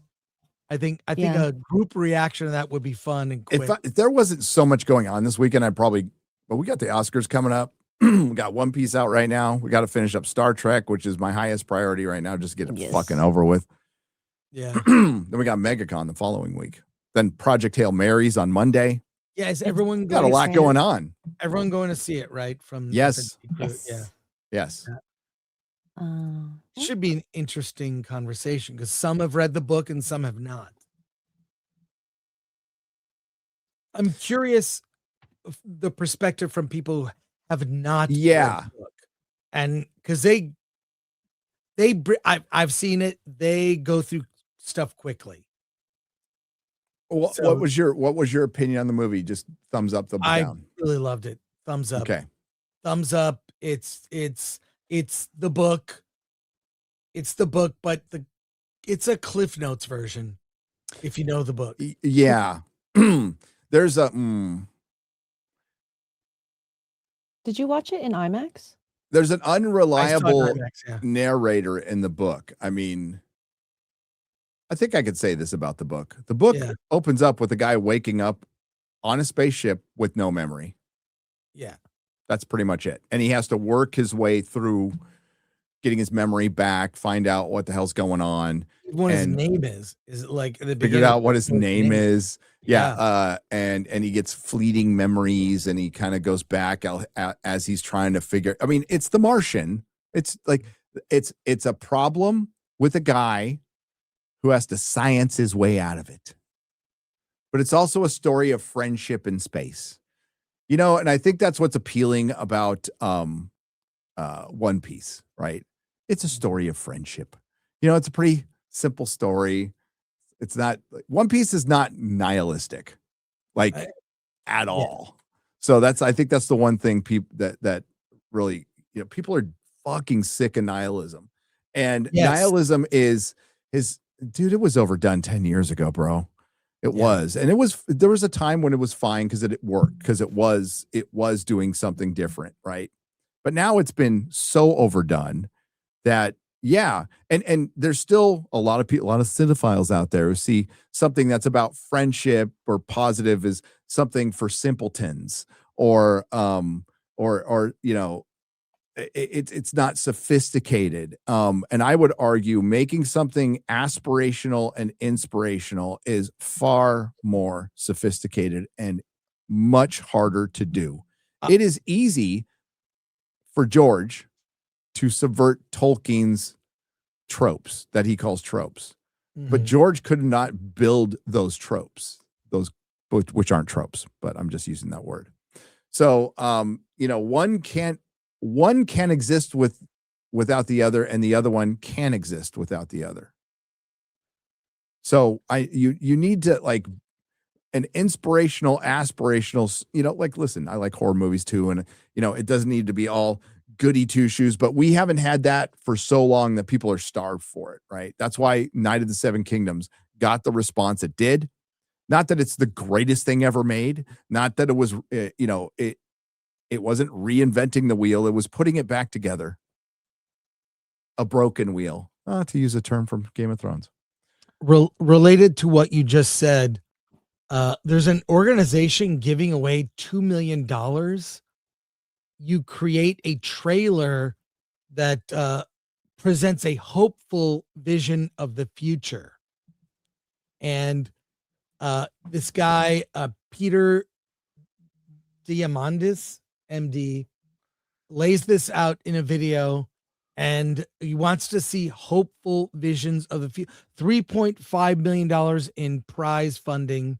I think Yeah. a group reaction to that would be fun and quick. if there wasn't so much going on this weekend, but we got the Oscars coming up. We got One Piece out right now. We got to finish up Star Trek, which is my highest priority right now. Just get it Yes. fucking over with. yeah. Then we got MegaCon the following week. Then Project Hail Marys on Monday. Yeah. Is everyone We got a going? lot going on. Everyone going to see it, right? From the Yes. FNT crew? Yes. Yeah. Yes. Should be an interesting conversation because some have read the book and some have not. I'm curious the perspective from people who have not read Yeah. the book. And because I've seen it, they go through stuff quickly. What So- was your opinion on the movie? Just thumbs up, thumbs I down. really loved it. Thumbs up. Okay. Thumbs up. It's the book. It's the book, but it's a Cliff Notes version. If you know the book. Yeah. There's a Did you watch it in IMAX? there's an I saw it in unreliable IMAX, yeah. narrator in the book. I mean, I think I could say this about the book. The book Yeah. opens up with a guy waking up on a spaceship with no memory. Yeah. That's pretty much it. And he has to work his way through getting his memory back, find out what the hell's going on, What his And name is it like at the figured beginning, out what his what name is. Yeah. Yeah. And he gets fleeting memories and he kind of goes back as he's trying to figure. I mean, it's The Martian. It's like, it's a problem with a guy who has to science his way out of it. But it's also a story of friendship in space. You know, and I think that's what's appealing about One Piece, right? It's a story of friendship. You know, it's a pretty simple story. It's not One Piece is not nihilistic, like at all. So I think that's the one thing people that really, people are fucking sick of nihilism. And Yes. nihilism is dude, it was overdone 10 years ago, bro. It Yeah. was. And there was a time when it was fine because it worked, because it was doing something different, right? But now it's been so overdone that, yeah. And there's still a lot of people, a lot of cinephiles out there who see something that's about friendship or positive as something for simpletons, or it's not sophisticated. And I would argue making something aspirational and inspirational is far more sophisticated and much harder to do. It is easy for George to subvert Tolkien's tropes that he calls tropes, but George could not build those tropes, which aren't tropes, but I'm just using that word. So, one can exist without the other, and the other one can exist without the other. So you need to, like, an inspirational, aspirational, listen, I like horror movies too. And, it doesn't need to be all goody two shoes, but we haven't had that for so long that people are starved for it. Right. That's why Night of the Seven Kingdoms got the response it did. Not that it's the greatest thing ever made. Not that it was, it wasn't reinventing the wheel. It was putting it back together. A broken wheel, to use a term from Game of Thrones. Related to what you just said, there's an organization giving away $2 million. You create a trailer that presents a hopeful vision of the future. And this guy, Peter Diamandis, MD, lays this out in a video, and he wants to see hopeful visions of the future. $3.5 million in prize funding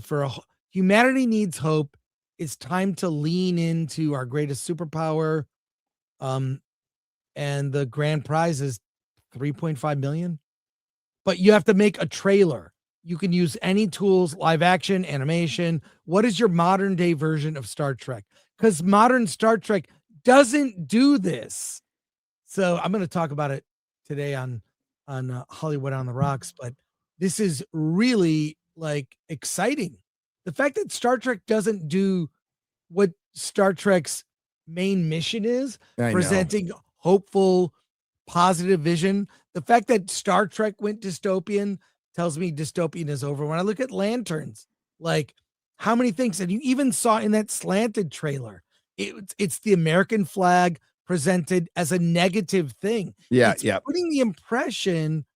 for humanity needs hope. It's time to lean into our greatest superpower. And the grand prize is $3.5 million. But you have to make a trailer. You can use any tools, live action, animation. What is your modern day version of Star Trek? Because modern Star Trek doesn't do this. So I'm going to talk about it today on Hollywood on the Rocks, but this is really, like, exciting. The fact that Star Trek doesn't do what Star Trek's main mission is, presenting hopeful, positive vision. The fact that Star Trek went dystopian tells me dystopian is over. When I look at Lanterns, like, how many things, and you even saw in that slanted trailer, it's the American flag presented as a negative thing. Yeah, it's putting the impression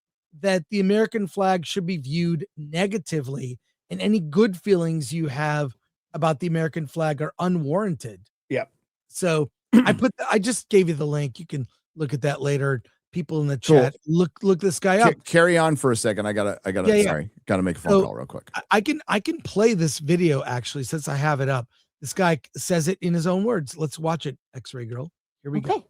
that the American flag should be viewed negatively, and any good feelings you have about the American flag are unwarranted. Yep. So I just gave you the link. You can look at that later. People in the chat, look this guy up. Carry on for a second. I gotta sorry, gotta make a phone call real quick. I can play this video, actually, since I have it up. This guy says it in his own words. Let's watch it. X-Ray Girl. Here we go.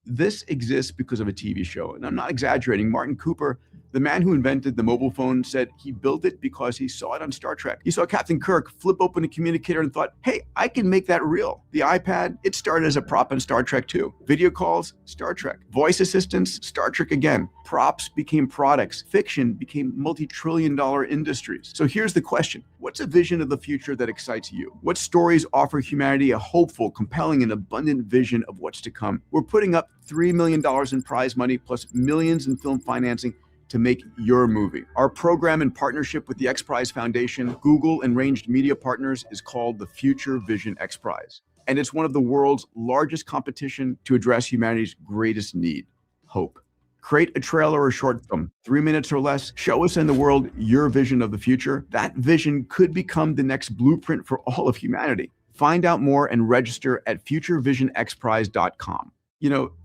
This exists because of a TV show. And I'm not exaggerating. Martin Cooper, the man who invented the mobile phone, said he built it because he saw it on Star Trek. He saw Captain Kirk flip open a communicator and thought, hey, I can make that real. The iPad, it started as a prop in Star Trek 2. Video calls, Star Trek. Voice assistants, Star Trek again. Props became products. Fiction became multi-trillion-dollar industries. So here's the question. What's a vision of the future that excites you? What stories offer humanity a hopeful, compelling, and abundant vision of what's to come? We're putting up $3 million in prize money plus millions in film financing to make your movie. Our program, in partnership with the X Prize Foundation, Google, and Ranged Media Partners, is called the Future Vision X Prize. And it's one of the world's largest competition to address humanity's greatest need, hope. Create a trailer or short film, 3 minutes or less. Show us and the world your vision of the future. That vision could become the next blueprint for all of humanity. Find out more and register at futurevisionxprize.com.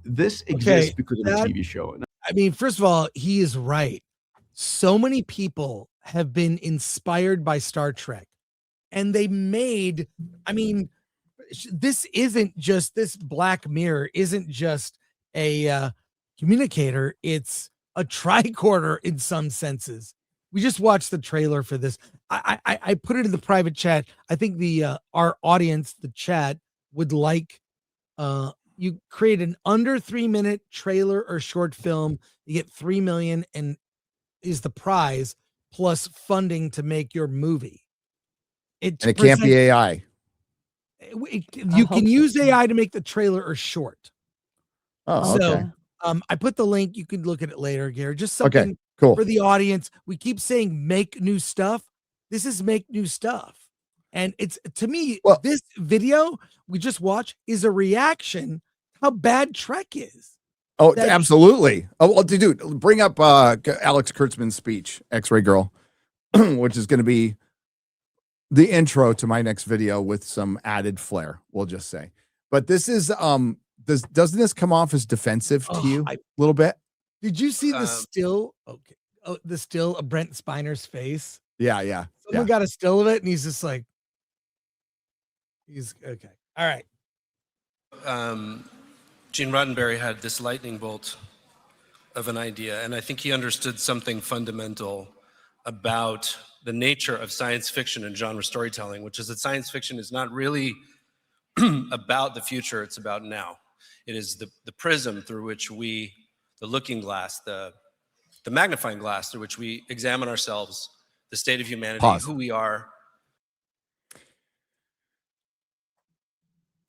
This exists because of a TV show. I mean, first of all, he is right. So many people have been inspired by Star Trek, and they made, this isn't just, this Black Mirror isn't just a communicator. It's a tricorder in some senses. We just watched the trailer for this. I put it in the private chat. I think the our audience, the chat, would like you create an under 3-minute trailer or short film. You get 3 million and is the prize plus funding to make your movie. And it can't be AI. You can use AI to make the trailer or short. Oh, okay. So I put the link. You can look at it later, Gary. Just something cool. for the audience. We keep saying make new stuff. This is make new stuff. And it's, to me, this video we just watched is a reaction how bad Trek is. Oh, absolutely. Oh, well, dude, bring up Alex Kurtzman's speech, X-Ray Girl, which is going to be the intro to my next video with some added flair, we'll just say. But this is doesn't this come off as defensive to you a little bit? Did you see the still? Okay. Oh, the still of Brent Spiner's face. Yeah. Someone got a still of it, and he's just like, he's okay. All right. Gene Roddenberry had this lightning bolt of an idea, and I think he understood something fundamental about the nature of science fiction and genre storytelling, which is that science fiction is not really about the future, it's about now. It is the prism through which the looking glass, the magnifying glass through which we examine ourselves, the state of humanity, who we are.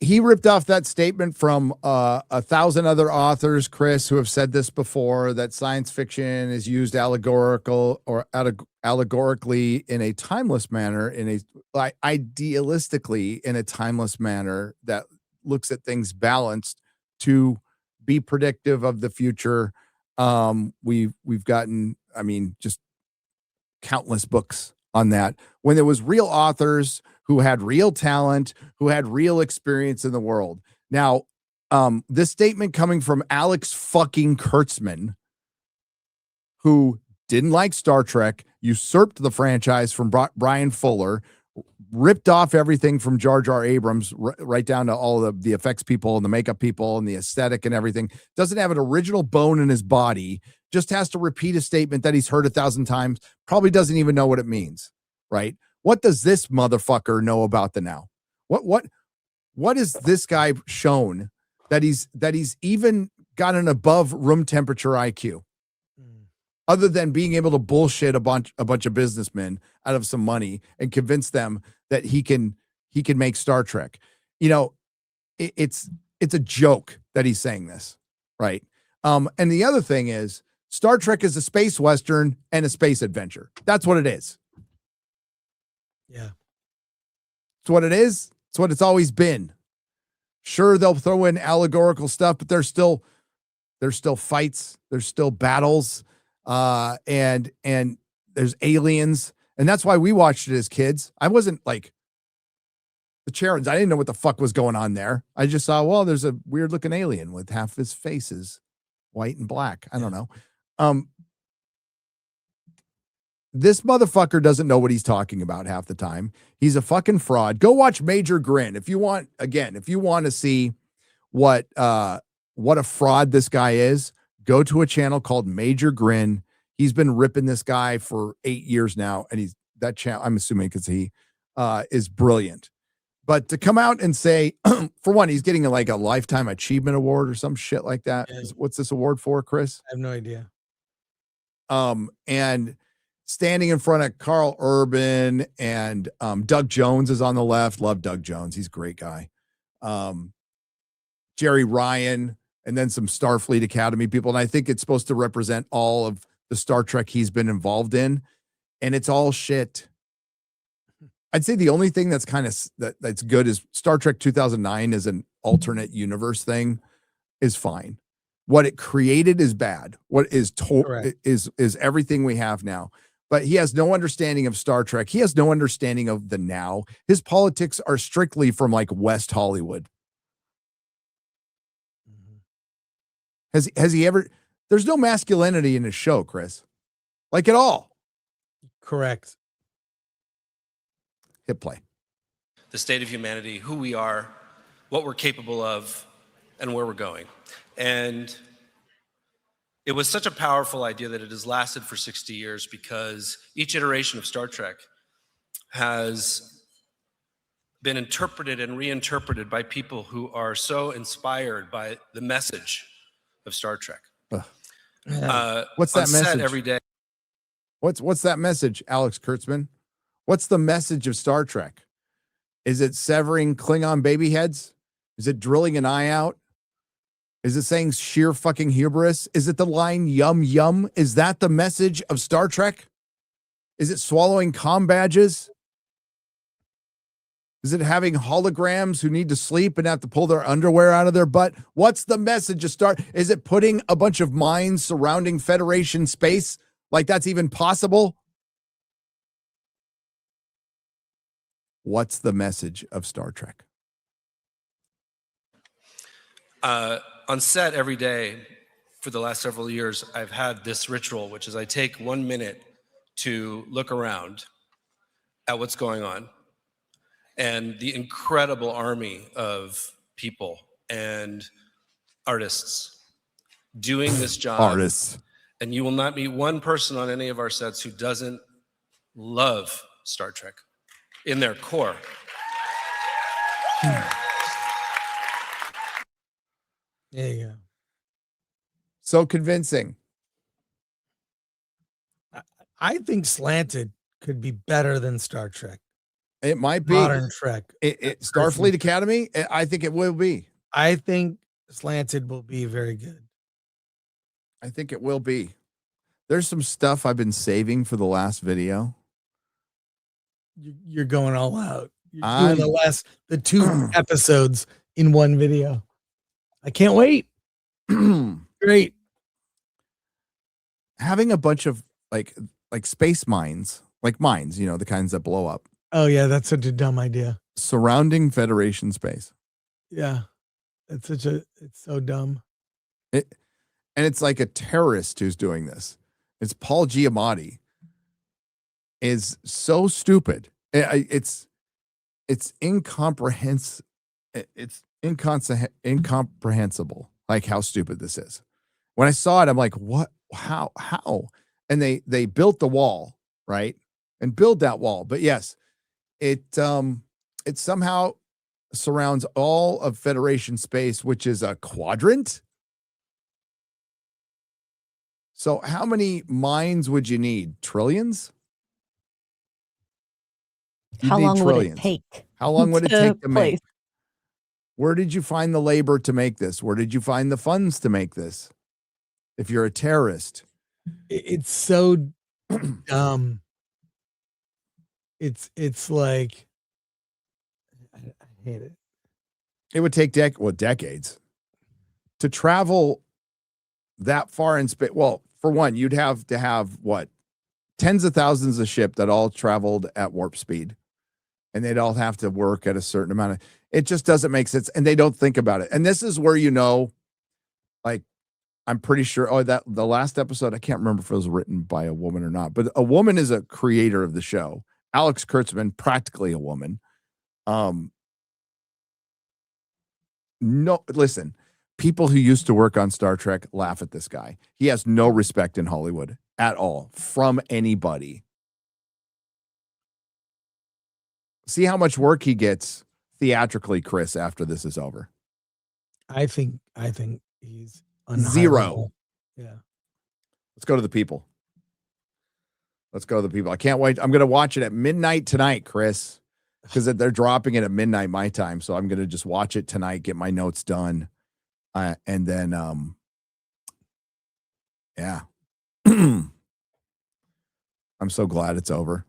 He ripped off that statement from 1,000 other authors, Chris, who have said this before, that science fiction is used allegorically in a timeless manner, idealistically in a timeless manner that looks at things balanced to be predictive of the future. We've gotten, just countless books on that. When there was real authors who had real talent, who had real experience in the world. Now, this statement coming from Alex fucking Kurtzman, who didn't like Star Trek, usurped the franchise from Brian Fuller, ripped off everything from Jar Jar Abrams, right down to all the effects people and the makeup people and the aesthetic and everything, doesn't have an original bone in his body, just has to repeat a statement that he's heard 1,000 times, probably doesn't even know what it means, right? What does this motherfucker know about the now? What is this guy shown that he's even got an above room temperature IQ, other than being able to bullshit a bunch of businessmen out of some money and convince them that he can make Star Trek? It's a joke that he's saying this, right? And the other thing is, Star Trek is a space western and a space adventure. That's what it is. Yeah. It's what it is. It's what it's always been. Sure, they'll throw in allegorical stuff, but there's still fights, there's still battles, and there's aliens. And that's why we watched it as kids. I wasn't like the Charons. I didn't know what the fuck was going on there. I just saw, well, there's a weird looking alien with half his face is white and black. I don't know. This motherfucker doesn't know what he's talking about half the time. He's a fucking fraud. Go watch Major Grin. If you want to see what a fraud this guy is, go to a channel called Major Grin. He's been ripping this guy for 8 years now. And that channel, I'm assuming because he is brilliant. But to come out and say, for one, he's getting a lifetime achievement award or some shit like that. Yeah. What's this award for, Chris? I have no idea. And standing in front of Carl Urban and Doug Jones is on the left. Love Doug Jones. He's a great guy. Jerry Ryan, and then some Starfleet Academy people. And I think it's supposed to represent all of the Star Trek he's been involved in. And it's all shit. I'd say the only thing that's kind of that's good is Star Trek 2009 as an alternate universe thing is fine. What it created is bad. What is is everything we have now. But he has no understanding of Star Trek. He has no understanding of the now. His politics are strictly from West Hollywood. Has he ever? There's no masculinity in his show, Chris, at all. Correct. Hit play. The state of humanity, who we are, what we're capable of, and where we're going. And it was such a powerful idea that it has lasted for 60 years because each iteration of Star Trek has been interpreted and reinterpreted by people who are so inspired by the message of Star Trek. What's on that set message every day? What's that message, Alex Kurtzman? What's the message of Star Trek? Is it severing Klingon baby heads? Is it drilling an eye out? Is it saying sheer fucking hubris? Is it the line yum yum? Is that the message of Star Trek? Is it swallowing comm badges? Is it having holograms who need to sleep and have to pull their underwear out of their butt? What's the message of Star? Is it putting a bunch of mines surrounding Federation space like that's even possible? What's the message of Star Trek? On set every day for the last several years, I've had this ritual, which is I take 1 minute to look around at what's going on and the incredible army of people and artists doing this job. Artists. And you will not meet one person on any of our sets who doesn't love Star Trek in their core. There you go. So convincing. I think Slanted could be better than Star Trek. It might be. Modern Trek. Starfleet Academy, I think it will be. I think Slanted will be very good. I think it will be. There's some stuff I've been saving for the last video. You're going all out. You're doing the 2 episodes in one video. I can't wait. Great. Having a bunch of like space mines, like mines, you know, the kinds that blow up. Oh yeah, that's such a dumb idea. Surrounding Federation space. Yeah. It's so dumb. And it's like a terrorist who's doing this. It's Paul Giamatti. Is so stupid. It's incomprehensible. It's incomprehensible. Like how stupid this is. When I saw it, I'm like, what? How? And they built the wall, right? And build that wall. But yes, it somehow surrounds all of Federation space, which is a quadrant. So how many mines would you need? Trillions? How long would it take? How long would it take to place? make? Where did you find the labor to make this? Where did you find the funds to make this? If you're a terrorist. It's so dumb. It's like I hate it. It would take decades to travel that far in space. Well, for one, you'd have to have what? Tens of thousands of ships that all traveled at warp speed. And they'd all have to work at a certain amount of, it just doesn't make sense. And they don't think about it. And this is where, you know, like, I'm pretty sure, that the last episode, I can't remember if it was written by a woman or not, but a woman is a creator of the show. Alex Kurtzman, practically a woman. No, listen, people who used to work on Star Trek laugh at this guy. He has no respect in Hollywood at all from anybody. See how much work he gets theatrically, Chris, after this is over. I think he's on zero. Yeah. Let's go to the people. I can't wait. I'm going to watch it at midnight tonight, Chris, because they're dropping it at midnight my time. So I'm going to just watch it tonight, get my notes done. And then, yeah. I'm so glad it's over.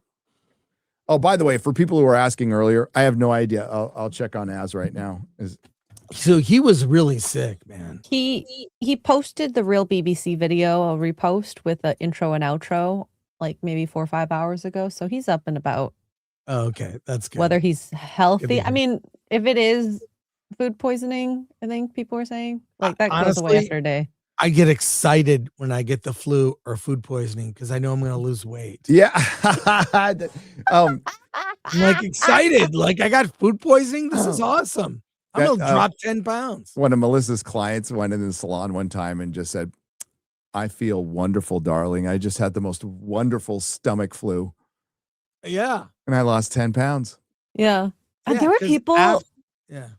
Oh, by the way, for people who were asking earlier, I have no idea. I'll check on Az right now. So he was really sick, man. He posted the real BBC video, a repost with the intro and outro, like maybe 4 or 5 hours ago. So he's up and about. Oh, okay, that's good. Whether he's healthy, I mean, if it is food poisoning, I think people were saying like that goes away after a day. I get excited when I get the flu or food poisoning because I know I'm going to lose weight. Yeah. I'm like excited. Like I got food poisoning. This is awesome. I'm going to drop 10 pounds. One of Melissa's clients went in the salon one time and just said, I feel wonderful, darling. I just had the most wonderful stomach flu Yeah. and I lost 10 pounds. Yeah. And Yeah, there were 'cause people yeah.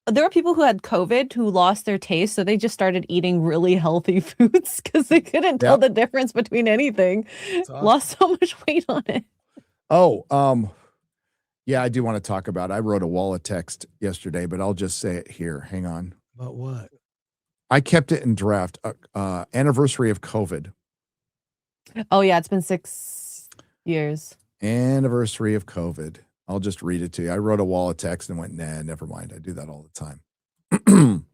there were people who had COVID who lost their taste, so they just started eating really healthy foods because they couldn't tell Yep. the difference between anything. awesome. Lost so much weight on it. Oh, yeah, I do want to talk about it. I wrote a wall of text yesterday, but I'll just say it here. Hang on. But what? I kept it in draft. Anniversary of COVID. Oh yeah, it's been 6 years. Anniversary of COVID. I'll just read it to you. I wrote a wall of text and went, nah, never mind. I do that all the time.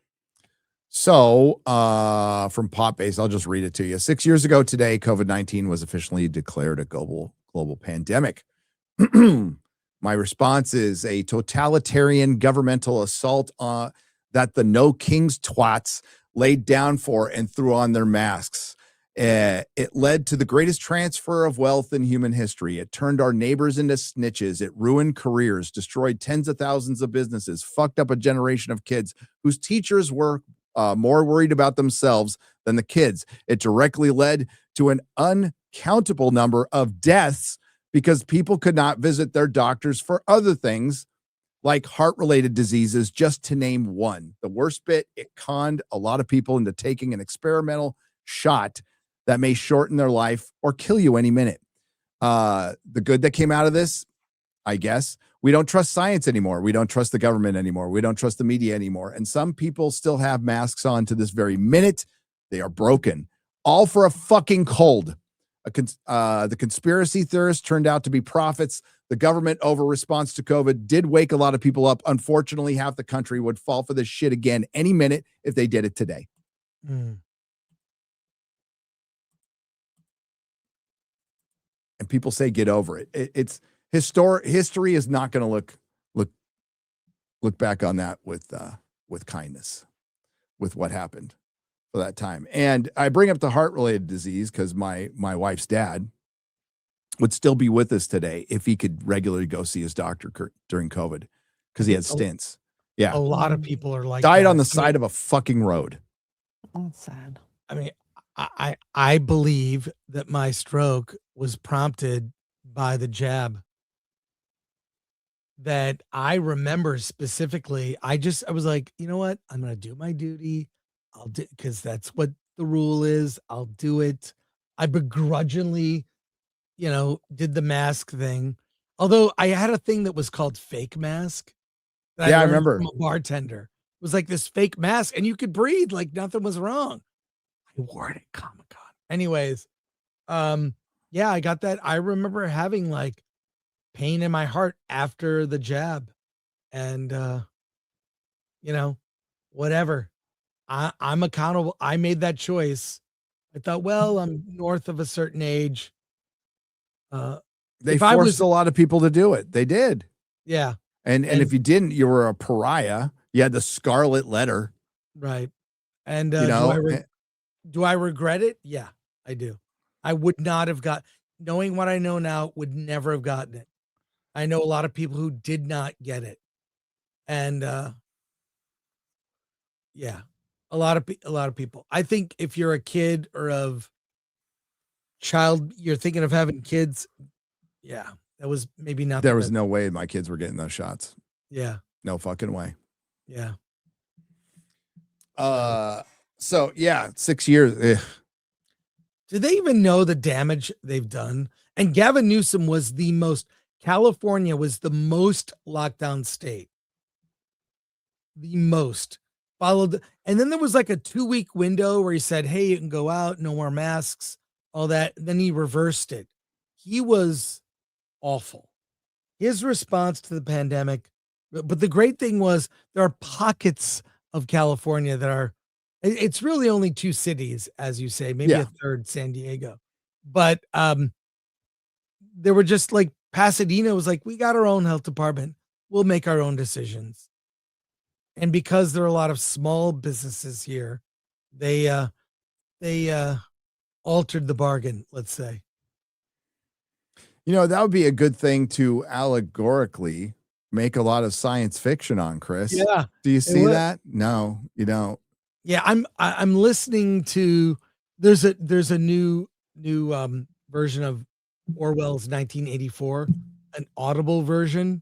So, from Popbase, I'll just read it to you. 6 years ago today, COVID-19 was officially declared a global pandemic. My response is a totalitarian governmental assault that the no king's twats laid down for and threw on their masks. It led to the greatest transfer of wealth in human history. It turned our neighbors into snitches. It ruined careers, destroyed tens of thousands of businesses, fucked up a generation of kids whose teachers were more worried about themselves than the kids. It directly led to an uncountable number of deaths because people could not visit their doctors for other things like heart-related diseases, just to name one. The worst bit, it conned a lot of people into taking an experimental shot that may shorten their life or kill you any minute. The good that came out of this, I guess, we don't trust science anymore. We don't trust the government anymore. We don't trust the media anymore. And some people still have masks on to this very minute. They are broken. All for a fucking cold. The conspiracy theorists turned out to be prophets. The government over response to COVID did wake a lot of people up. Unfortunately, half the country would fall for this shit again any minute if they did it today. Mm. And people say get over it. It's history is not going to look back on that with kindness, with what happened for that time. And I bring up the heart-related disease because my wife's dad would still be with us today if he could regularly go see his doctor during COVID because he had stints. Yeah. A lot of people are like died that. on the side of a fucking road. That's sad. I mean, I believe that my stroke was prompted by the jab. That I remember specifically. I was like, you know what? I'm gonna do my duty. I'll do, because that's what the rule is. I'll do it. I begrudgingly, did the mask thing. Although I had a thing that was called fake mask. That Yeah, I learned remember. from a bartender. It was like this fake mask, and you could breathe like nothing was wrong. I wore it at Comic-Con. Anyways, yeah, I got that. I remember having like pain in my heart after the jab, and whatever. I'm accountable. I made that choice. I thought, well, I'm north of a certain age. They if I forced was, a lot of people to do it. They did. yeah, And if you didn't, you were a pariah. You had the scarlet letter. right. And You do I regret it? Yeah, I do. I would not have knowing what I know now, would never have gotten it. I know a lot of people who did not get it. And yeah, a lot of people. I think if you're a kid or you're thinking of having kids, yeah, that was maybe not. There was no way my kids were getting those shots. Yeah. No fucking way. Yeah. So yeah, 6 years. Ugh. Do they even know the damage they've done? And Gavin Newsom California was the most lockdown state. The most followed. And then there was like a 2-week window where he said, hey, you can go out, no more masks, all that. Then he reversed it. He was awful. His response to the pandemic. But the great thing was there are pockets of California that are, it's really only 2 cities, as you say, maybe a third, San Diego. But there were just like Pasadena was like, we got our own health department. We'll make our own decisions. And because there are a lot of small businesses here, they altered the bargain, let's say. That would be a good thing to allegorically make a lot of science fiction on, Chris. Yeah. Do you see that? No, you don't. Yeah, I'm listening to There's a new version of Orwell's 1984, an Audible version,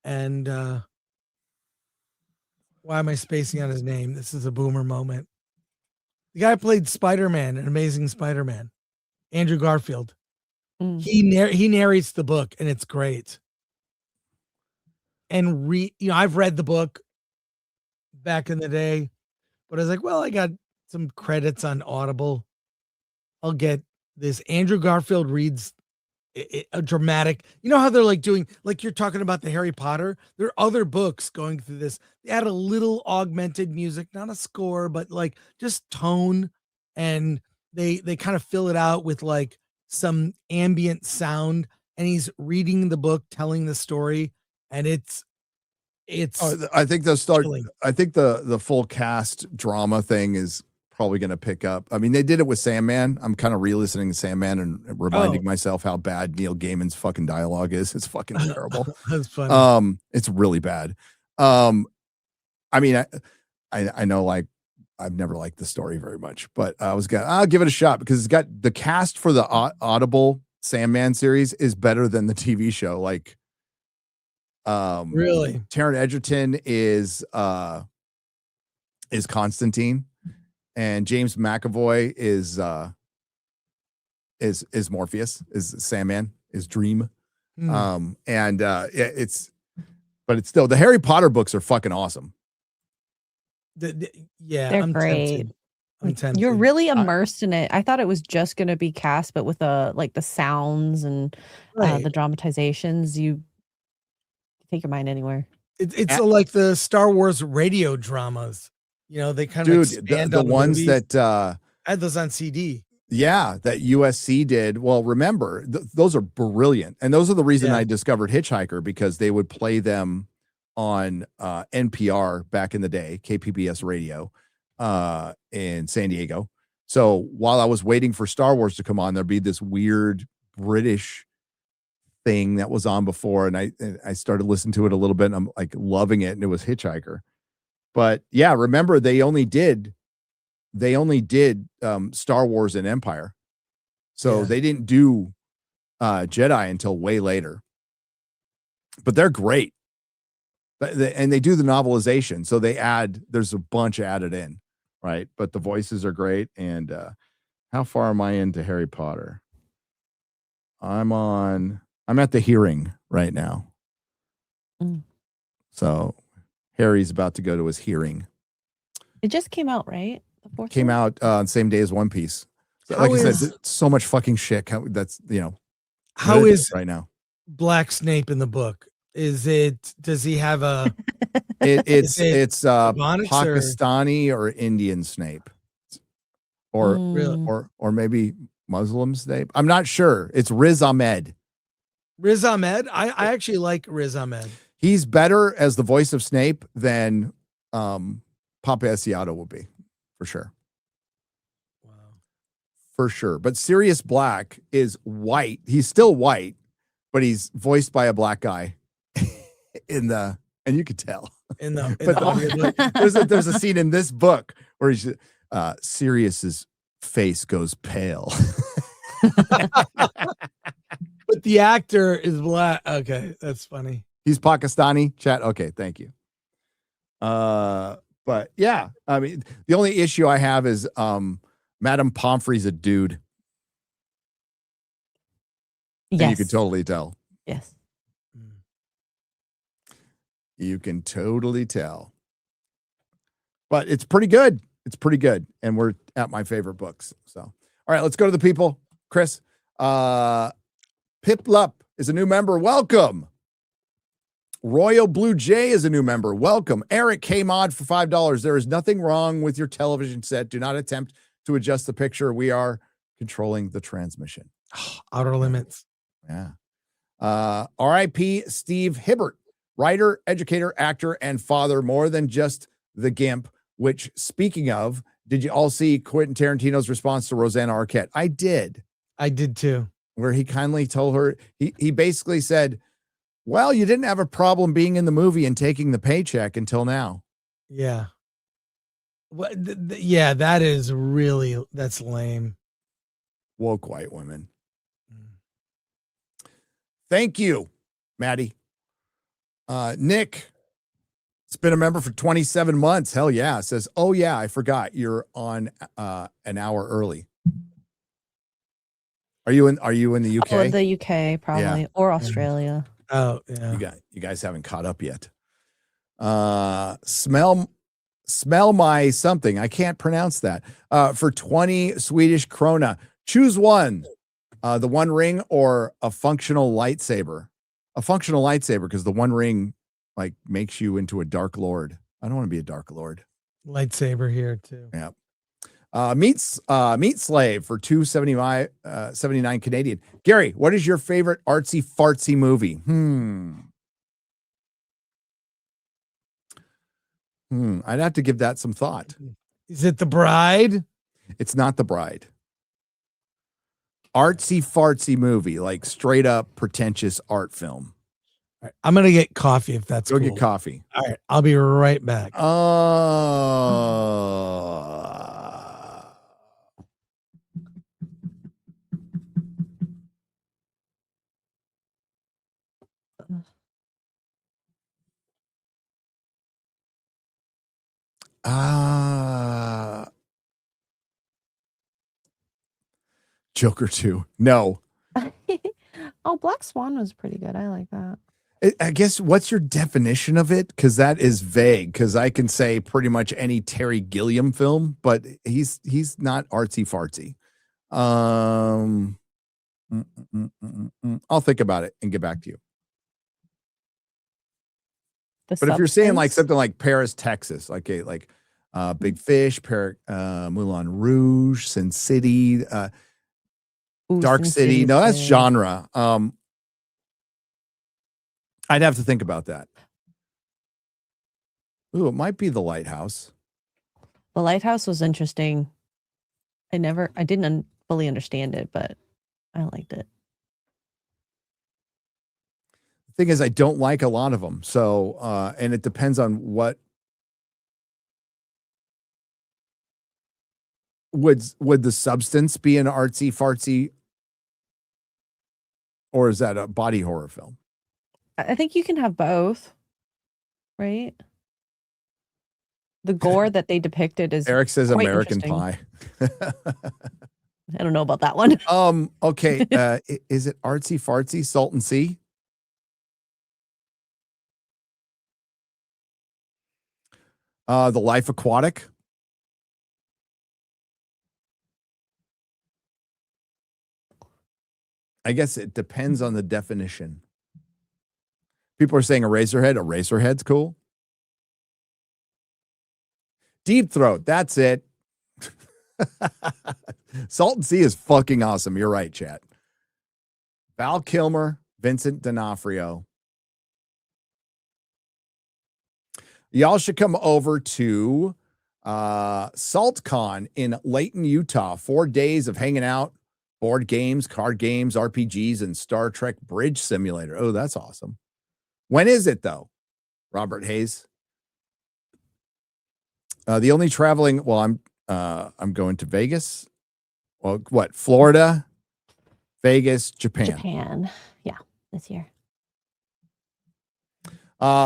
and why am I spacing on his name? This is a boomer moment. The guy played Spider-Man, an Amazing Spider-Man, Andrew Garfield. He narrates the book, and it's great. And I've read the book back in the day, but I was like, well, I got some credits on Audible. I'll get this. Andrew Garfield reads a dramatic, you know how they're like doing, like you're talking about the Harry Potter. There are other books going through this. They add a little augmented music, not a score, but like just tone, and they kind of fill it out with like some ambient sound, and he's reading the book, telling the story, and it's I think they'll start. chilling. I think the full cast drama thing is probably going to pick up. I mean, they did it with Sandman. I'm kind of re-listening to Sandman and reminding myself how bad Neil Gaiman's fucking dialogue is. It's fucking terrible. That's funny. It's really bad. I mean, I know, like, I've never liked the story very much, but I'll give it a shot because it's got the cast for the Audible Sandman series is better than the TV show. Like, really, Taron Egerton is Constantine, and James McAvoy is Morpheus, is Sandman, is Dream. But it's still, the Harry Potter books are fucking awesome. Yeah, They're I'm great. tempted. You're really immersed in it. I thought it was just going to be cast, but with the sounds and the dramatizations, you take your mind anywhere. It's like the Star Wars radio dramas. You know, they kind of expand the on ones movies. that I had those on CD. Yeah, that USC did. Well, remember, those are brilliant. And those are the reason I discovered Hitchhiker, because they would play them on NPR back in the day, KPBS radio in San Diego. So while I was waiting for Star Wars to come on, there'd be this weird British thing that was on before. And I started listening to it a little bit, and I'm like loving it. And it was Hitchhiker. But yeah, remember, they only did Star Wars and Empire. So they didn't do Jedi until way later. But they're great. And they do the novelization. So there's a bunch added in, right? But the voices are great. And how far am I into Harry Potter? I'm at the hearing right now. So Harry's about to go to his hearing. It just came out, right? Came out on the same day as One Piece. So, like I said, so much fucking shit. That's, how is right now Black Snape in the book? Does he have a it's Ebonics Pakistani or Indian Snape, or maybe Muslim Snape? I'm not sure. It's Riz Ahmed. Riz Ahmed. I actually like Riz Ahmed. He's better as the voice of Snape than Papa Asiato will be, for sure. Wow. For sure. But Sirius Black is white. He's still white, but he's voiced by a black guy and you could tell. There's a scene in this book where he's Sirius's face goes pale. But the actor is black. Okay, that's funny. He's Pakistani, chat. Okay, thank you. But yeah, I mean, the only issue I have is Madame Pomfrey's a dude. Yes. And you can totally tell. Yes. You can totally tell. But it's pretty good. It's pretty good. And we're at my favorite books. So, all right, let's go to the people. Chris, Piplup is a new member. Welcome. Royal Blue Jay is a new member. Welcome. Eric K. Mod for $5. There is nothing wrong with your television set. Do not attempt to adjust the picture. We are controlling the transmission. Outer limits. Yeah. R.I.P. Steve Hibbert, writer, educator, actor, and father, more than just the Gimp, which, speaking of, did you all see Quentin Tarantino's response to Rosanna Arquette? I did. I did too. Where he kindly told her, he basically said, well, you didn't have a problem being in the movie and taking the paycheck until now. Yeah. Yeah, that is really, that's lame. Woke white women. Thank you, Maddie. Nick, it's been a member for 27 months. Hell yeah. Says, oh yeah, I forgot you're on an hour early. Are you in the UK? Oh, the UK probably, Yeah. or Australia. Oh yeah. You guys haven't caught up yet. Smell my something. I can't pronounce that. For 20 Swedish krona. Choose one. The One Ring or a functional lightsaber. A functional lightsaber, because the One Ring like makes you into a Dark Lord. I don't want to be a Dark Lord. Lightsaber here too. Yeah. Meat Slave for $2.79 Canadian. Gary, what is your favorite artsy fartsy movie? I'd have to give that some thought. Is it The Bride? It's not The Bride. Artsy fartsy movie, like straight up pretentious art film. All right, I'm gonna get coffee if that's Go cool. get coffee. All right, I'll be right back. Joker 2. No. Oh, Black Swan was pretty good. I like that. I guess, what's your definition of it? Because that is vague. Because I can say pretty much any Terry Gilliam film, but he's not artsy fartsy. I'll think about it and get back to you. But if you're saying like something like Paris, Texas, like Big Fish, Moulin Rouge, Sin City, Dark City. No, that's genre. I'd have to think about that. Ooh, it might be The Lighthouse. The Lighthouse was interesting. I didn't fully understand it, but I liked it. The thing is, I don't like a lot of them. So, and it depends on what would the substance be an artsy fartsy, or is that a body horror film? I think you can have both, right? The gore that they depicted is Eric says quite American interesting. Pie. I don't know about that one. Okay. Is it artsy fartsy? Salton Sea? The Life Aquatic? I guess it depends on the definition. People are saying Eraserhead. Eraserhead's cool. Deep Throat. That's it. Salton Sea is fucking awesome. You're right, chat. Val Kilmer, Vincent D'Onofrio. Y'all should come over to SaltCon in Layton, Utah. 4 days of hanging out, board games, card games, RPGs, and Star Trek Bridge Simulator. Oh, that's awesome. When is it, though? Robert Hayes. The only traveling, well, I'm going to Vegas. Well, what? Florida, Vegas, Japan. Japan. Yeah, this year.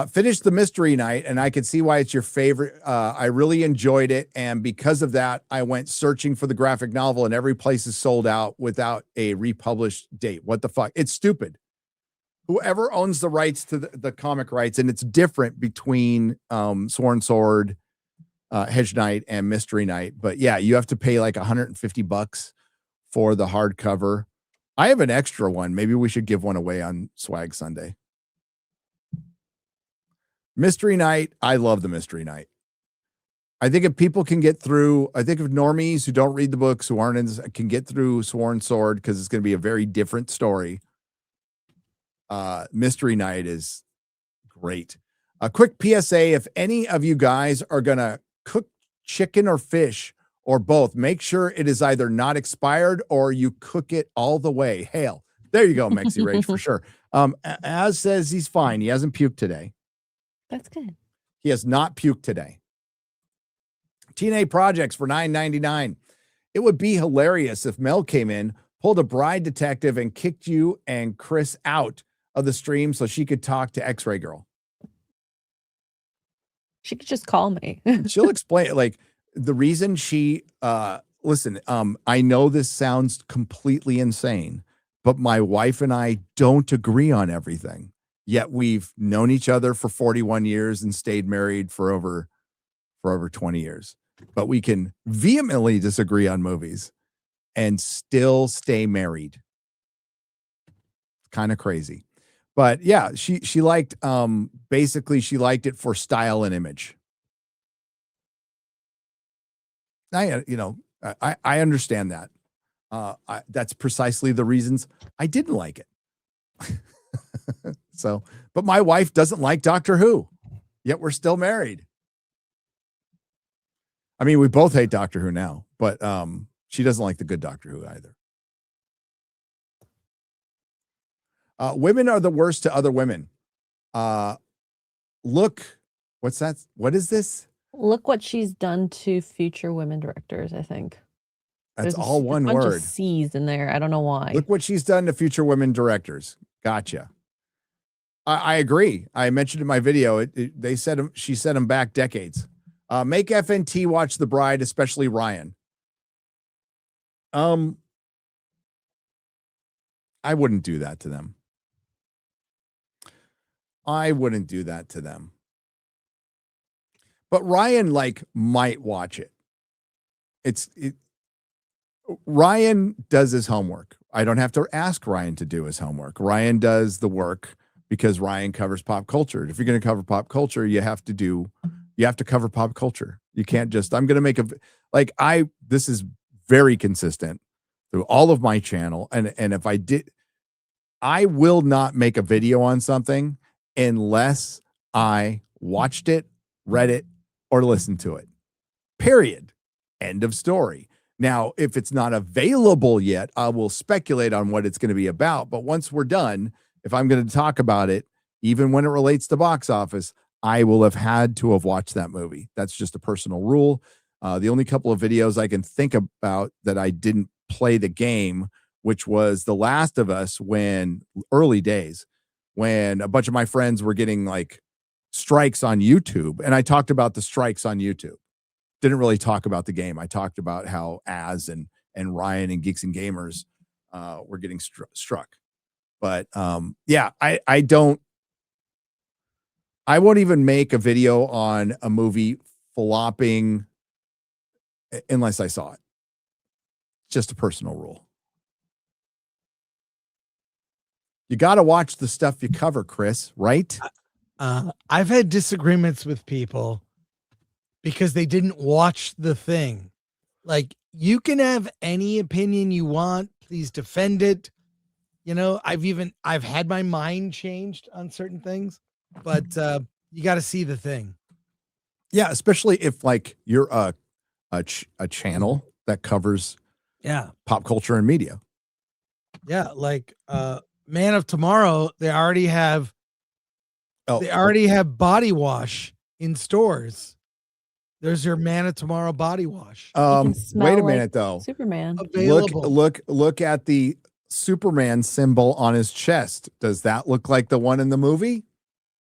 Finished the mystery night, and I could see why it's your favorite. I really enjoyed it, and because of that, I went searching for the graphic novel, and every place is sold out without a republished date. What the fuck? It's stupid. Whoever owns the rights to the comic rights, and it's different between Sworn Sword, Hedge Knight, and Mystery Night. But yeah, you have to pay like $150 for the hardcover. I have an extra one. Maybe we should give one away on Swag Sunday. Mystery Night. I love the Mystery Night. I think if people can get through, I think if normies who don't read the books, who aren't in this, can get through Sworn Sword, because it's going to be a very different story. Mystery Night is great. A quick PSA: if any of you guys are going to cook chicken or fish or both, make sure it is either not expired or you cook it all the way. Hail. There you go, Mexi Rage, for sure. Az says he's fine. He hasn't puked today. That's good. He has not puked today. TNA projects for $9.99. It would be hilarious if Mel came in, pulled a bride detective, and kicked you and Chris out of the stream so she could talk to X-Ray Girl. She could just call me. She'll explain like the reason she listen, I know this sounds completely insane, but my wife and I don't agree on everything. Yet we've known each other for 41 years and stayed married for over 20 years. But we can vehemently disagree on movies and still stay married. Kind of crazy. But yeah, she liked basically she liked it for style and image. I understand that. That's precisely the reasons I didn't like it. So, but my wife doesn't like Doctor Who, yet we're still married. I mean, we both hate Doctor Who now, but she doesn't like the good Doctor Who either. Women are the worst to other women. Look, what's that? What is this? Look what she's done to future women directors, I think. That's There's all one bunch word. of C's in there. I don't know why. Look what she's done to future women directors. Gotcha. I agree. I mentioned in my video, they said she set him back decades. Make FNT watch The Bride, especially Ryan. I wouldn't do that to them. I wouldn't do that to them. But Ryan might watch it. Ryan does his homework. I don't have to ask Ryan to do his homework. Ryan does the work because Ryan covers pop culture. If you're going to cover pop culture, you have to cover pop culture. You can't just, I'm going to make this is very consistent through all of my channel. And if I did, I will not make a video on something unless I watched it, read it, or listened to it. Period. End of story. Now, if it's not available yet, I will speculate on what it's going to be about. But once we're done, if I'm going to talk about it, even when it relates to box office, I will have had to have watched that movie. That's just a personal rule. The only couple of videos I can think about that I didn't play the game, which was The Last of Us, early days, when a bunch of my friends were getting strikes on YouTube. And I talked about the strikes on YouTube. Didn't really talk about the game. I talked about how Az and Ryan and Geeks and Gamers were getting struck. But yeah, I won't even make a video on a movie flopping unless I saw it. Just a personal rule. You got to watch the stuff you cover, Chris, right? I've had disagreements with people because they didn't watch the thing. You can have any opinion you want. Please defend it. I've had my mind changed on certain things, but you got to see the thing. Yeah, especially if you're a channel that covers pop culture and media. Yeah, Man of Tomorrow, they already have body wash in stores. There's your Man of Tomorrow body wash. Wait a minute though. Superman. Available. Look at the Superman symbol on his chest. Does that look like the one in the movie?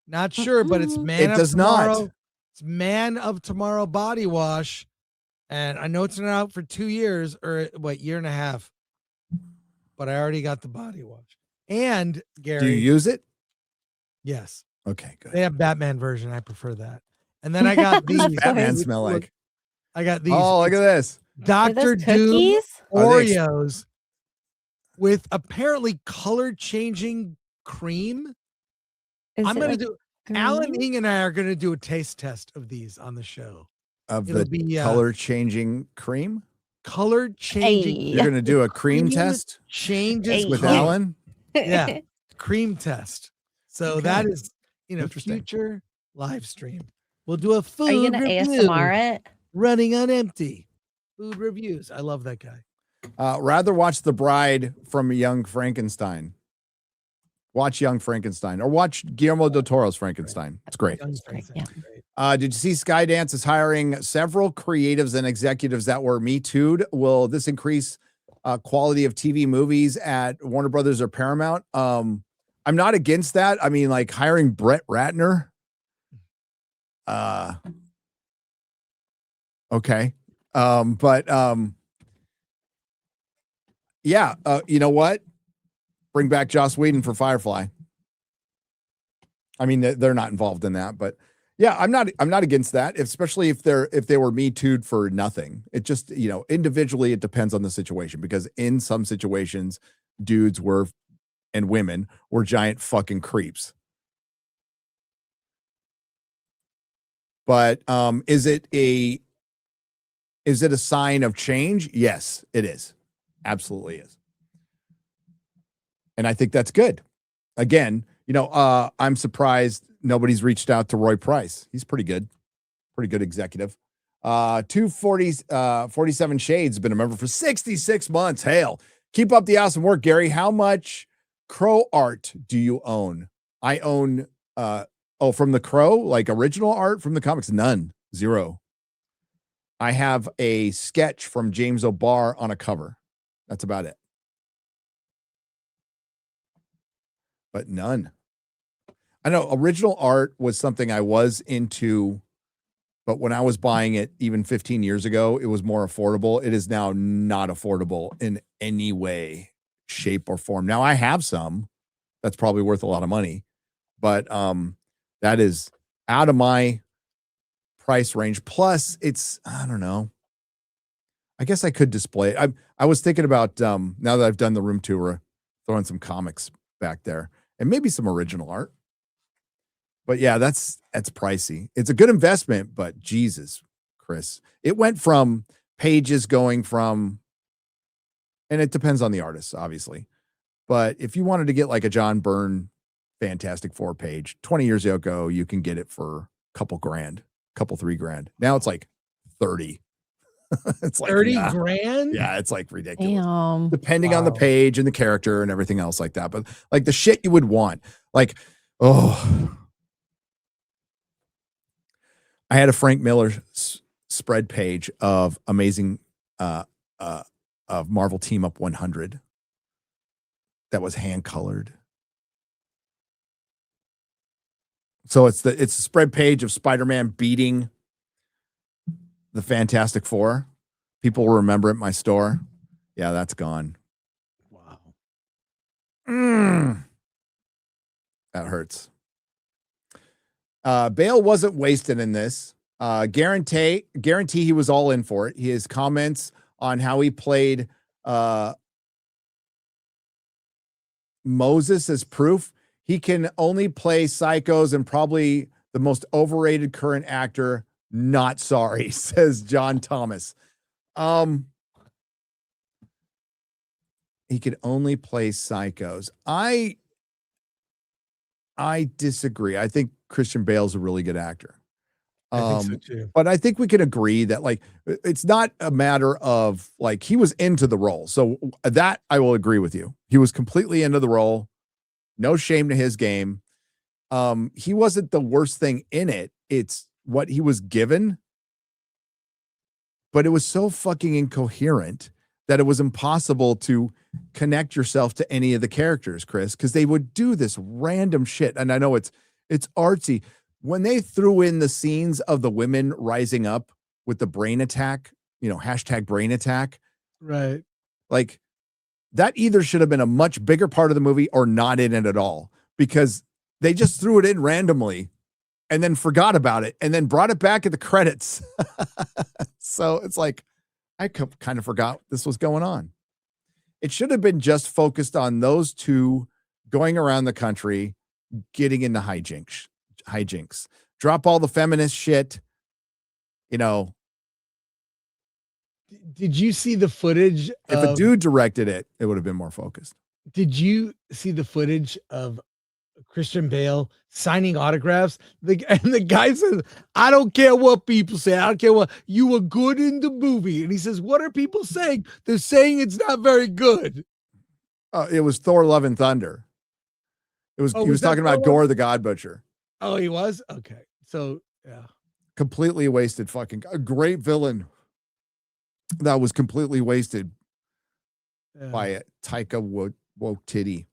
Not sure, but it's Man of Tomorrow. It's Man of Tomorrow body wash. And I know it's been out for 2 years or year and a half. But I already got the body wash. And Gary, do you use it? Yes. Okay, good. They have Batman version. I prefer that. And then I got these. Batman smell like. I got these. Oh, look at this. Dr. Doom Oreos with apparently color changing cream. I'm going to do. Alan Ing and I are going to do a taste test of these on the show. It'll be color changing cream. Color changing. You're going to do a cream test changes with Alan. Yeah, cream test. So that is future live stream. We'll do a food. Are you gonna review. ASMR it? Running on empty. Food reviews. I love that guy. Rather watch The Bride from Young Frankenstein. Watch Young Frankenstein or watch Guillermo del Toro's Frankenstein. It's great. Yeah. Did you see Skydance is hiring several creatives and executives that were Me Too'd? Will this increase quality of TV movies at Warner Brothers or Paramount? I'm not against that. I mean, like hiring Brett Ratner. Okay. Yeah, you know what? Bring back Joss Whedon for Firefly. I mean, they're not involved in that, but yeah, I'm not against that, especially if they were Me Too'd for nothing. It just, individually it depends on the situation, because in some situations, dudes were and women were giant fucking creeps. But is it a sign of change? Yes, it is. Absolutely is. And I think that's good. Again, I'm surprised nobody's reached out to Roy Price. He's pretty good executive. 47 Shades, been a member for 66 months. Hail. Keep up the awesome work, Gary. How much Crow art do you own? I own, from the Crow, like original art from the comics? None. 0. I have a sketch from James O'Barr on a cover. That's about it. But none. I know original art was something I was into, but when I was buying it even 15 years ago, it was more affordable. It is now not affordable in any way, shape, or form. Now I have some that's probably worth a lot of money, but that is out of my price range. Plus, I don't know. I guess I could display it. I was thinking about now that I've done the room tour, throwing some comics back there and maybe some original art. But yeah, that's pricey. It's a good investment, but Jesus, Chris, it went from pages going from, and it depends on the artist, obviously. But if you wanted to get like a John Byrne Fantastic Four page 20 years ago, you can get it for a couple $3,000. Now it's like 30. It's like 30 grand. Yeah, it's like ridiculous. Damn. Depending on the page and the character and everything else like that. But like the shit you would want, like, I had a Frank Miller spread page of amazing of Marvel Team Up 100 that was hand colored. So it's a spread page of Spider-Man beating the Fantastic Four. People will remember it in my store. Yeah, that's gone. Wow. That hurts. Bale wasn't wasted in this. Guarantee he was all in for it. His comments on how he played Moses as proof. He can only play psychos and probably the most overrated current actor. Not sorry, says John Thomas. He could only play psychos. I disagree. I think Christian Bale's a really good actor. I think so too. But I think we can agree that like it's not a matter of like he was into the role. So that I will agree with you. He was completely into the role. No shame to his game. He wasn't the worst thing in it. It's what he was given. But it was so fucking incoherent that it was impossible to connect yourself to any of the characters, Chris, because they would do this random shit. And I know it's artsy. When they threw in the scenes of the women rising up with the brain attack, hashtag brain attack. Right. Like that either should have been a much bigger part of the movie or not in it at all, because they just threw it in randomly and then forgot about it and then brought it back at the credits. So it's like, I kind of forgot this was going on. It should have been just focused on those two going around the country, getting into hijinks. Drop all the feminist shit. Did you see the footage? If a dude directed it, it would have been more focused. Did you see the footage of Christian Bale signing autographs? And the guy says, I don't care what people say. I don't care what you were good in the movie. And he says, what are people saying? They're saying it's not very good. It was Thor: Love and Thunder. It was Oh, he was that talking about Solo? Gore the God Butcher. Oh, he was? Okay. So, yeah. Completely wasted fucking a great villain that was completely wasted by Taika Waititi.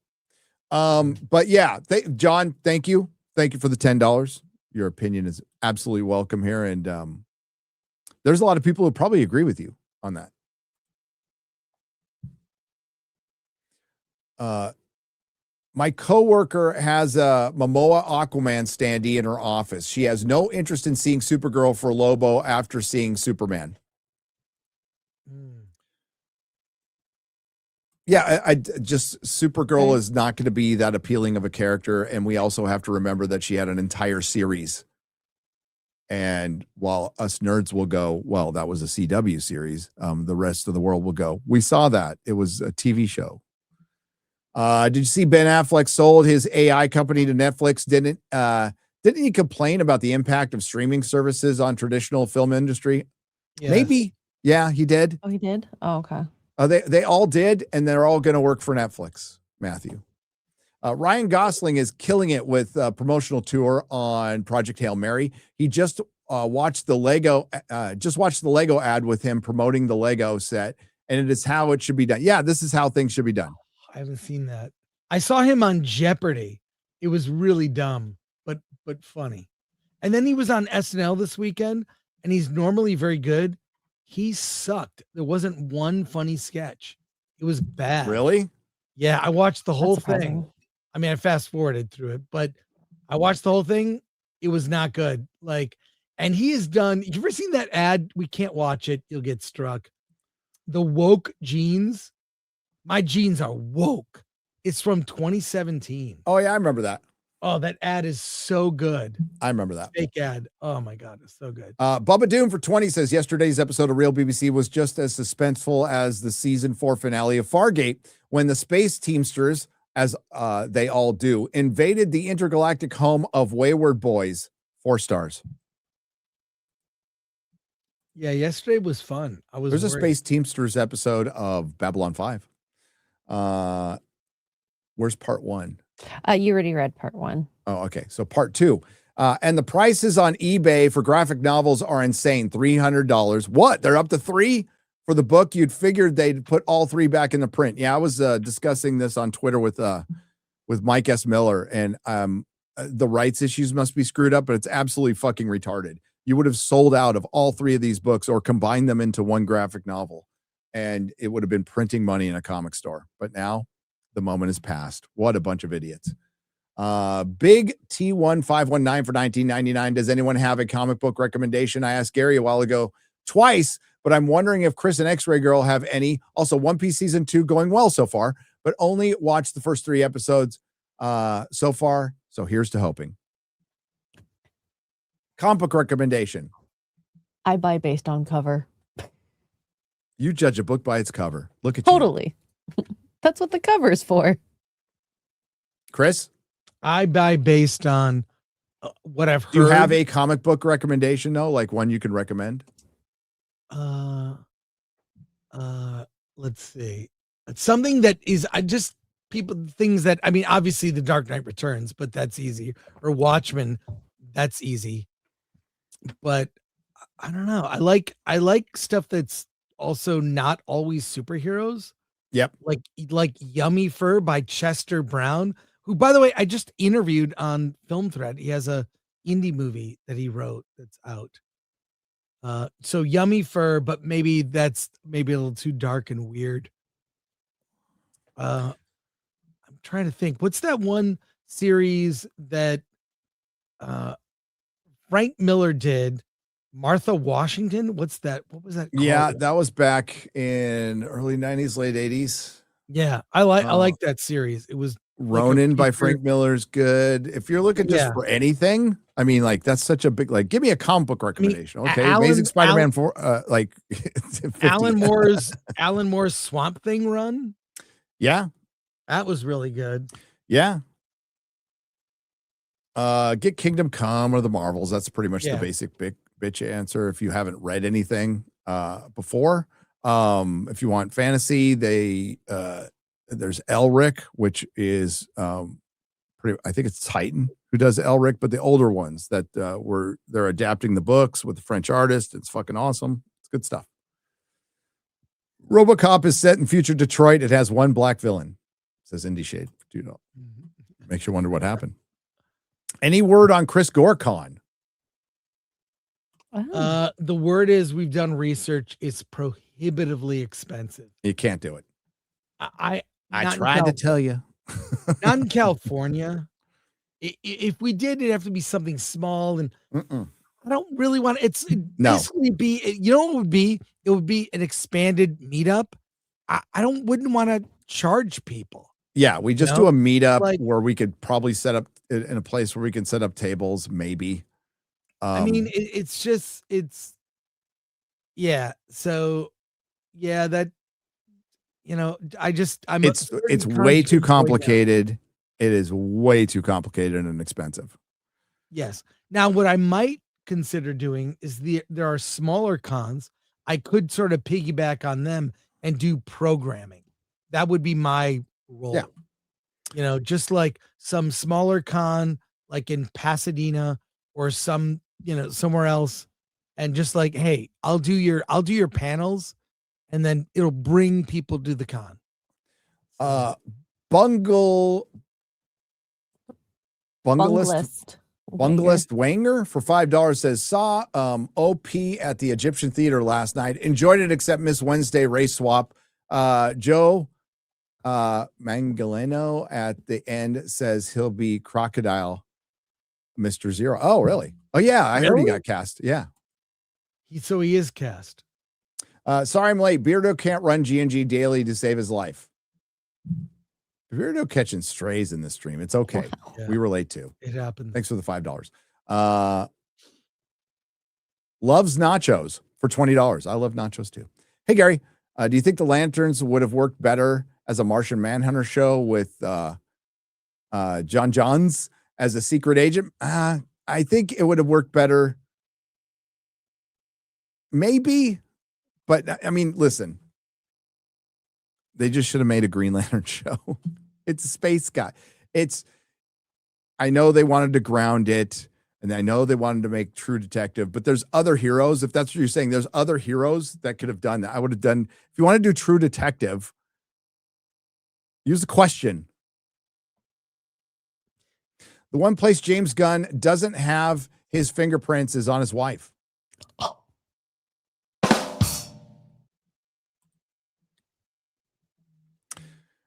But yeah, John, thank you. Thank you for the $10. Your opinion is absolutely welcome here. And there's a lot of people who probably agree with you on that. My coworker has a Momoa Aquaman standee in her office. She has no interest in seeing Supergirl for Lobo after seeing Superman. Yeah, I just Supergirl is not going to be that appealing of a character, and we also have to remember that she had an entire series. And while us nerds will go, well, that was a CW series. The rest of the world will go, we saw that. It was a TV show. Did you see Ben Affleck sold his AI company to Netflix? Didn't he complain about the impact of streaming services on traditional film industry? Yes. Maybe. Yeah, he did. Oh, he did? Oh, okay. They all did, and they're all going to work for Netflix, Matthew. Ryan Gosling is killing it with a promotional tour on Project Hail Mary. He just watched the Lego ad with him promoting the Lego set, and it is how it should be done. Yeah, this is how things should be done. I haven't seen that. I saw him on Jeopardy. It was really dumb, but funny. And then he was on SNL this weekend, and he's normally very good. He sucked. There wasn't one funny sketch. It was bad. Really? Yeah, I watched the whole surprising. thing. I mean, I fast forwarded through it, but I watched the whole thing. It was not good. And he has done. You ever seen that ad? We can't watch it. You'll get struck. The woke jeans. My jeans are woke. It's from 2017. Oh yeah, I remember that. Oh, that ad is so good. I remember that. Fake ad. Oh my God, it's so good. Bubba Doom for 20 says yesterday's episode of Real BBC was just as suspenseful as the season 4 finale of Fargate when the space teamsters, as they all do, invaded the intergalactic home of wayward boys. 4 stars. Yeah, yesterday was fun. There's a space teamsters episode of Babylon 5. Where's part 1? You already read part 1. Oh, okay. So part 2. And the prices on eBay for graphic novels are insane. $300. What? They're up to 3 for the book? You'd figured they'd put all 3 back in the print. Yeah, I was discussing this on Twitter with Mike S. Miller, and the rights issues must be screwed up, but it's absolutely fucking retarded. You would have sold out of all 3 of these books or combined them into one graphic novel, and it would have been printing money in a comic store. But now the moment is past. What a bunch of idiots. Big T1519 for $19.99. Does anyone have a comic book recommendation? I asked Gary a while ago twice, but I'm wondering if Chris and X-Ray Girl have any. Also, One Piece season 2 going well so far, but only watched the first 3 episodes so far. So here's to hoping. Comic book recommendation. I buy based on cover. You judge a book by its cover. Look at Totally. That's what the cover is for. Chris? I buy based on what I've heard. Do you have a comic book recommendation, though? Like one you can recommend? Let's see. It's something that is, things that, I mean, obviously The Dark Knight Returns, but that's easy. Or Watchmen, that's easy. But I don't know. I like stuff that's also not always superheroes. Yep. Like Yummy Fur by Chester Brown, who, by the way, I just interviewed on Film Thread. He has a indie movie that he wrote that's out. So Yummy Fur, but maybe that's a little too dark and weird. I'm trying to think. What's that one series that Frank Miller did? Martha Washington? What's that? What was that called? Yeah, that was back in early 90s, late 80s. Yeah, I like that series. It was Ronin by Frank Miller's good. If you're looking just Yeah. for anything, I mean, like that's such a big, like, give me a comic book recommendation. Okay. Alan- Amazing Spider-Man 4, like 50. Alan Moore's Swamp Thing run. Yeah. That was really good. Yeah. Get Kingdom Come or the Marvels. That's pretty much Yeah. the basic bitch answer if you haven't read anything before. If you want fantasy, there's Elric, which is I think it's Titan who does Elric, but the older ones that they're adapting the books with the French artist. It's fucking awesome. It's good stuff. RoboCop is set in future Detroit. It has one black villain, says Indie Shade. Dude, makes you wonder what happened. Any word on Chris Gore Con? The word is we've done research. It's prohibitively expensive. You can't do it. I tried to tell you. Not in California. If we did, it'd have to be something small, and I don't really want it's basically be. You know what it would be? It would be an expanded meetup. I wouldn't want to charge people. Yeah, we just do a meetup Like- where we could probably set up in a place where we can set up tables, maybe. I mean, it's yeah. So yeah, that I'm it's way too complicated. It is way too complicated and expensive. Yes. Now, what I might consider doing is there are smaller cons. I could sort of piggyback on them and do programming. That would be my role. Yeah. Just like some smaller con, like in Pasadena or some, somewhere else, and just like, hey, I'll do your panels, and then it'll bring people to the con. Bunglist Wanger for $5 says, saw OP at the Egyptian Theater last night. Enjoyed it, except Miss Wednesday race swap. Joe Mangaleno at the end says he'll be Crocodile Mr. Zero. Oh, really? Oh, yeah. I heard he got cast. Yeah. So he is cast. Sorry I'm late. Beardo can't run G&G daily to save his life. Beardo catching strays in this stream. It's okay. Yeah. We relate to. It happens. Thanks for the $5. Loves nachos for $20. I love nachos too. Hey, Gary, do you think the Lanterns would have worked better as a Martian Manhunter show with John Johns as a secret agent? I think it would have worked better. Maybe. But I mean, listen, they just should have made a Green Lantern show. It's a space guy. I know they wanted to ground it, and I know they wanted to make True Detective, but there's other heroes. If that's what you're saying, there's other heroes that could have done that. I would have done, if you want to do True Detective, use the question. The one place James Gunn doesn't have his fingerprints is on his wife.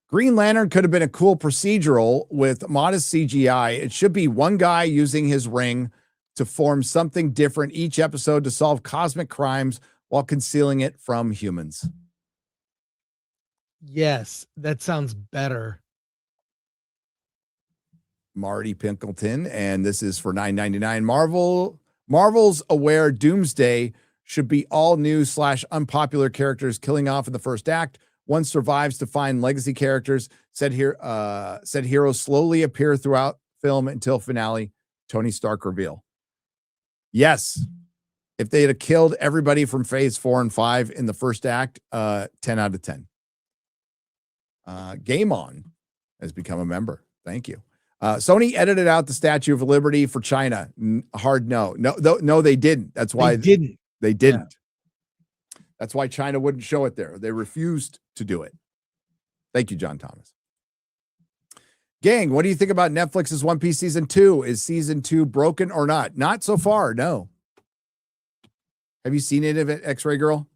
Green Lantern could have been a cool procedural with modest CGI. It should be one guy using his ring to form something different each episode to solve cosmic crimes while concealing it from humans. Yes, that sounds better. Marty Pinkleton, and this is for $9.99. Marvel's aware Doomsday should be all new / unpopular characters killing off in the first act. One survives to find legacy characters. Said heroes slowly appear throughout film until finale. Tony Stark reveal. Yes, if they had killed everybody from phase 4 and 5 in the first act, 10 out of 10. Game On has become a member. Thank you. Sony edited out the Statue of Liberty for China. Hard no. No, they didn't. That's why they didn't. They didn't. Yeah. That's why China wouldn't show it there. They refused to do it. Thank you, John Thomas. Gang, what do you think about Netflix's One Piece season 2? Is season 2 broken or not? Not so far, no. Have you seen any of it, X-Ray Girl?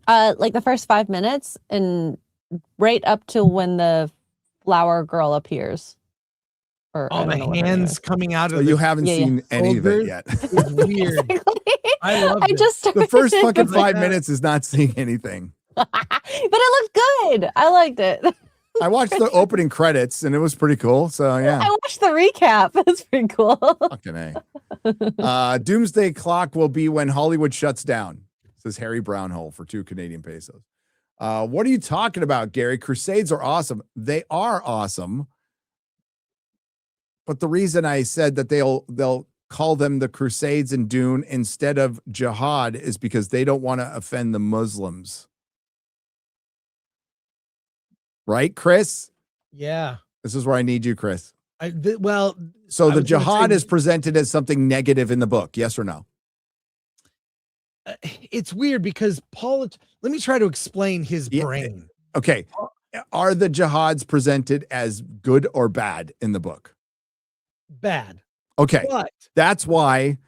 Like the first 5 minutes and right up to when the flower girl appears. Or all the hands coming out of so you haven't seen any of it yet. It's weird. I love it. The first fucking 5 minutes is not seeing anything. But it looked good. I liked it. I watched the opening credits and it was pretty cool. So yeah. I watched the recap. That's pretty cool. Fucking A. Doomsday clock will be when Hollywood shuts down, says Harry Brownhole for 2 Canadian pesos. What are you talking about, Gary? Crusades are awesome. They are awesome. But the reason I said that they'll call them the Crusades in Dune instead of Jihad is because they don't want to offend the Muslims. Right, Chris? Yeah. This is where I need you, Chris. Well, So I the was gonna jihad say- is presented as something negative in the book. Yes or no? It's weird because Paul. Let me try to explain his Yeah, brain. Okay. Are the jihads presented as good or bad in the book? Bad. Okay. But That's why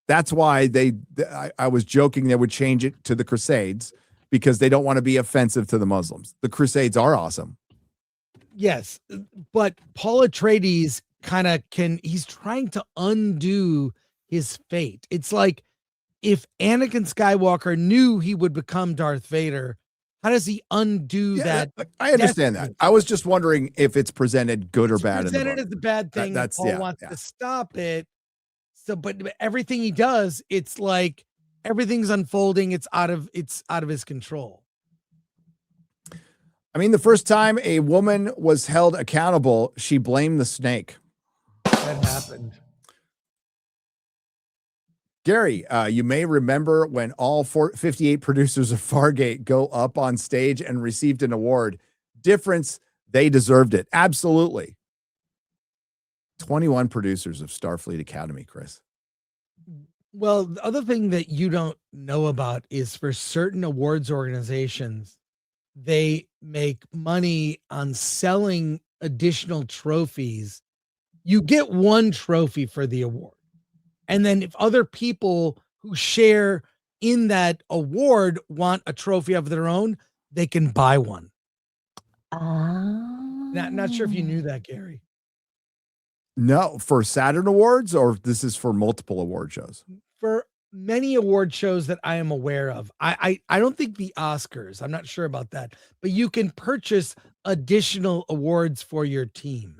I was joking they would change it to the Crusades because they don't want to be offensive to the Muslims. The Crusades are awesome. yes, but Paul Atreides he's trying to undo his fate. It's like if Anakin Skywalker knew he would become Darth Vader, how does he undo that? I understand destiny? that. I was just wondering if it's presented good or It's bad in the presented book. as a bad thing. That's Paul wants to stop it. So, but everything he does, it's like everything's unfolding. It's out of his control. I mean, the first time a woman was held accountable, she blamed the snake. That happened. Gary, you may remember when all 58 producers of Fargate go up on stage and received an award. Difference, they deserved it. Absolutely. 21 producers of Starfleet Academy, Chris. Well, the other thing that you don't know about is for certain awards organizations, they make money on selling additional trophies. You get one trophy for the award. And then if other people who share in that award want a trophy of their own, they can buy one. Not sure if you knew that, Gary. No, for Saturn Awards, or this is for multiple award shows? For many award shows that I am aware of, I don't think the Oscars, I'm not sure about that, but you can purchase additional awards for your team.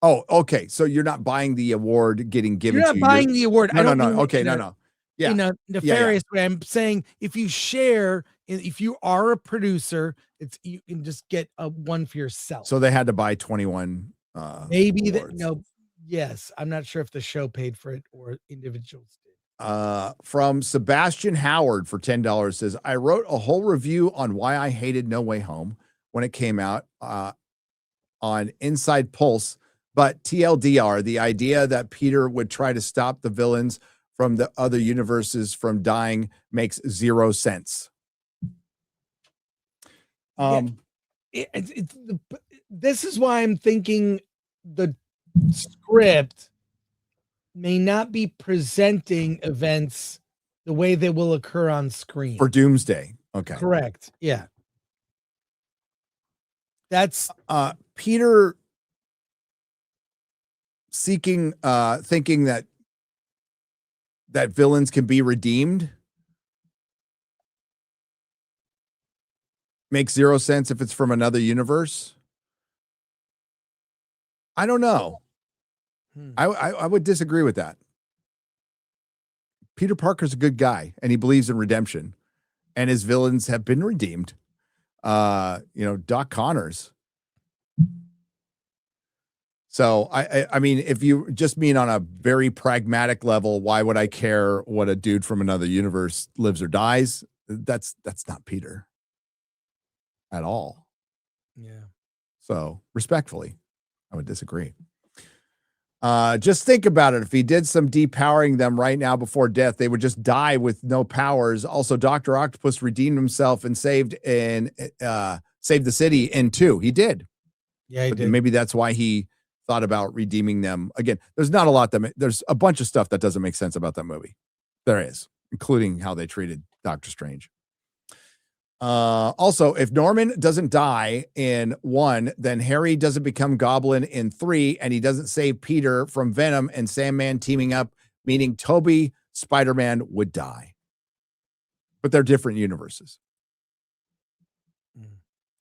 Oh, okay. So you're not buying the award getting given You're to not you. buying the award. No, I don't no. mean Okay, in a- no. Yeah. In a nefarious way. I'm saying if you share, if you are a producer, you can just get a one for yourself. So they had to buy 21 Maybe that awards. no, yes. I'm not sure if the show paid for it or individuals did. From Sebastian Howard for $10 says, I wrote a whole review on why I hated No Way Home when it came out on Inside Pulse, but TLDR, the idea that Peter would try to stop the villains from the other universes from dying makes zero sense. This is why I'm thinking the script may not be presenting events the way they will occur on screen. For Doomsday. Okay. Correct. Yeah. That's Peter thinking that villains can be redeemed makes zero sense if it's from another universe. I don't know. I would disagree with that. Peter Parker's a good guy and he believes in redemption, and his villains have been redeemed. Doc Connors. So I mean, if you just mean on a very pragmatic level, why would I care what a dude from another universe lives or dies? That's not Peter at all. Yeah. So respectfully, I would disagree. Just think about it. If he did some depowering them right now before death, they would just die with no powers. Also, Dr. Octopus redeemed himself and saved the city in 2. He did. Yeah, he But did. maybe that's why he thought about redeeming them. Again, there's not a lot there's a bunch of stuff that doesn't make sense about that movie. There is, including how they treated Doctor Strange. Also, if Norman doesn't die in 1, then Harry doesn't become Goblin in 3, and he doesn't save Peter from Venom and Sandman teaming up, meaning Toby Spider-Man would die. But they're different universes.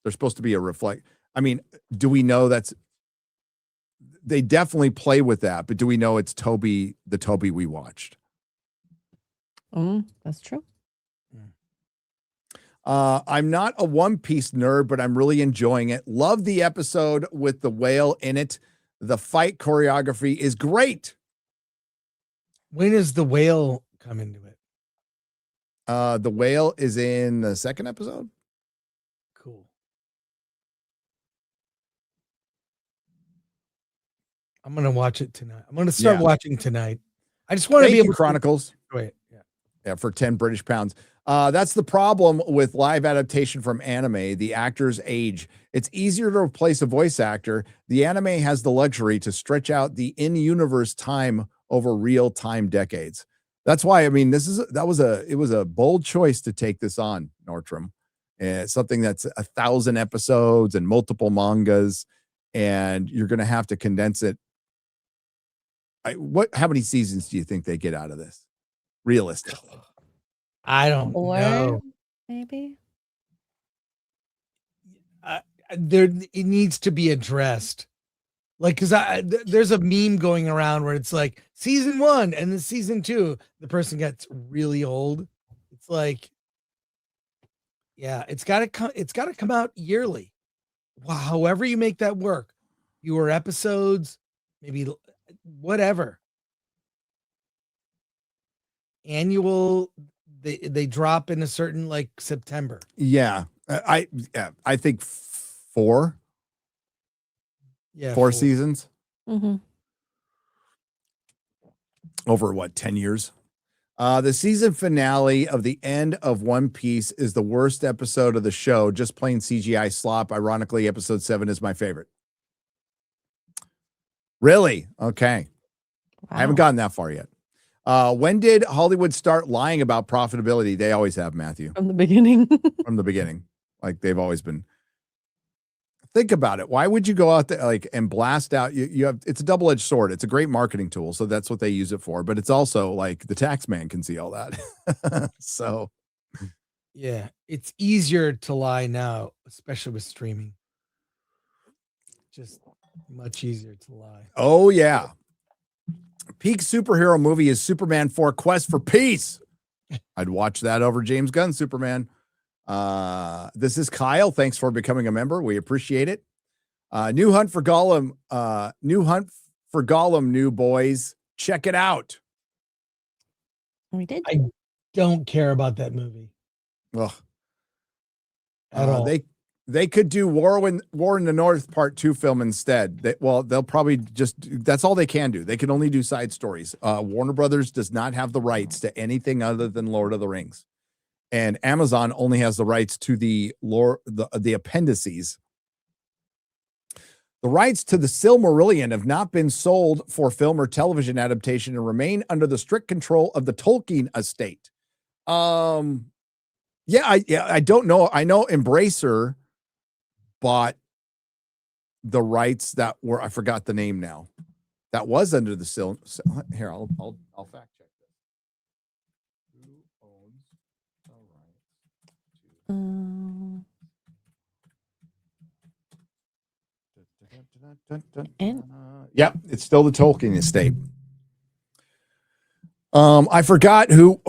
They're supposed to be a reflect. I mean, do we know they definitely play with that, but do we know it's Toby, the Toby we watched? That's true. I'm not a One Piece nerd, but I'm really enjoying it. Love the episode with the whale in it. The fight choreography is great. When does the whale come into it? The whale is in the 2nd episode. Cool. I'm gonna watch it tonight. I'm gonna start Yeah. watching tonight. I just want to Thank be you, able Chronicles. to enjoy it. Yeah. Yeah, for 10 British pounds. That's the problem with live adaptation from anime. The actors age. It's easier to replace a voice actor. The anime has the luxury to stretch out the in-universe time over real-time decades. That's why, I mean, it was a bold choice to take this on, Nordstrom. Something that's 1,000 episodes and multiple mangas, and you're going to have to condense it. How many seasons do you think they get out of this? Realistically. I don't Or know. maybe. There, it needs to be addressed. Like, because there's a meme going around where it's like season 1 and then season 2, the person gets really old. It's like, yeah, it's got to come out yearly. Wow, however you make that work, fewer episodes, maybe whatever. Annual, they drop in a certain like September. Yeah, I think 4. Yeah, 4 seasons Mm-hmm. over what, 10 years. The season finale of the end of One Piece is the worst episode of the show. Just plain CGI slop. Ironically, episode 7 is my favorite. Really? Okay. I haven't gotten that far yet. When did Hollywood start lying about profitability? They always have, Matthew. From the beginning. From the beginning. Like they've always been. Think about it. Why would you go out there and blast out? You have, it's a double-edged sword. It's a great marketing tool, so that's what they use it for. But it's also like the tax man can see all that. So, yeah, it's easier to lie now, especially with streaming. Just much easier to lie. oh yeah, peak superhero movie is Superman 4: Quest for Peace. I'd watch that over James Gunn Superman. This is Kyle. Thanks for becoming a member. We appreciate it. New hunt for Gollum. New boys. Check it out. We did. I don't care about that movie Well, at all. they could do War in the North Part 2 film instead. They'll probably that's all they can do. They can only do side stories. Warner Brothers does not have the rights to anything other than Lord of the Rings. And Amazon only has the rights to the appendices. The rights to the Silmarillion have not been sold for film or television adaptation and remain under the strict control of the Tolkien estate. I don't know. I know Embracer bought the rights that were, I forgot the name now. That was under the here, I'll fact check this. Who owns the rights? Yep, it's still the Tolkien estate. I forgot who.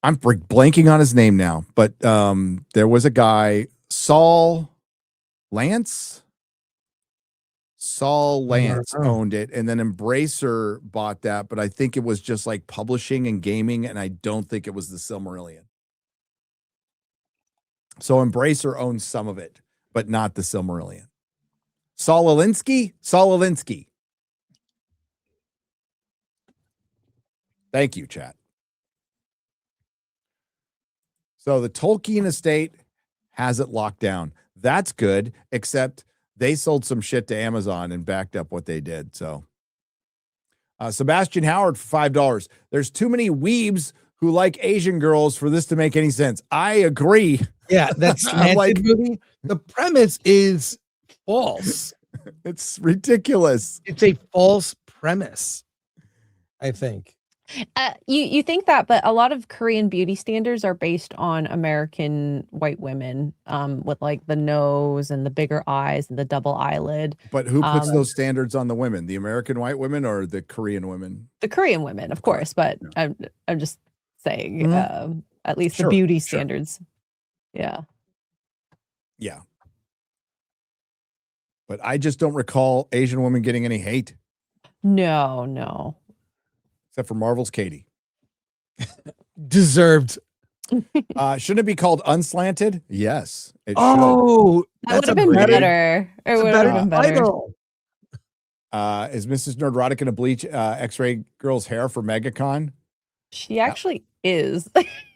I'm blanking on his name now, but there was a guy, Saul Lance owned it, and then Embracer bought that, but I think it was just like publishing and gaming, and I don't think it was the Silmarillion. So Embracer owns some of it, but not the Silmarillion. Saul Alinsky. Thank you, chat. So the Tolkien estate has it locked down. That's good, except they sold some shit to Amazon and backed up what they did. So Sebastian Howard for $5. There's too many weebs who like Asian girls for this to make any sense. I agree. Yeah, that's like, movie. The premise is false. It's ridiculous. It's a false premise, I think. You think that, but a lot of Korean beauty standards are based on American white women, with like the nose and the bigger eyes and the double eyelid. But who puts those standards on the women? The American white women or the Korean women? The Korean women, of course, but I'm just saying, at least the beauty standards. Yeah. Yeah. But I just don't recall Asian women getting any hate. No. Except for Marvel's Katie. Deserved. Shouldn't it be called Unslanted? Yes, it Oh, That would that's have a been better, better. It that's a would better have been better. title. should. Is Mrs. Nerdrotic going to bleach X-Ray Girl's hair for MegaCon? She actually is.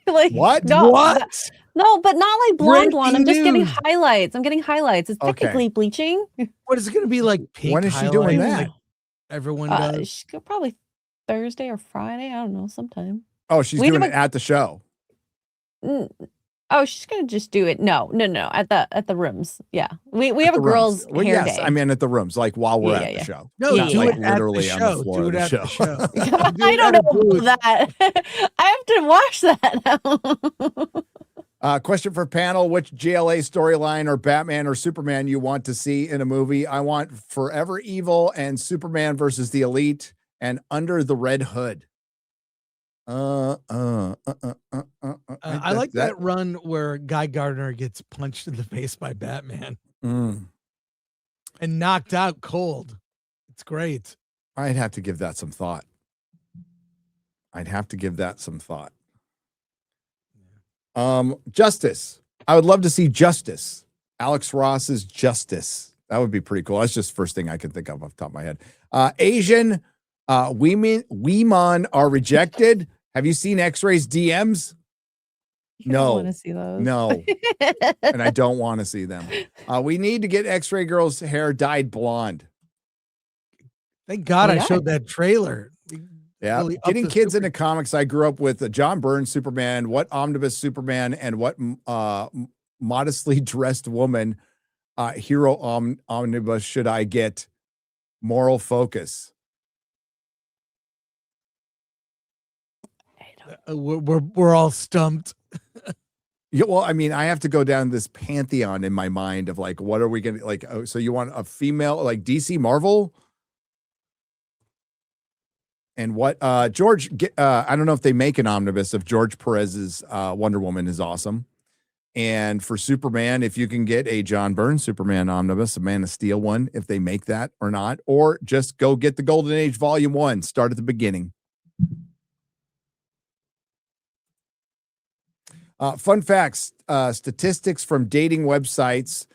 Like What? no, What? no, but not like blonde. I'm just getting news. highlights. I'm getting highlights. It's Okay. technically bleaching. What is it going to be like? Pink When is she doing highlights that? like everyone does. She's probably Thursday or Friday. I don't know, sometime. Oh, she's We doing have it at the show. Oh, she's gonna just do it. No, at the rooms. Yeah, we have At a the rooms. girls' Well, hair yes, day. I mean at the rooms, like while we're Yeah, at yeah. the show. No, Not do like it at literally the on show. the floor Do of it the at show. the show. I don't know about that. I have to watch that. Question for panel: which GLA storyline or Batman or Superman you want to see in a movie? I want Forever Evil and Superman versus the Elite and Under the Red Hood. I like that run where Guy Gardner gets punched in the face by Batman and knocked out cold. It's great. I'd have to give that some thought. Justice. I would love to see Justice. Alex Ross's Justice. That would be pretty cool. That's just the first thing I can think of off the top of my head. Asian women are rejected. Have you seen X-Ray's DMs? No. Want to see those? No. And I don't want to see them. We need to get X-Ray Girl's hair dyed blonde. Thank God I showed that trailer. Yeah, Really up getting the kids into comics. I grew up with John Byrne Superman, What Omnibus Superman, and What Modestly Dressed Woman Hero Omnibus should I get? Moral Focus. We're all stumped. Yeah, well, I mean, I have to go down this pantheon in my mind of like, what are we gonna like? Oh, so you want a female like DC Marvel? And what George? I don't know if they make an omnibus of George Perez's Wonder Woman is awesome. And for Superman, if you can get a John Byrne Superman omnibus, a Man of Steel one, if they make that or not, or just go get the Golden Age Volume 1. Start at the beginning. Fun facts, statistics from dating websites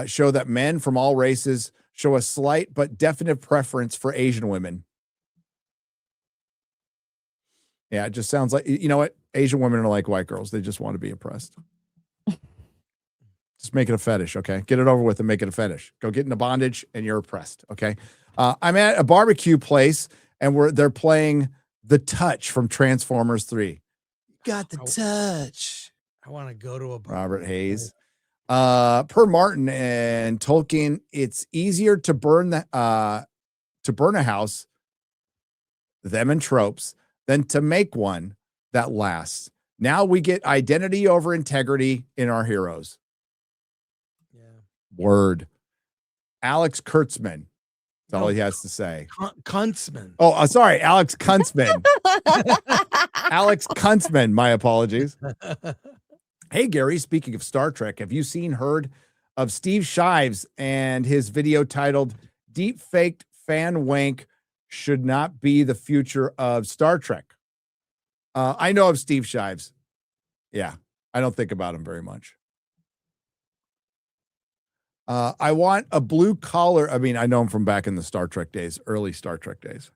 show that men from all races show a slight but definite preference for Asian women. Yeah, it just sounds like, you know what? Asian women are like white girls. They just want to be oppressed. Just make it a fetish, okay? Get it over with and make it a fetish. Go get into bondage and you're oppressed, okay? I'm at a barbecue place and they're playing The Touch from Transformers 3. Got the touch. I want to go to a Robert Hayes. Per Martin and Tolkien, it's easier to burn a house, them and tropes, than to make one that lasts. Now we get identity over integrity in our heroes. Yeah. Word. Alex Kurtzman. That's all he has to say. Kuntzman. Oh, sorry, Alex Kuntzman. Alex Kuntzman. My apologies. Hey, Gary, speaking of Star Trek, have you heard of Steve Shives and his video titled Deep Faked Fan Wank Should Not Be the Future of Star Trek? I know of Steve Shives. Yeah, I don't think about him very much. I want a blue collar. I mean, I know him from back in the Star Trek days, early Star Trek days.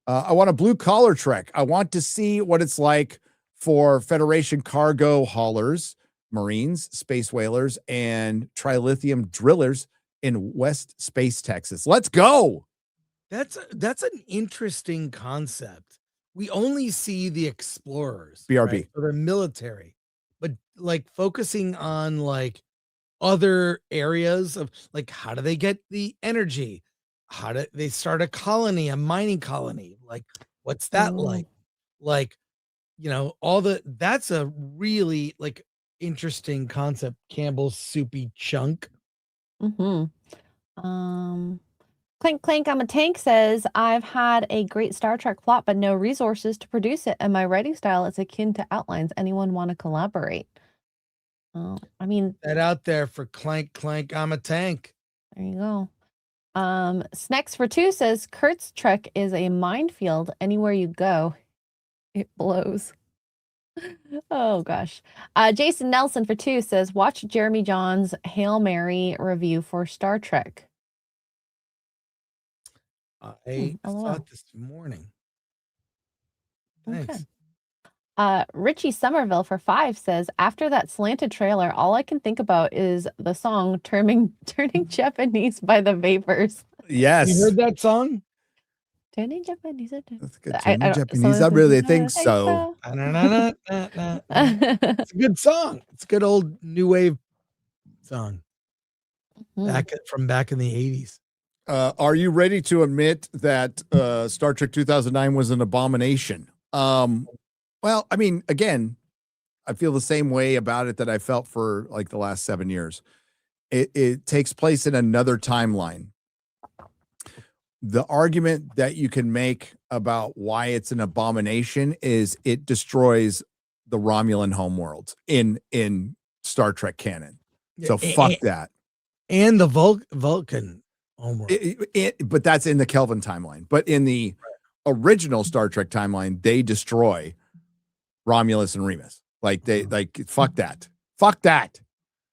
I want a blue collar Trek. I want to see what it's like for Federation cargo haulers, Marines, space whalers, and trilithium drillers in West Space, Texas. Let's go. That's an interesting concept. We only see the explorers, BRB, right? So they're military, but like focusing on like other areas of like, how do they get the energy? How do they start a colony, a mining colony? Like, what's that like? Like, you know, that's a really like interesting concept. Campbell's soupy chunk. Clink Clink, I'm a Tank says, I've had a great Star Trek plot, but no resources to produce it. And my writing style is akin to outlines. Anyone want to collaborate? I mean, that out there for Clank Clank, I'm a Tank. There you go. Snacks for Two says, Kurt's Trek is a minefield. Anywhere you go, it blows. Oh gosh. Jason Nelson for 2 says, watch Jeremy John's Hail Mary review for Star Trek. I LOL. saw it this morning. Thanks. Richie Somerville for 5 says, after that slanted trailer, all I can think about is the song Turning Japanese by the Vapors. Yes. You heard that song? Turning Japanese. That's good. Turning Japanese. I really think so. It's a good song. It's a good old new wave song. Back in the 80s. Are you ready to admit that Star Trek 2009 was an abomination? Well, I mean, again, I feel the same way about it that I felt for like the last 7 years. It takes place in another timeline. The argument that you can make about why it's an abomination is it destroys the Romulan homeworlds in Star Trek canon. So fuck that. And the Vulcan homeworld. But that's in the Kelvin timeline. But in the original Star Trek timeline, they destroy Romulus and Remus. Like fuck that. Fuck that.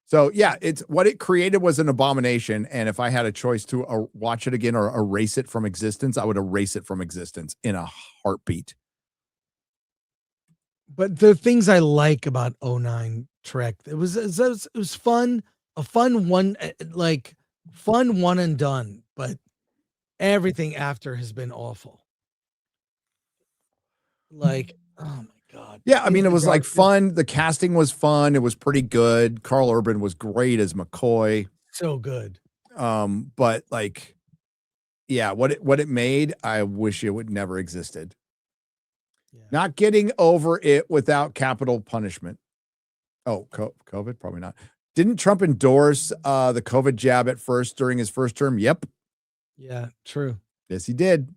So yeah, it's what it created was an abomination. And if I had a choice to watch it again or erase it from existence, I would erase it from existence in a heartbeat. But the things I like about 09 Trek, it was fun, a fun one, like fun one and done. But everything after has been awful. Like, oh my God. Yeah, I mean, it was like fun. The casting was fun. It was pretty good. Carl Urban was great as McCoy. So good. But like, yeah, what it made, I wish it would never existed. Yeah. Not getting over it without capital punishment. Oh, COVID? Probably not. Didn't Trump endorse the COVID jab at first during his first term? Yep. Yeah, true. Yes, he did.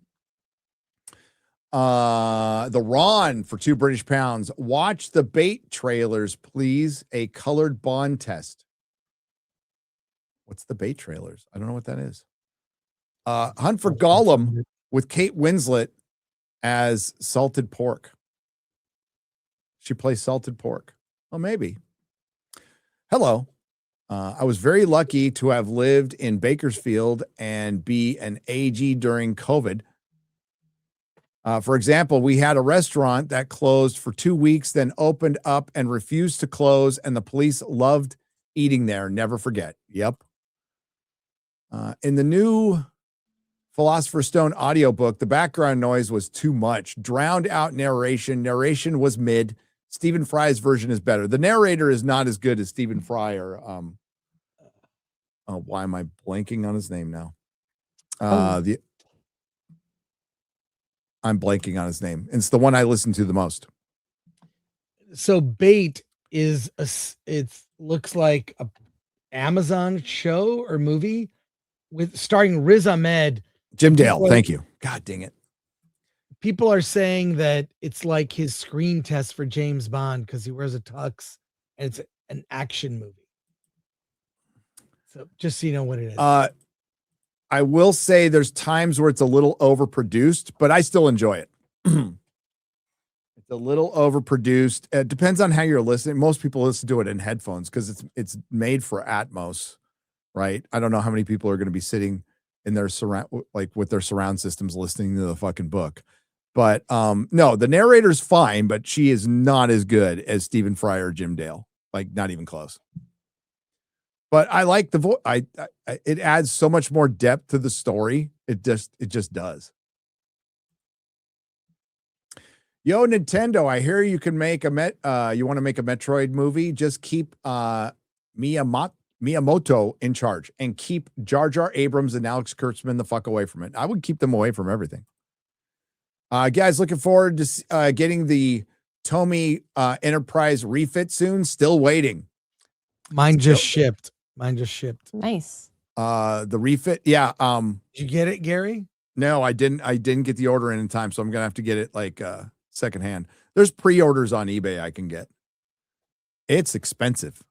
The Ron for £2 Watch the bait trailers, please. A colored bond test. What's the bait trailers? I don't know what that is. Hunt for Gollum with Kate Winslet as salted pork. She plays salted pork. Oh, maybe. Hello. I was very lucky to have lived in Bakersfield and be an AG during COVID. For example, we had a restaurant that closed for 2 weeks, then opened up and refused to close, and the police loved eating there. Never forget. Yep. In the new Philosopher's Stone audiobook, the background noise was too much. Drowned out narration. Narration was mid. Stephen Fry's version is better. The narrator is not as good as Stephen Fry or why am I blanking on his name now? I'm blanking on his name. It's the one I listen to the most. So Bait is it looks like a Amazon show or movie with starring Riz Ahmed. Jim Dale, thank you. God dang it. People are saying that it's like his screen test for James Bond because he wears a tux and it's an action movie. So just so you know what it is. I will say there's times where it's a little overproduced, but I still enjoy it. It's a little overproduced. It depends on how you're listening. Most people listen to it in headphones because it's made for Atmos, right? I don't know how many people are going to be sitting in their with their surround systems listening to the fucking book. But no, the narrator's fine, but she is not as good as Stephen Fry or Jim Dale. Like not even close. But I like the voice. It adds so much more depth to the story. It just does. Yo, Nintendo, I hear you can make you want to make a Metroid movie. Just keep Miyamoto in charge and keep Jar Jar Abrams and Alex Kurtzman the fuck away from it. I would keep them away from everything. Guys, looking forward to getting the Tomy Enterprise refit soon. Still waiting. Mine just shipped. Nice. The refit. Yeah. Did you get it, Gary? No, I didn't get the order in time, so I'm gonna have to get it like secondhand. There's pre-orders on eBay I can get. It's expensive.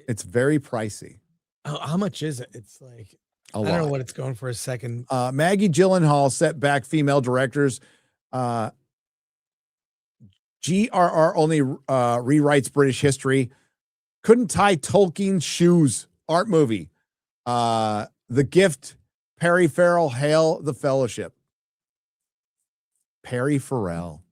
It's very pricey. Oh, how much is it? It's like I don't know what it's going for a second. Maggie Gyllenhaal set back female directors. GRR only rewrites British history. Couldn't tie Tolkien's shoes. Art movie. The Gift. Perry Farrell. Hail the Fellowship. Perry Farrell.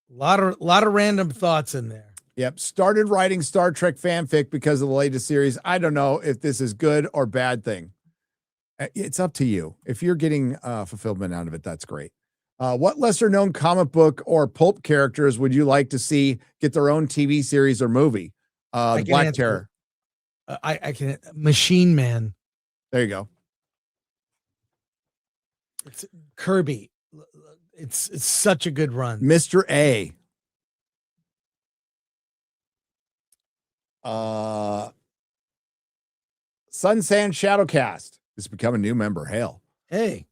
Lot of random thoughts in there. Yep. Started writing Star Trek fanfic because of the latest series. I don't know if this is good or bad thing. It's up to you. If you're getting fulfillment out of it, that's great. What lesser known comic book or pulp characters would you like to see get their own TV series or movie? Black Terror. I can. Machine Man. There you go. It's Kirby. It's such a good run. Mr. A. Sun Sand Shadowcast has become a new member. Hail. Hey.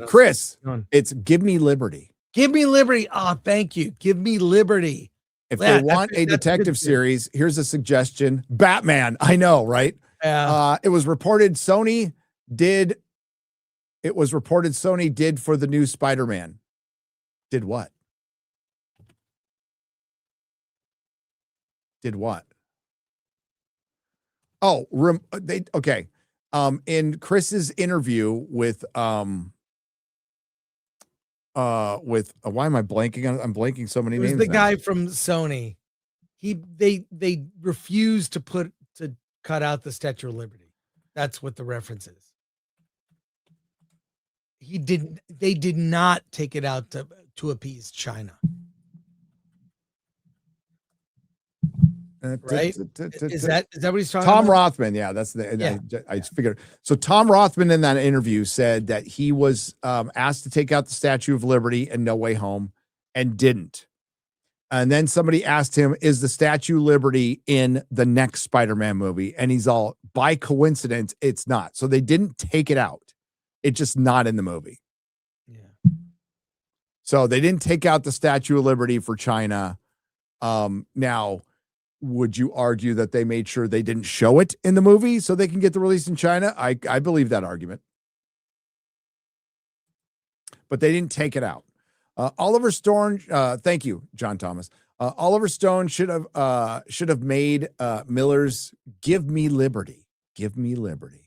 Chris, it's Give Me Liberty. Give Me Liberty. Oh, thank you. Give Me Liberty. If they want a detective series, here's a suggestion. Batman. I know, right? Yeah. It was reported Sony did for the new Spider-Man. Did what? Did what? Oh, okay. In Chris's interview with why am I blanking on? I'm blanking so many It was names. the now. guy from Sony. They refused to cut out the Statue of Liberty. That's what the reference is. They did not take it out to appease China. Right? Is that what he's talking Tom about? Rothman? Yeah, that's I figured. So Tom Rothman in that interview said that he was asked to take out the Statue of Liberty and No Way Home, and didn't. And then somebody asked him, "Is the Statue of Liberty in the next Spider-Man movie?" And he's all, "By coincidence, it's not." So they didn't take it out. It's just not in the movie. Yeah. So they didn't take out the Statue of Liberty for China. Now, would you argue that they made sure they didn't show it in the movie so they can get the release in China? I believe that argument. But they didn't take it out. Oliver Stone, thank you, John Thomas. Oliver Stone should have made Miller's Give Me Liberty. Give Me Liberty.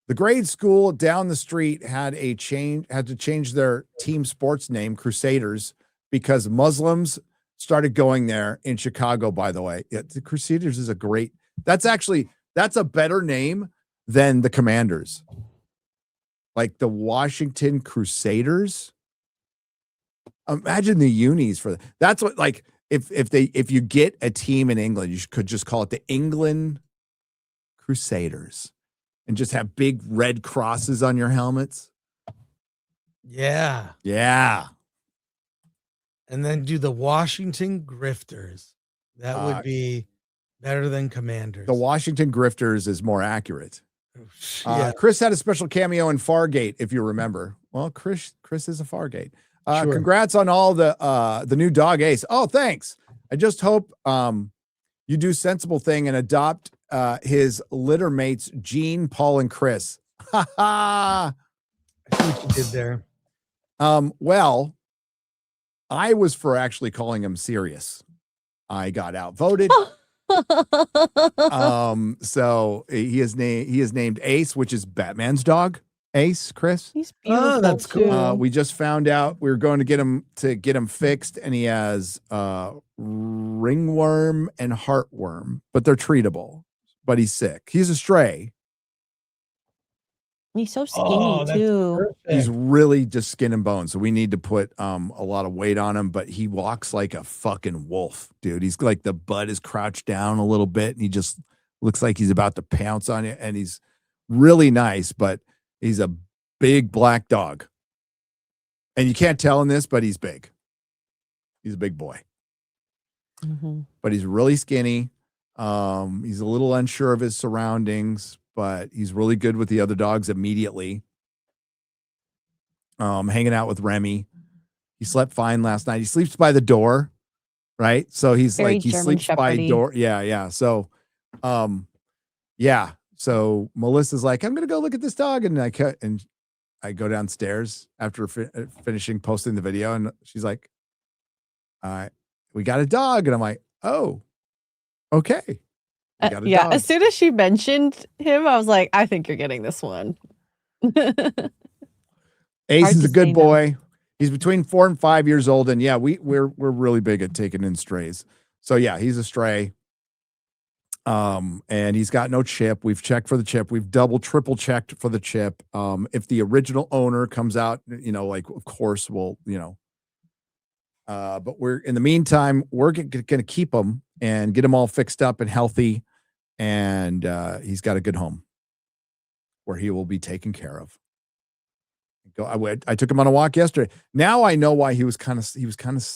The grade school down the street had to change their team sports name, Crusaders, because Muslims started going there in Chicago, by the way. Yeah, the Crusaders is that's a better name than the Commanders. Like the Washington Crusaders. Imagine the unis for that. That's what, like, if you get a team in England, you could just call it the England Crusaders and just have big red crosses on your helmets. Yeah. Yeah. And then do the Washington Grifters. That would be better than Commanders. The Washington Grifters is more accurate. Yeah. Chris had a special cameo in Fargate, if you remember. Well, Chris is a Fargate. Sure. Congrats on all the new dog Ace. Oh, thanks. I just hope you do sensible thing and adopt his litter mates, Gene, Paul, and Chris. Ha ha. I see what you did there. Well, I was for actually calling him Sirius. I got outvoted. So he is named Ace, which is Batman's dog. Ace, Chris. He's beautiful. Oh, that's cool. We just found out we were going to get him fixed, and he has ringworm and heartworm, but they're treatable. But he's sick. He's a stray. He's so skinny too. Perfect. He's really just skin and bone. So we need to put a lot of weight on him, but he walks like a fucking wolf, dude. He's like, the butt is crouched down a little bit, and he just looks like he's about to pounce on you. And he's really nice, but he's a big black dog. And you can't tell in this, but he's big. He's a big boy. Mm-hmm. But he's really skinny. He's a little unsure of his surroundings, but he's really good with the other dogs immediately. Hanging out with Remy. He slept fine last night. He sleeps by the door, right? So he's Very like, he German sleeps by Shepherd-y. door. Yeah. So, yeah. So Melissa's like, I'm going to go look at this dog. And I go downstairs after finishing posting the video. And she's like, we got a dog. And I'm like, oh, okay. We got a Yeah, dog. as soon as she mentioned him, I was like, I think you're getting this one. Ace Hard is to a good say no. boy. He's between 4 and 5 years old. And yeah, we're really big at taking in strays. So yeah, he's a stray. And he's got no chip. We've checked for the chip. We've triple checked for the chip. If the original owner comes out, like, of course we'll, but we're in the meantime, we're going to keep him and get him all fixed up and healthy. And he's got a good home where he will be taken care of. I took him on a walk yesterday. Now I know why he was kind of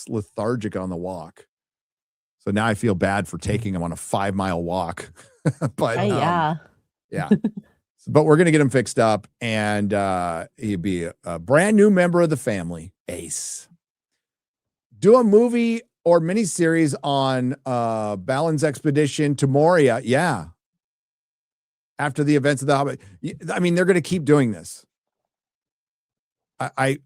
lethargic on the walk. So now I feel bad for taking him on a 5-mile walk. But yeah. But we're gonna get him fixed up, and he'd be a brand new member of the family. Ace. Do a movie or miniseries on Balin's expedition to Moria. Yeah. After the events of the Hobbit. I mean, they're gonna keep doing this. I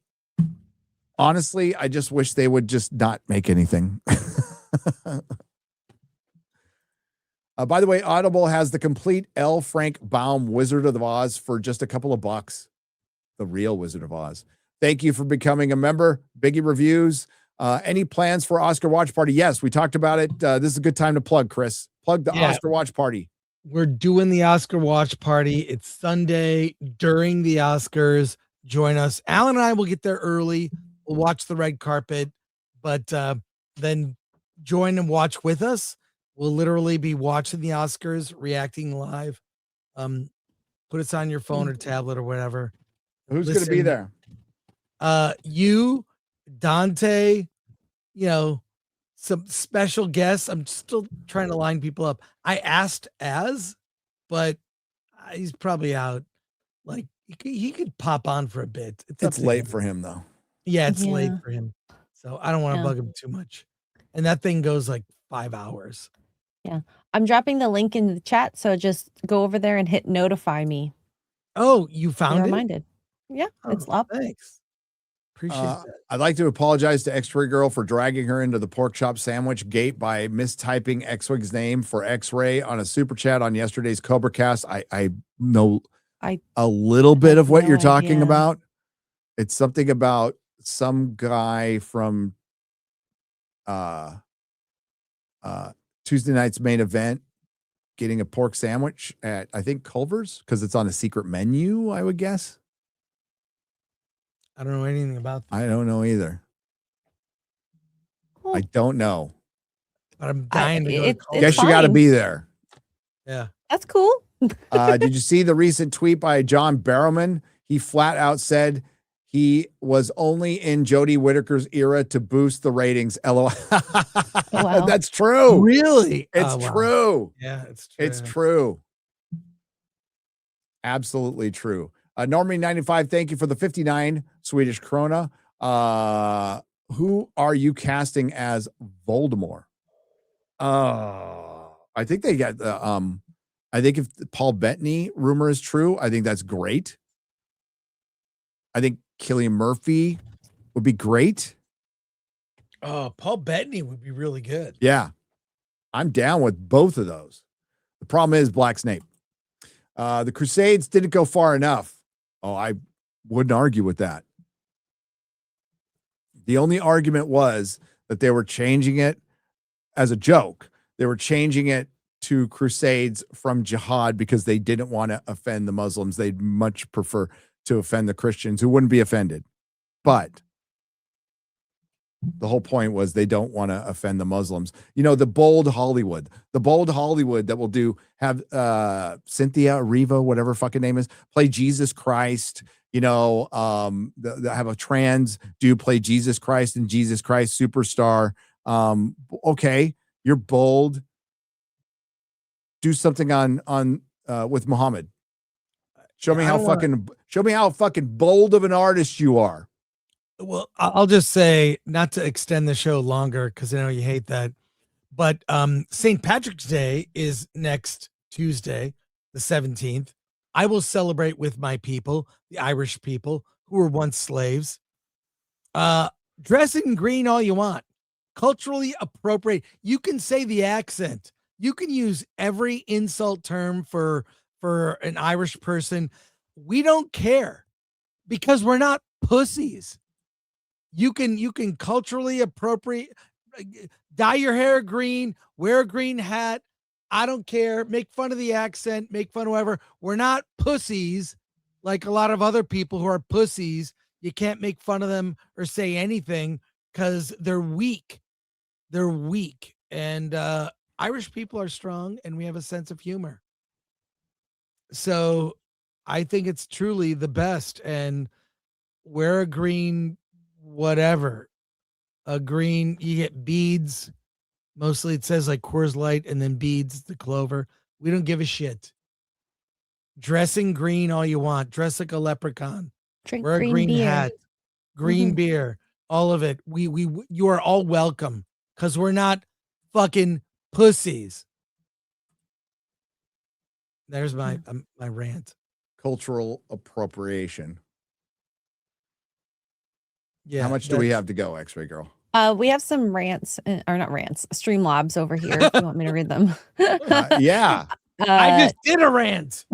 honestly, I just wish they would just not make anything. By the way, Audible has the complete L. Frank Baum Wizard of Oz for just a couple of bucks. The real Wizard of Oz. Thank you for becoming a member. Biggie Reviews. Any plans for Oscar Watch Party? Yes, we talked about it. This is a good time to plug, Chris. Plug the Oscar Watch Party. We're doing the Oscar Watch Party. It's Sunday during the Oscars. Join us. Alan and I will get there early. We'll watch the red carpet, but then join and watch with us. We'll literally be watching the Oscars, reacting live. Put us on your phone or tablet or whatever. Who's going to be there? You, Dante, some special guests. I'm still trying to line people up. I asked but he's probably out. Like he could pop on for a bit. It's late for him though. Yeah, it's late for him. So I don't want to bug him too much. And that thing goes like 5 hours. Yeah. I'm dropping the link in the chat. So just go over there and hit notify me. Oh, you found it? Reminded. Yeah, it's up. Thanks. Appreciate that. I'd like to apologize to X-Ray Girl for dragging her into the pork chop sandwich gate by mistyping X-Wig's name for X-Ray on a super chat on yesterday's Cobra Cast. I know a little bit of what you're talking about. It's something about some guy from Tuesday night's main event getting a pork sandwich at, I think, Culver's, because it's on a secret menu, I would guess. I don't know anything about that. I don't know either. I don't know. But I'm dying to go. Guess you got to be there. Yeah. That's cool. Did you see the recent tweet by John Barrowman? He flat out said he was only in Jodie Whittaker's era to boost the ratings. LOL. Wow. That's true. Really? It's true. Yeah, it's true. It's true. Absolutely true. Normie 95, thank you for the 59 Swedish krona. Who are you casting as Voldemort? I think they got I think if the Paul Bettany rumor is true, I think that's great. I think Cillian Murphy would be great. Oh, Paul Bettany would be really good. Yeah. I'm down with both of those. The problem is Black Snape. The Crusades didn't go far enough. Oh, I wouldn't argue with that. The only argument was that they were changing it as a joke. They were changing it to Crusades from jihad because they didn't want to offend the Muslims. They'd much prefer to offend the Christians who wouldn't be offended. But the whole point was they don't want to offend the Muslims. The bold Hollywood that will have Cynthia Erivo, whatever fucking name is, play Jesus Christ. Have a trans dude play Jesus Christ and Jesus Christ Superstar. Okay, you're bold. Do something on with Muhammad. Show me how fucking bold of an artist you are. Well, I'll just say, not to extend the show longer, because I know you hate that, but St. Patrick's Day is next Tuesday, the 17th. I will celebrate with my people, the Irish people who were once slaves. Dress in green all you want. culturally appropriate. You can say the accent. You can use every insult term for an Irish person. We don't care because we're not pussies. You can culturally appropriate, dye your hair green, wear a green hat. I don't care. Make fun of the accent, make fun of whoever. We're not pussies like a lot of other people who are pussies. You can't make fun of them or say anything because they're weak. They're weak. And Irish people are strong and we have a sense of humor. So I think it's truly the best. And wear a green whatever. A green, you get beads. Mostly it says like Coors Light and then beads, the clover. We don't give a shit. Dressing green all you want. Dress like a leprechaun. Drink Wear a green green beer. hat. Green Mhm. beer. All of it. You are all welcome because we're not fucking pussies. There's my my rant. Cultural appropriation. Yeah. How much do we have to go, X-Ray Girl? We have some rants, or not rants, Streamlabs over here if you want me to read them. Yeah. I just did a rant.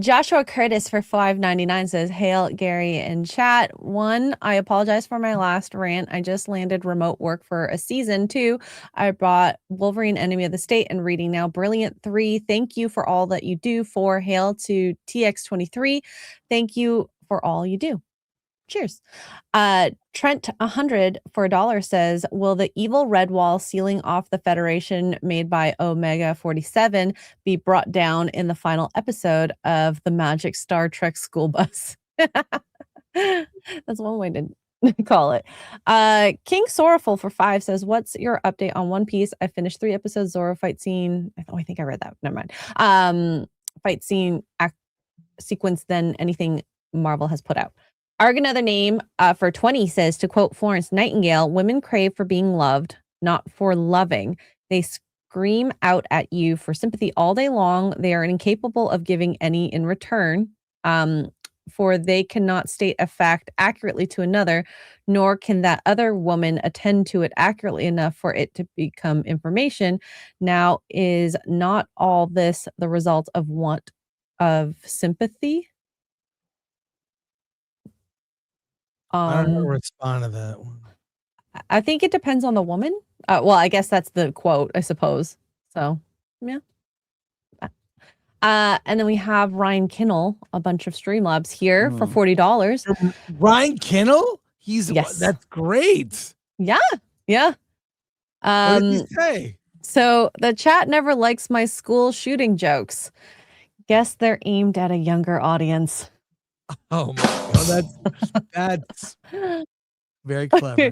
Joshua Curtis for $5.99 says, "Hail Gary in chat. 1, I apologize for my last rant. I just landed remote work for a season. 2, I bought Wolverine Enemy of the State and reading now. Brilliant. 3, thank you for all that you do. 4, hail to TX23. Thank you for all you do. Cheers." Trent 100 for $1 says, "Will the evil red wall sealing off the Federation made by Omega 47 be brought down in the final episode of the Magic Star Trek School Bus?" That's one way to call it. King Sorrowful for 5 says, "What's your update on One Piece? I finished 3 episodes. Zoro fight scene." I think I read that. Never mind. Fight scene sequence than anything Marvel has put out. Arg Another Name for 20 says, to quote Florence Nightingale, "Women crave for being loved, not for loving. They scream out at you for sympathy all day long. They are incapable of giving any in return, for they cannot state a fact accurately to another, nor can that other woman attend to it accurately enough for it to become information. Now, is not all this the result of want of sympathy?" I don't know how to respond to that one. I think it depends on the woman. Well, I guess that's the quote, I suppose. So, yeah. And then we have Ryan Kinnell, a bunch of Streamlabs here for $40. Ryan Kinnell? That's great. Yeah. Yeah. What did he say? So the chat never likes my school shooting jokes. Guess they're aimed at a younger audience. Oh my God, that's very clever.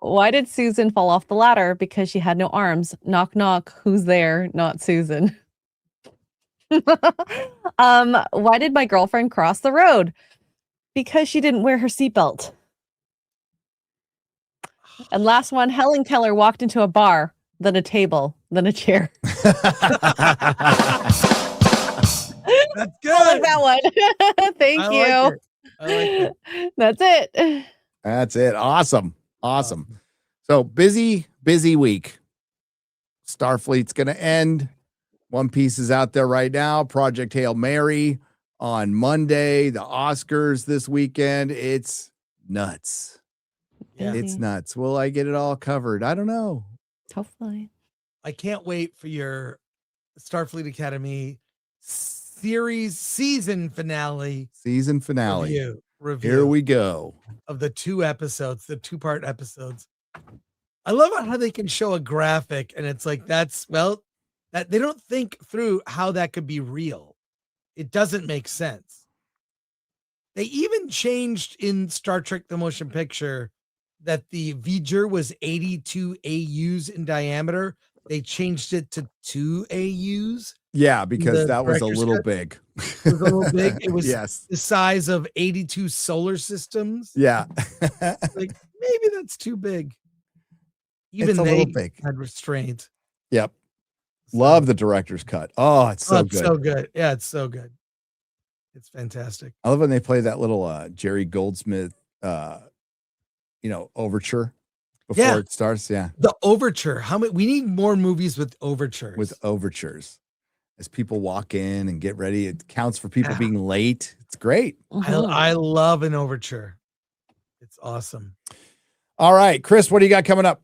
Why did Susan fall off the ladder? Because she had no arms. Knock, knock. Who's there? Not Susan. Why did my girlfriend cross the road? Because she didn't wear her seatbelt. And last one, Helen Keller walked into a bar, then a table, then a chair. That's good. I like that one. Thank I you. like it. I like it. That's it. That's it. Awesome. So busy week. Starfleet's going to end. One Piece is out there right now. Project Hail Mary on Monday. The Oscars this weekend. It's nuts. Yeah. It's nuts. Will I get it all covered? I don't know. Hopefully. I can't wait for your Starfleet Academy season finale. Review Here we go. Of the 2 episodes, the 2-part episodes. I love how they can show a graphic and it's like that they don't think through how that could be real. It doesn't make sense. They even changed in Star Trek the Motion Picture that the V'ger was 82 AUs in diameter. They changed it to 2 AUs. Yeah, because that was a director's little cut. big. It was a little big. It was Yes. the size of 82 solar systems. Yeah. Like maybe that's too big. Even It's a they little big. had restraint. Yep. Love the director's cut. Oh, it's so good. So good. Yeah, it's so good. It's fantastic. I love when they play that little Jerry Goldsmith overture. before it starts. Yeah. The overture. How many? We need more movies with overtures. With overtures. As people walk in and get ready, it counts for people being late. It's great. I love an overture. It's awesome. All right, Chris, what do you got coming up?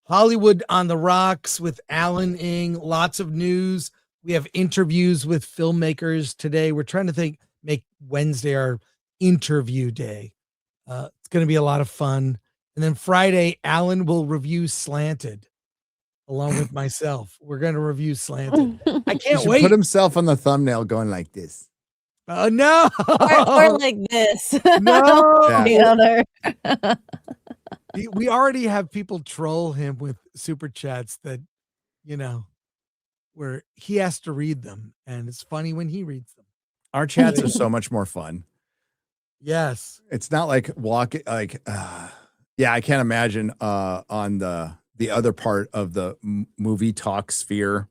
Hollywood on the Rocks with Alan Ng. Lots of news. We have interviews with filmmakers today. We're trying to make Wednesday our interview day. It's going to be a lot of fun. And then Friday, Alan will review Slanted along with myself. We're going to review Slanted. I can't wait. Put himself on the thumbnail going like this. Oh, no. Or like this. No. The other. We already have people troll him with super chats that, where he has to read them. And it's funny when he reads them. Our chats are so much more fun. Yes. It's not like I can't imagine on the other part of the movie talk sphere,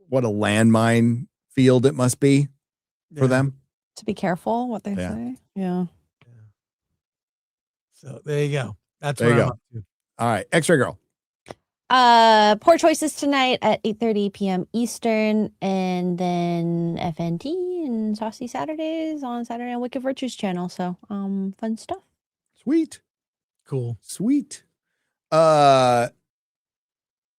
what a landmine field it must be for them. To be careful what they say. Yeah. So there you go. That's there what you I'm go. up to. All right. X-Ray Girl. Poor Choices tonight at 8:30 p.m. Eastern, and then FNT and Saucy Saturdays on Saturday on Wicked Virtues channel. So fun stuff. Sweet. Cool. Sweet.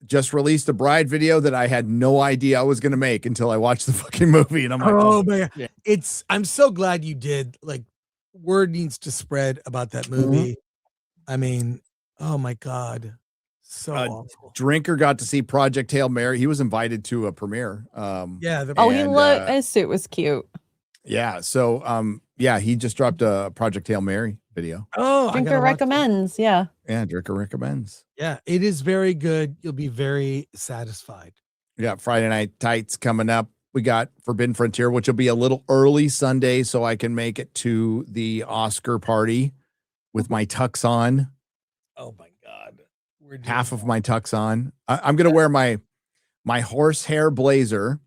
Just released a Bride video that I had no idea I was gonna make until I watched the fucking movie, and I'm like, oh man, yeah. I'm so glad you did. Like, word needs to spread about that movie. I mean, oh my God. So awful. Drinker got to see Project Hail Mary. He was invited to a premiere. He looked, his suit was cute. Yeah. So he just dropped a Project Hail Mary video. Oh, Drinker recommends. Yeah. Yeah, Drinker recommends. Yeah, it is very good. You'll be very satisfied. Yeah, Friday Night Tights coming up. We got Forbidden Frontier, which will be a little early Sunday, so I can make it to the Oscar party with my tux on. Oh my God. Half of my tux on. I'm gonna wear my horsehair blazer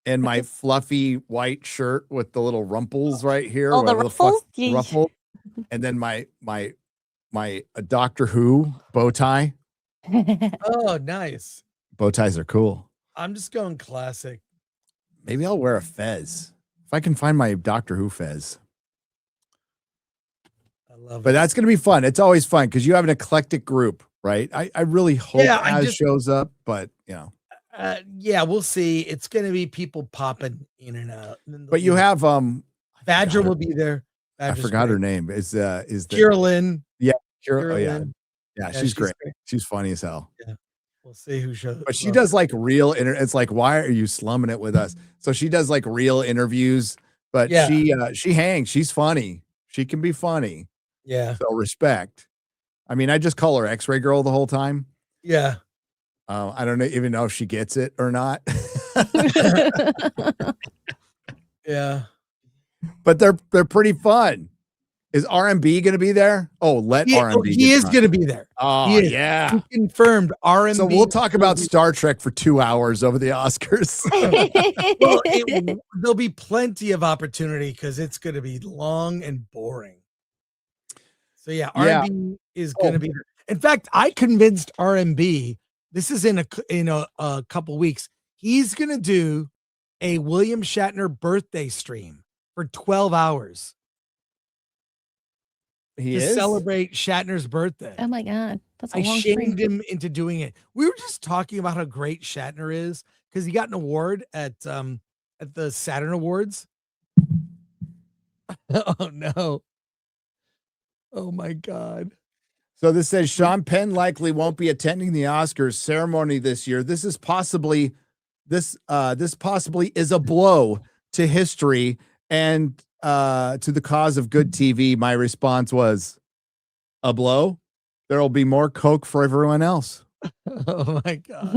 and my fluffy white shirt with the little rumples right here. Oh, the ruffles? Ruffle. And then my Doctor Who bow tie. Oh, nice. Bow ties are cool. I'm just going classic. Maybe I'll wear a fez if I can find my Doctor Who fez. I love But that's going to be fun. It's always fun because you have an eclectic group, right? I really hope Az shows up, but we'll see. It's going to be people popping in and out. But you have Badger will be there. I forgot her name. Is Carolyn? Yeah, Carolyn. Yeah, she's great. She's funny as hell. Yeah, we'll see who shows. But she does like real it's like, why are you slumming it with us? So she does like real interviews, but she hangs. She's funny. She can be funny. Yeah. So respect. I mean, I just call her X-Ray Girl the whole time. Yeah. I don't even know if she gets it or not. Yeah. But they're pretty fun. Is RMB going to be there? Oh, RMB. He is going to be there. Oh, yeah. He confirmed RMB. So we'll talk about Star Trek for 2 hours over the Oscars. Well, there'll be plenty of opportunity because it's going to be long and boring. So yeah, RMB is going to be there. In fact, I convinced RMB. This is in a couple weeks. He's going to do a William Shatner birthday stream for 12 hours. To celebrate Shatner's birthday. Oh my God. That's a I long shamed stream. him into doing it. We were just talking about how great Shatner is because he got an award at the Saturn Awards. Oh no. Oh my God. So this says Sean Penn likely won't be attending the Oscars ceremony this year. This possibly is a blow to history and to the cause of good TV. My response was a blow. There'll be more Coke for everyone else. Oh my God.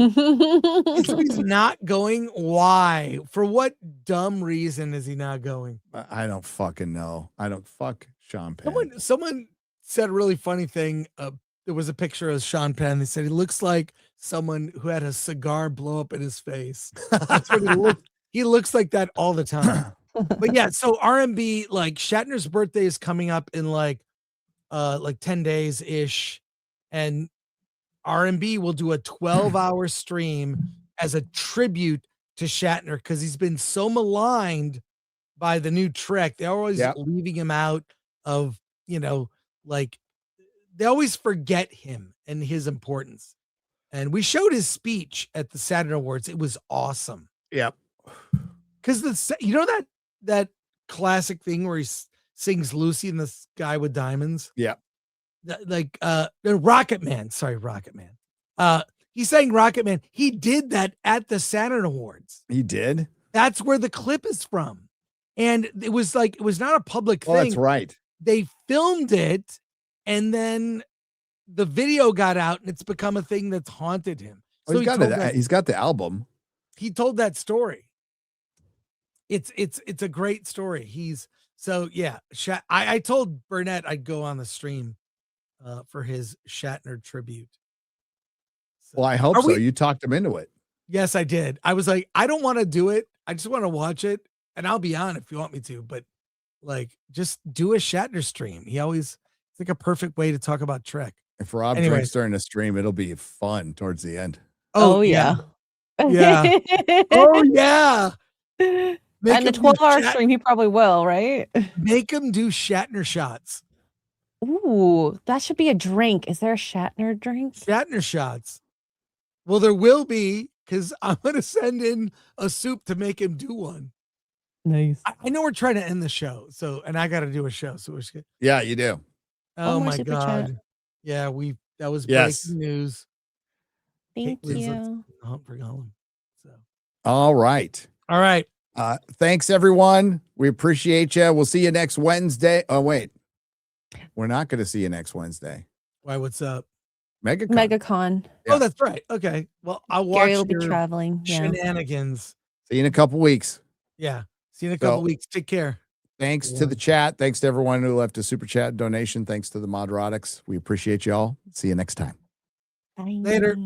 He's not going. Why? For what dumb reason is he not going? I don't fucking know. I don't fuck Sean Penn. Someone said a really funny thing. There was a picture of Sean Penn. They said he looks like someone who had a cigar blow up in his face. That's what he looks like that all the time. But yeah, so RMB, like Shatner's birthday is coming up in like like 10 days ish, and R&B will do a 12-hour stream as a tribute to Shatner because he's been so maligned by the new Trek. They're always Yep. leaving him out of, like they always forget him and his importance. And we showed his speech at the Saturn Awards. It was awesome. Yep. Because that classic thing where he sings Lucy and the Sky with Diamonds. Yeah. Like Rocket Man. Sorry, Rocket Man. He sang Rocket Man. He did that at the Saturn Awards. He did. That's where the clip is from. And it was not a public thing. That's right. They filmed it, and then the video got out, and it's become a thing that's haunted him. Well, he's got the album. He told that story. It's a great story. I told Burnett I'd go on the stream for his Shatner tribute. Well, I hope so. You talked him into it. Yes, I did. I was like, I don't want to do it. I just want to watch it, and I'll be on if you want me to. But like, just do a Shatner stream. It's like a perfect way to talk about Trek. If Rob drinks during a stream, it'll be fun towards the end. Oh yeah. Yeah. Oh yeah. And the 12-hour stream, he probably will, right? Make him do Shatner shots. Ooh, that should be a drink. Is there a Shatner drink? Shatner shots. Well, there will be, because I'm going to send in a soup to make him do one. Nice. I know we're trying to end the show, and I got to do a show. So we're good. Yeah, you do. Oh my super God. chat. Yeah, that was Yes. breaking news. Thank you. For Gollum. So. All right. All right. Thanks, everyone. We appreciate you. We'll see you next Wednesday. Oh, wait. We're not going to see you next Wednesday. Why? What's up? MegaCon. Yeah. Oh, that's right. Okay. Well, I'll watch Gary will be your traveling. Yeah. shenanigans. See you in a couple weeks. Yeah. See you in a couple weeks. Take care. Thanks to the chat. Thanks to everyone who left a super chat donation. Thanks to the Nerdrotics. We appreciate y'all. See you next time. Bye. Later.